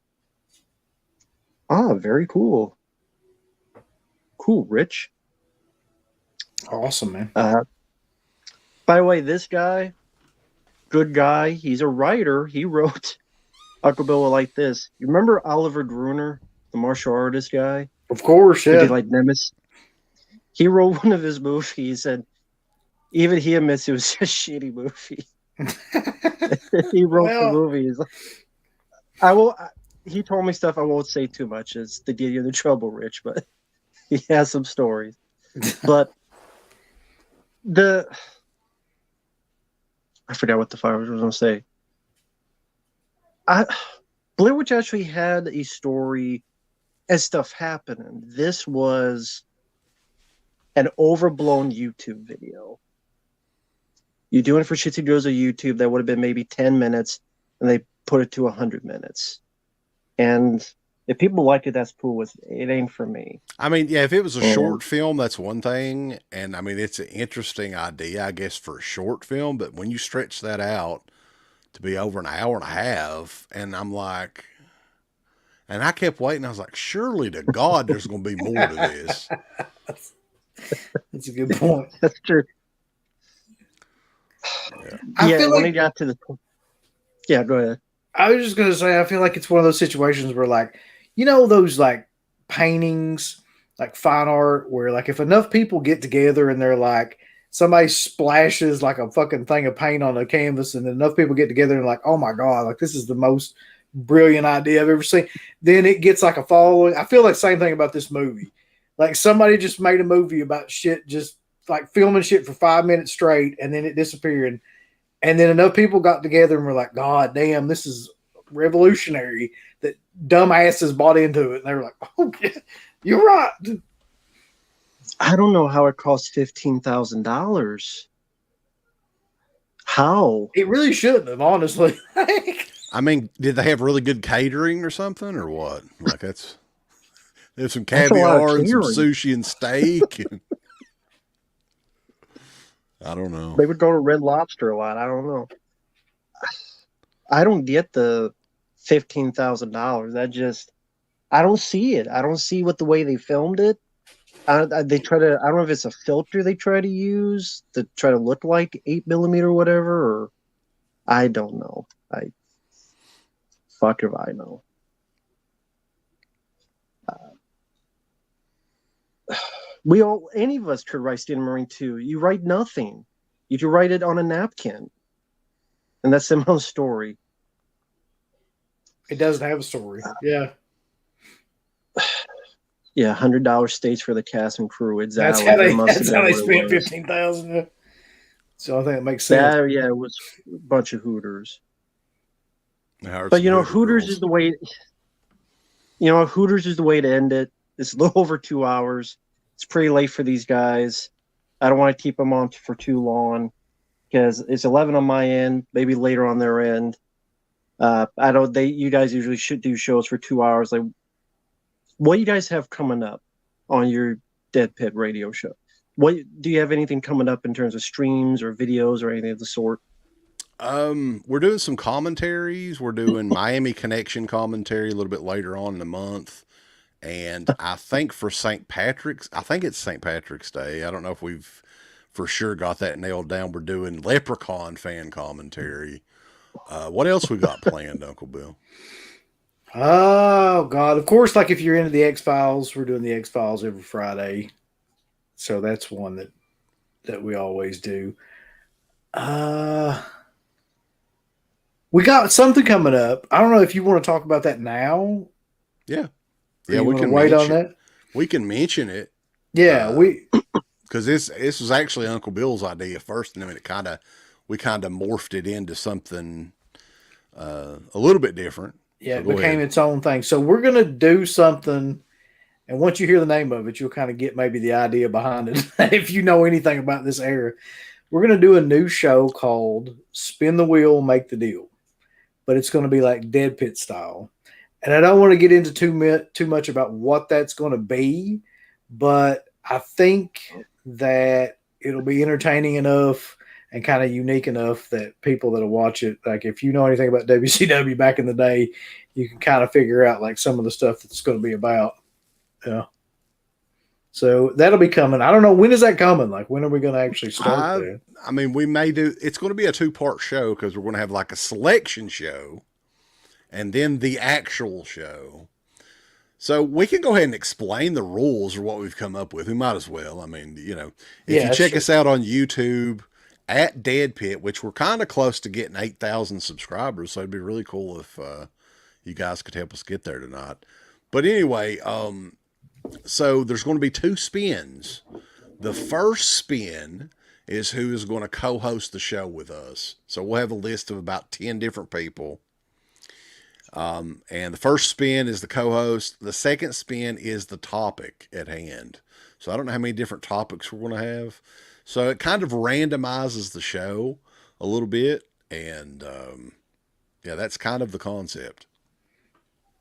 Very cool. Cool, Rich. Awesome, man. By the way, this guy, good guy, he's a writer. He wrote Uncle Bill will like this. You remember Oliver Gruner, the martial artist guy? Of course, yeah. He did like Nemesis. He wrote one of his movies, and even he admits it was a shitty movie. He wrote the movies. He told me stuff I won't say too much. It's to get you into trouble, Rich, but he has some stories. But I forgot what the fire was going to say. Blair Witch actually had a story as stuff happening. This was an overblown YouTube video. You're doing it for shits and giggles of YouTube. That would have been maybe 10 minutes, and they put it to 100 minutes. And if people like it, that's cool. It ain't for me. I mean, yeah, if it was a short film, that's one thing. And I mean, it's an interesting idea, I guess, for a short film. But when you stretch that out to be over an hour and a half, and I'm like, and I kept waiting. I was like, surely to God, there's going to be more to this. That's a good point. That's true. Yeah, I feel when like, he got to the... Yeah, go ahead. I was just going to say, I feel like it's one of those situations where, like, you know, those like paintings, like fine art, where like if enough people get together and they're like, somebody splashes like a fucking thing of paint on a canvas, and enough people get together and like, oh my God, like this is the most brilliant idea I've ever seen. Then it gets like a following. I feel like the same thing about this movie. Like somebody just made a movie about shit, just like filming shit for 5 minutes straight, and then it disappeared. And then enough people got together and were like, God damn, this is revolutionary, that dumbasses bought into it. And they were like, oh, yeah, you're right. I don't know how it cost $15,000. How? It really shouldn't have, honestly. I mean, did they have really good catering or something, or what? Like there's some caviar and some sushi and steak. I don't know. They would go to Red Lobster a lot. I don't know. I don't get the $15,000. I don't see it. I don't see what the way they filmed it. They try to. I don't know if it's a filter they try to use to try to look like 8mm or whatever. Or I don't know. Fuck if I know. Any of us could write Stand Marine 2. You write nothing. You can write it on a napkin. And that's the most story. It doesn't have a story. Yeah. Yeah, $100 stays for the cast and crew. That's how they spent $15,000. So I think it makes sense. Yeah, it was a bunch of Hooters. But Hooters is the way. Hooters is the way to end it. It's a little over 2 hours. It's pretty late for these guys. I don't want to keep them on for too long because it's 11 on my end, maybe later on their end. You guys usually should do shows for 2 hours. Like, what you guys have coming up on your Deadpit radio show? What do you have anything coming up in terms of streams or videos or anything of the sort? We're doing some commentaries. We're doing Miami Connection commentary a little bit later on in the month. And I think for St. Patrick's, I think it's St. Patrick's Day. I don't know if we've for sure got that nailed down. We're doing Leprechaun fan commentary. What else we got planned, Uncle Bill? Oh, God. Of course, like if you're into the X-Files, we're doing the X-Files every Friday. So that's one that we always do. We got something coming up. I don't know if you want to talk about that now. Yeah. Yeah, we can wait on that. We can mention it. Yeah, because this was actually Uncle Bill's idea first, and then we kind of morphed it into something a little bit different. Yeah, So it go became ahead. its own thing. So we're going to do something, and once you hear the name of it, you'll kind of get maybe the idea behind it. If you know anything about this era, we're going to do a new show called Spin the Wheel, Make the Deal, but it's going to be like Deadpit style. And I don't want to get into too much about what that's going to be, but I think that it'll be entertaining enough and kind of unique enough that people that'll watch it, like if you know anything about WCW back in the day, you can kind of figure out like some of the stuff that's going to be about. Yeah. So that'll be coming. I don't know, when is that coming? Like, when are we going to actually start that? I mean, we may do. It's going to be a 2-part show because we're going to have like a selection show, and then the actual show. So we can go ahead and explain the rules or what we've come up with. We might as well. I mean, if you check us out on YouTube at Deadpit, which we're kind of close to getting 8,000 subscribers, so it'd be really cool if you guys could help us get there tonight. But anyway, so there's going to be 2 spins. The first spin is who is going to co-host the show with us. So we'll have a list of about 10 different people. And the first spin is the co-host. The second spin is the topic at hand. So I don't know how many different topics we're going to have. So it kind of randomizes the show a little bit. And yeah, that's kind of the concept.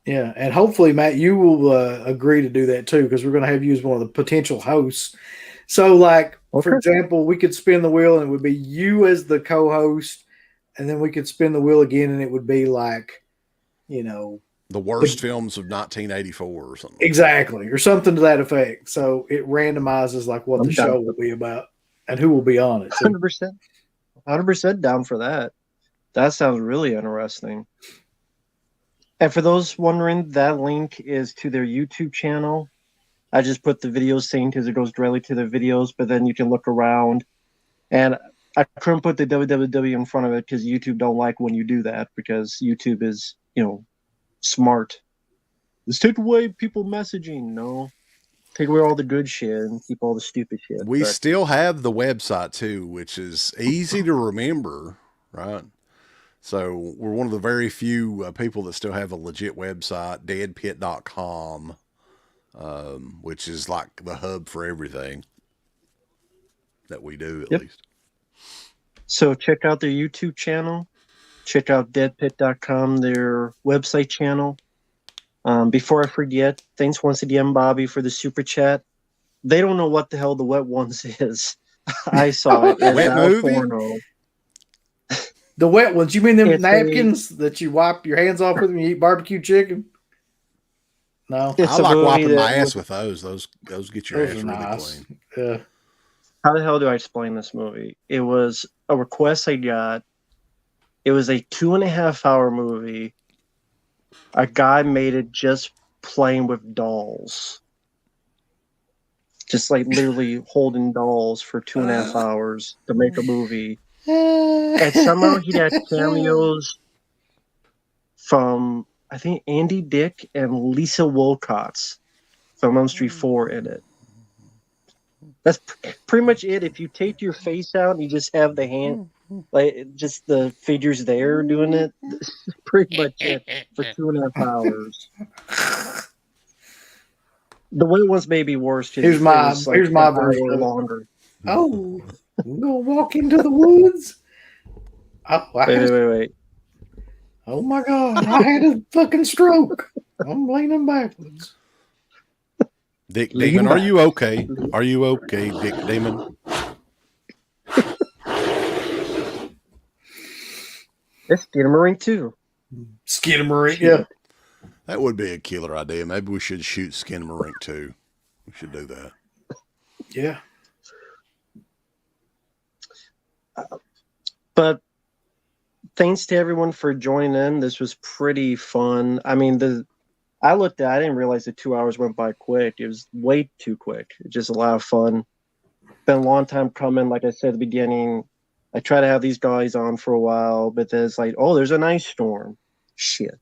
Yeah, and hopefully, Matt, you will agree to do that too, because we're going to have you as one of the potential hosts. So, like, for example, we could spin the wheel and it would be you as the co-host, and then we could spin the wheel again and it would be like, the worst films of 1984 or something. Exactly, or something to that effect. So it randomizes like what the show will be about and who will be on it. 100% down for that. That sounds really interesting. And for those wondering, that link is to their YouTube channel. I just put the videos saying because it goes directly to their videos, but then you can look around. And I couldn't put the www in front of it because YouTube don't like when you do that, because YouTube is, smart. Let's take away people messaging. No. Take away all the good shit and keep all the stupid shit. We still have the website too, which is easy to remember, right? So we're one of the very few people that still have a legit website, deadpit.com, which is like the hub for everything that we do, at least. So check out their YouTube channel. Check out deadpit.com, their website channel. Before I forget, thanks once again, Bobby, for the super chat. They don't know what the hell the Wet Ones is. I saw it. Wet movie? Porno. The wet ones? You mean them napkins that you wipe your hands off with when you eat barbecue chicken? No, I like wiping my ass with those. Those get your ass really nice. clean. Yeah. How the hell do I explain this movie? It was a request I got. It was a 2.5-hour movie. A guy made it just playing with dolls. Just like literally holding dolls for 2.5 hours to make a movie. And somehow he had cameos from, I think, Andy Dick and Lisa Wilcox from On Street 4 in it. That's pretty much it. If you take your face out and you just have the hand, like just the figures there doing it, this is pretty much it for 2.5 hours. The Wet Ones may be worse. Here's my version. Longer. Oh, we're gonna walk into the woods. Oh, Wait. Oh my God! I had a fucking stroke. I'm leaning backwards. Dick Demon, are you okay? Are you okay, Dick Demon? It's Skinamarink too. Skinamarink, yeah. That would be a killer idea. Maybe we should shoot Skinamarink too. We should do that. Yeah. But thanks to everyone for joining in. This was pretty fun. I mean, I didn't realize the 2 hours went by quick. It was way too quick. It's just a lot of fun. Been a long time coming. Like I said at the beginning, I try to have these guys on for a while, but then it's like, oh, there's an ice storm. Shit.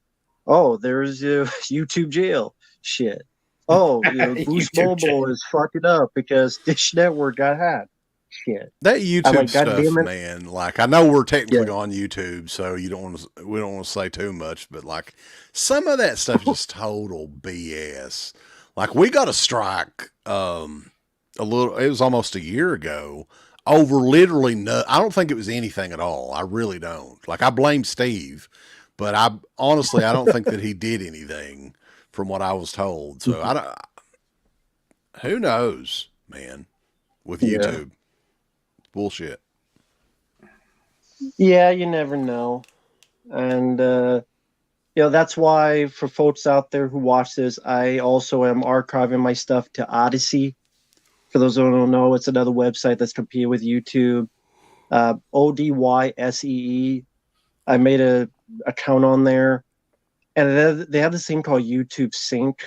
Oh, there's a YouTube jail. Shit. Oh, Boost YouTube channel. Mobile is fucking up because Dish Network got hacked. Shit. That I'm YouTube like, God stuff, damn it. man. Like, I know we're technically Yeah. on YouTube, so we don't want to say too much, but like, some of that stuff is just total BS. Like, we got a strike, a little. It was almost a year ago over literally no. I don't think it was anything at all. I really don't. Like, I blame Steve, but I honestly I don't think that he did anything from what I was told. So I don't. Who knows, man? With Yeah. YouTube, bullshit. Yeah, you never know. And, that's why for folks out there who watch this, I also am archiving my stuff to Odyssey. For those who don't know, it's another website that's competing with YouTube. ODYSEE. I made a account on there, and they have this thing called YouTube Sync.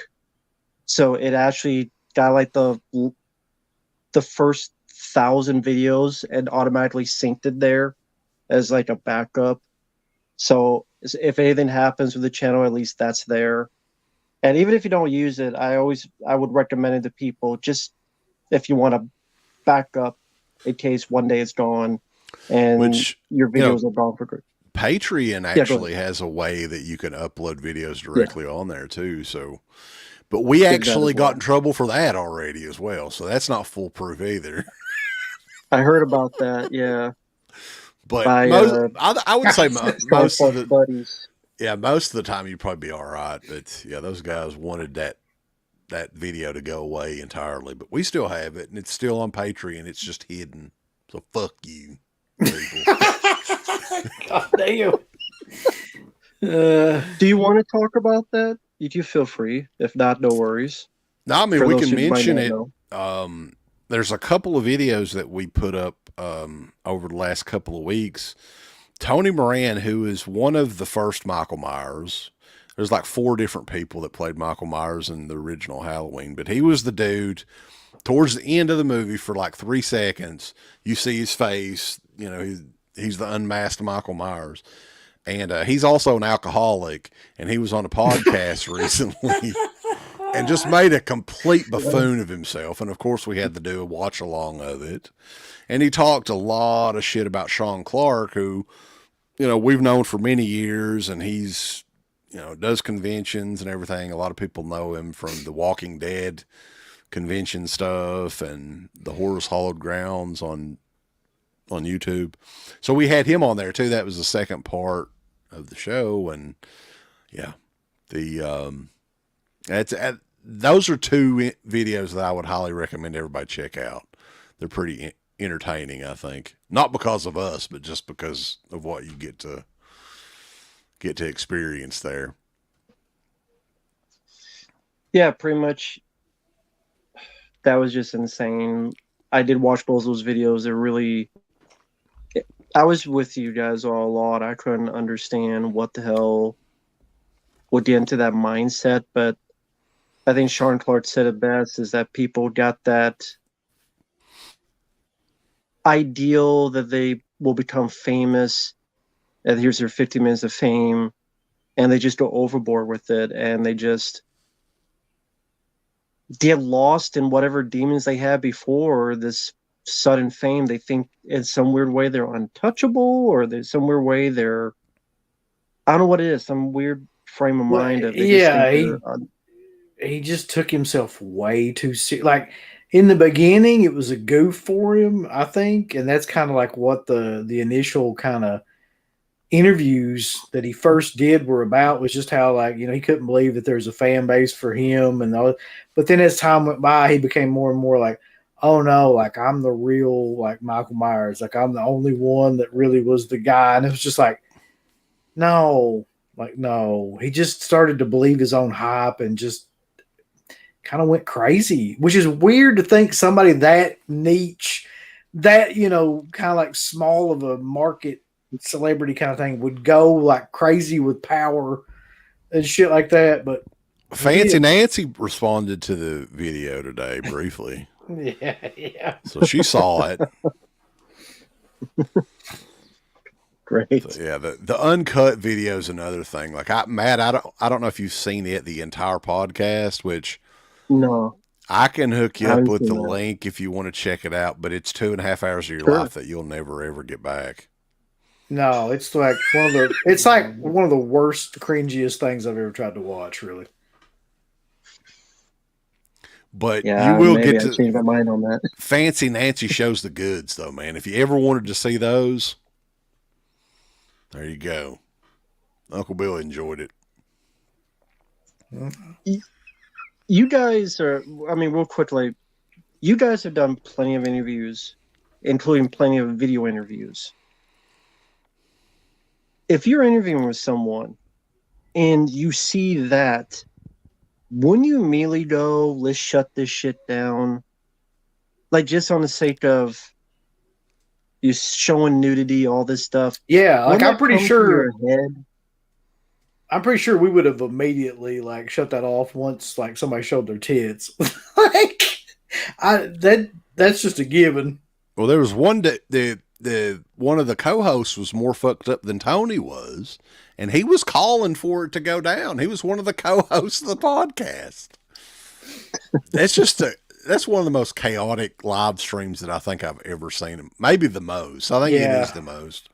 So it actually got like the first 1,000 videos and automatically synced it there as like a backup. So if anything happens with the channel, at least that's there. And even if you don't use it, I would recommend it to people just if you want to back up in case one day it's gone and Which, your videos are gone for good. Patreon actually has a way that you can upload videos directly on there too. So, but we actually got in trouble for that already as well. So that's not foolproof either. I heard about that. Yeah. But I would say most of the buddies. Yeah, most of the time you'd probably be all right. But yeah, those guys wanted that video to go away entirely. But we still have it, and it's still on Patreon. It's just hidden. So fuck you, people. God damn. Do you want to talk about that? You feel free. If not, no worries. No, I mean, we can mention it. There's a couple of videos that we put up over the last couple of weeks. Tony Moran, who is one of the first Michael Myers. There's like 4 different people that played Michael Myers in the original Halloween, but he was the dude. Towards the end of the movie, for like 3 seconds, you see his face. He's the unmasked Michael Myers. And he's also an alcoholic, and he was on a podcast recently and just made a complete buffoon of himself. And of course, we had to do a watch along of it. And he talked a lot of shit about Sean Clark, who, we've known for many years, and he's, does conventions and everything. A lot of people know him from the Walking Dead convention stuff and the Horror's Hollowed Grounds on YouTube. So we had him on there too. That was the second part of the show. And yeah, those are 2 videos that I would highly recommend everybody check out. They're pretty entertaining, I think. Not because of us, but just because of what you get to experience there. Yeah, pretty much. That was just insane. I did watch both those videos. I was with you guys all a lot. I couldn't understand what the hell would get into that mindset, but I think Sean Clark said it best, is that people got that ideal that they will become famous, and here's their 50 minutes of fame, and they just go overboard with it, and they just get lost in whatever demons they had before this sudden fame. They think in some weird way they're untouchable, or there's some weird way they're, I don't know what it is, some weird frame of mind of he just took himself way too serious. Like in the beginning, it was a goof for him, I think, and that's kind of like what the initial kind of interviews that he first did were about, was just how, like, he couldn't believe that there's a fan base for him and all. But then as time went by, he became more and more like, oh no, like I'm the real, like, Michael Myers, like I'm the only one that really was the guy. And it was just like, no, he just started to believe his own hype and just kind of went crazy, which is weird to think somebody that niche, that, kind of like small of a market celebrity kind of thing would go like crazy with power and shit like that. But Fancy Nancy responded to the video today briefly. Yeah. So she saw it. Great. So, yeah, the uncut video is another thing. Like Matt, I don't know if you've seen the entire podcast, which No, I can hook you I up haven't with seen the that. link if you want to check it out, but it's 2.5 hours of your Sure. life that you'll never ever get back. No, it's like it's like one of the worst, cringiest things I've ever tried to watch. Really. But you Yeah, will maybe get I to changed my mind on that. Fancy Nancy shows the goods, though, man. If you ever wanted to see those, there you go. Uncle Bill enjoyed it. You guys are, I mean, real quickly, you guys have done plenty of interviews, including plenty of video interviews. If you're interviewing with someone and you see that, wouldn't you immediately go, let's shut this shit down? Like, just on the sake of you showing nudity, all this stuff. Yeah, like Wouldn't that come to your head? I'm pretty sure we would have immediately like shut that off once like somebody showed their tits. Like that's just a given. Well, there was one that the one of the co-hosts was more fucked up than Tony was, and he was calling for it to go down. He was one of the co-hosts of the podcast. That's one of the most chaotic live streams that I think I've ever seen. Maybe the most. I think it is the most.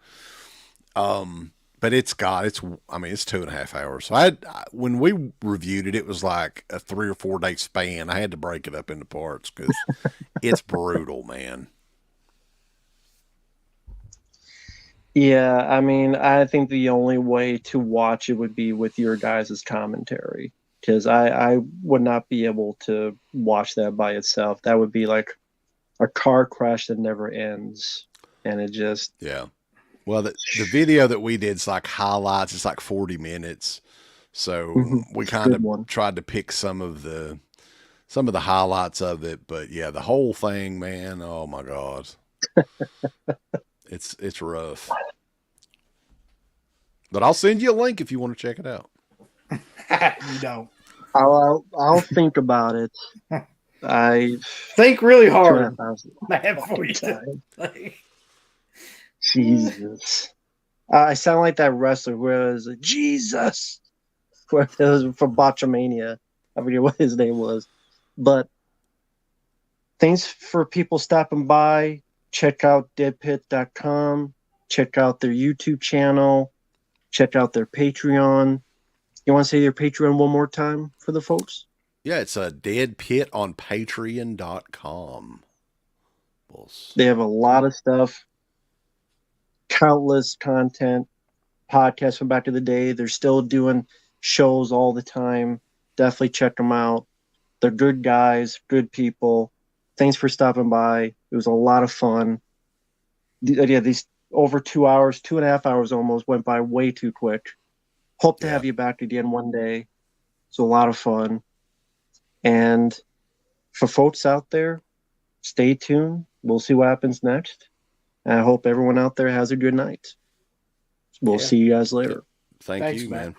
But it's 2.5 hours. So when we reviewed it, it was like a 3 or 4 day span. I had to break it up into parts because it's brutal, man. Yeah, I mean, I think the only way to watch it would be with your guys' commentary, because I would not be able to watch that by itself. That would be like a car crash that never ends, and it just Well, the video that we did is like highlights. It's like 40 minutes, so we kind of tried to pick some of the highlights of it. But yeah, the whole thing, man. Oh my god. It's rough. But I'll send you a link if you want to check it out. You don't. I'll think about it. I think really hard. Before you Jesus. I sound like that wrestler where it was Jesus. Where it was from Botchamania. I forget what his name was. But thanks for people stopping by. Check out deadpit.com. Check out their YouTube channel. Check out their Patreon. You want to say your Patreon one more time for the folks? Yeah, it's a Deadpit on Patreon.com. They have a lot of stuff. Countless content. Podcasts from back in the day. They're still doing shows all the time. Definitely check them out. They're good guys, good people. Thanks for stopping by. It was a lot of fun. These over 2 hours, 2.5 hours almost went by way too quick. Hope to have you back again one day. It's a lot of fun. And for folks out there, stay tuned. We'll see what happens next. And I hope everyone out there has a good night. We'll see you guys later. Thanks, you, man.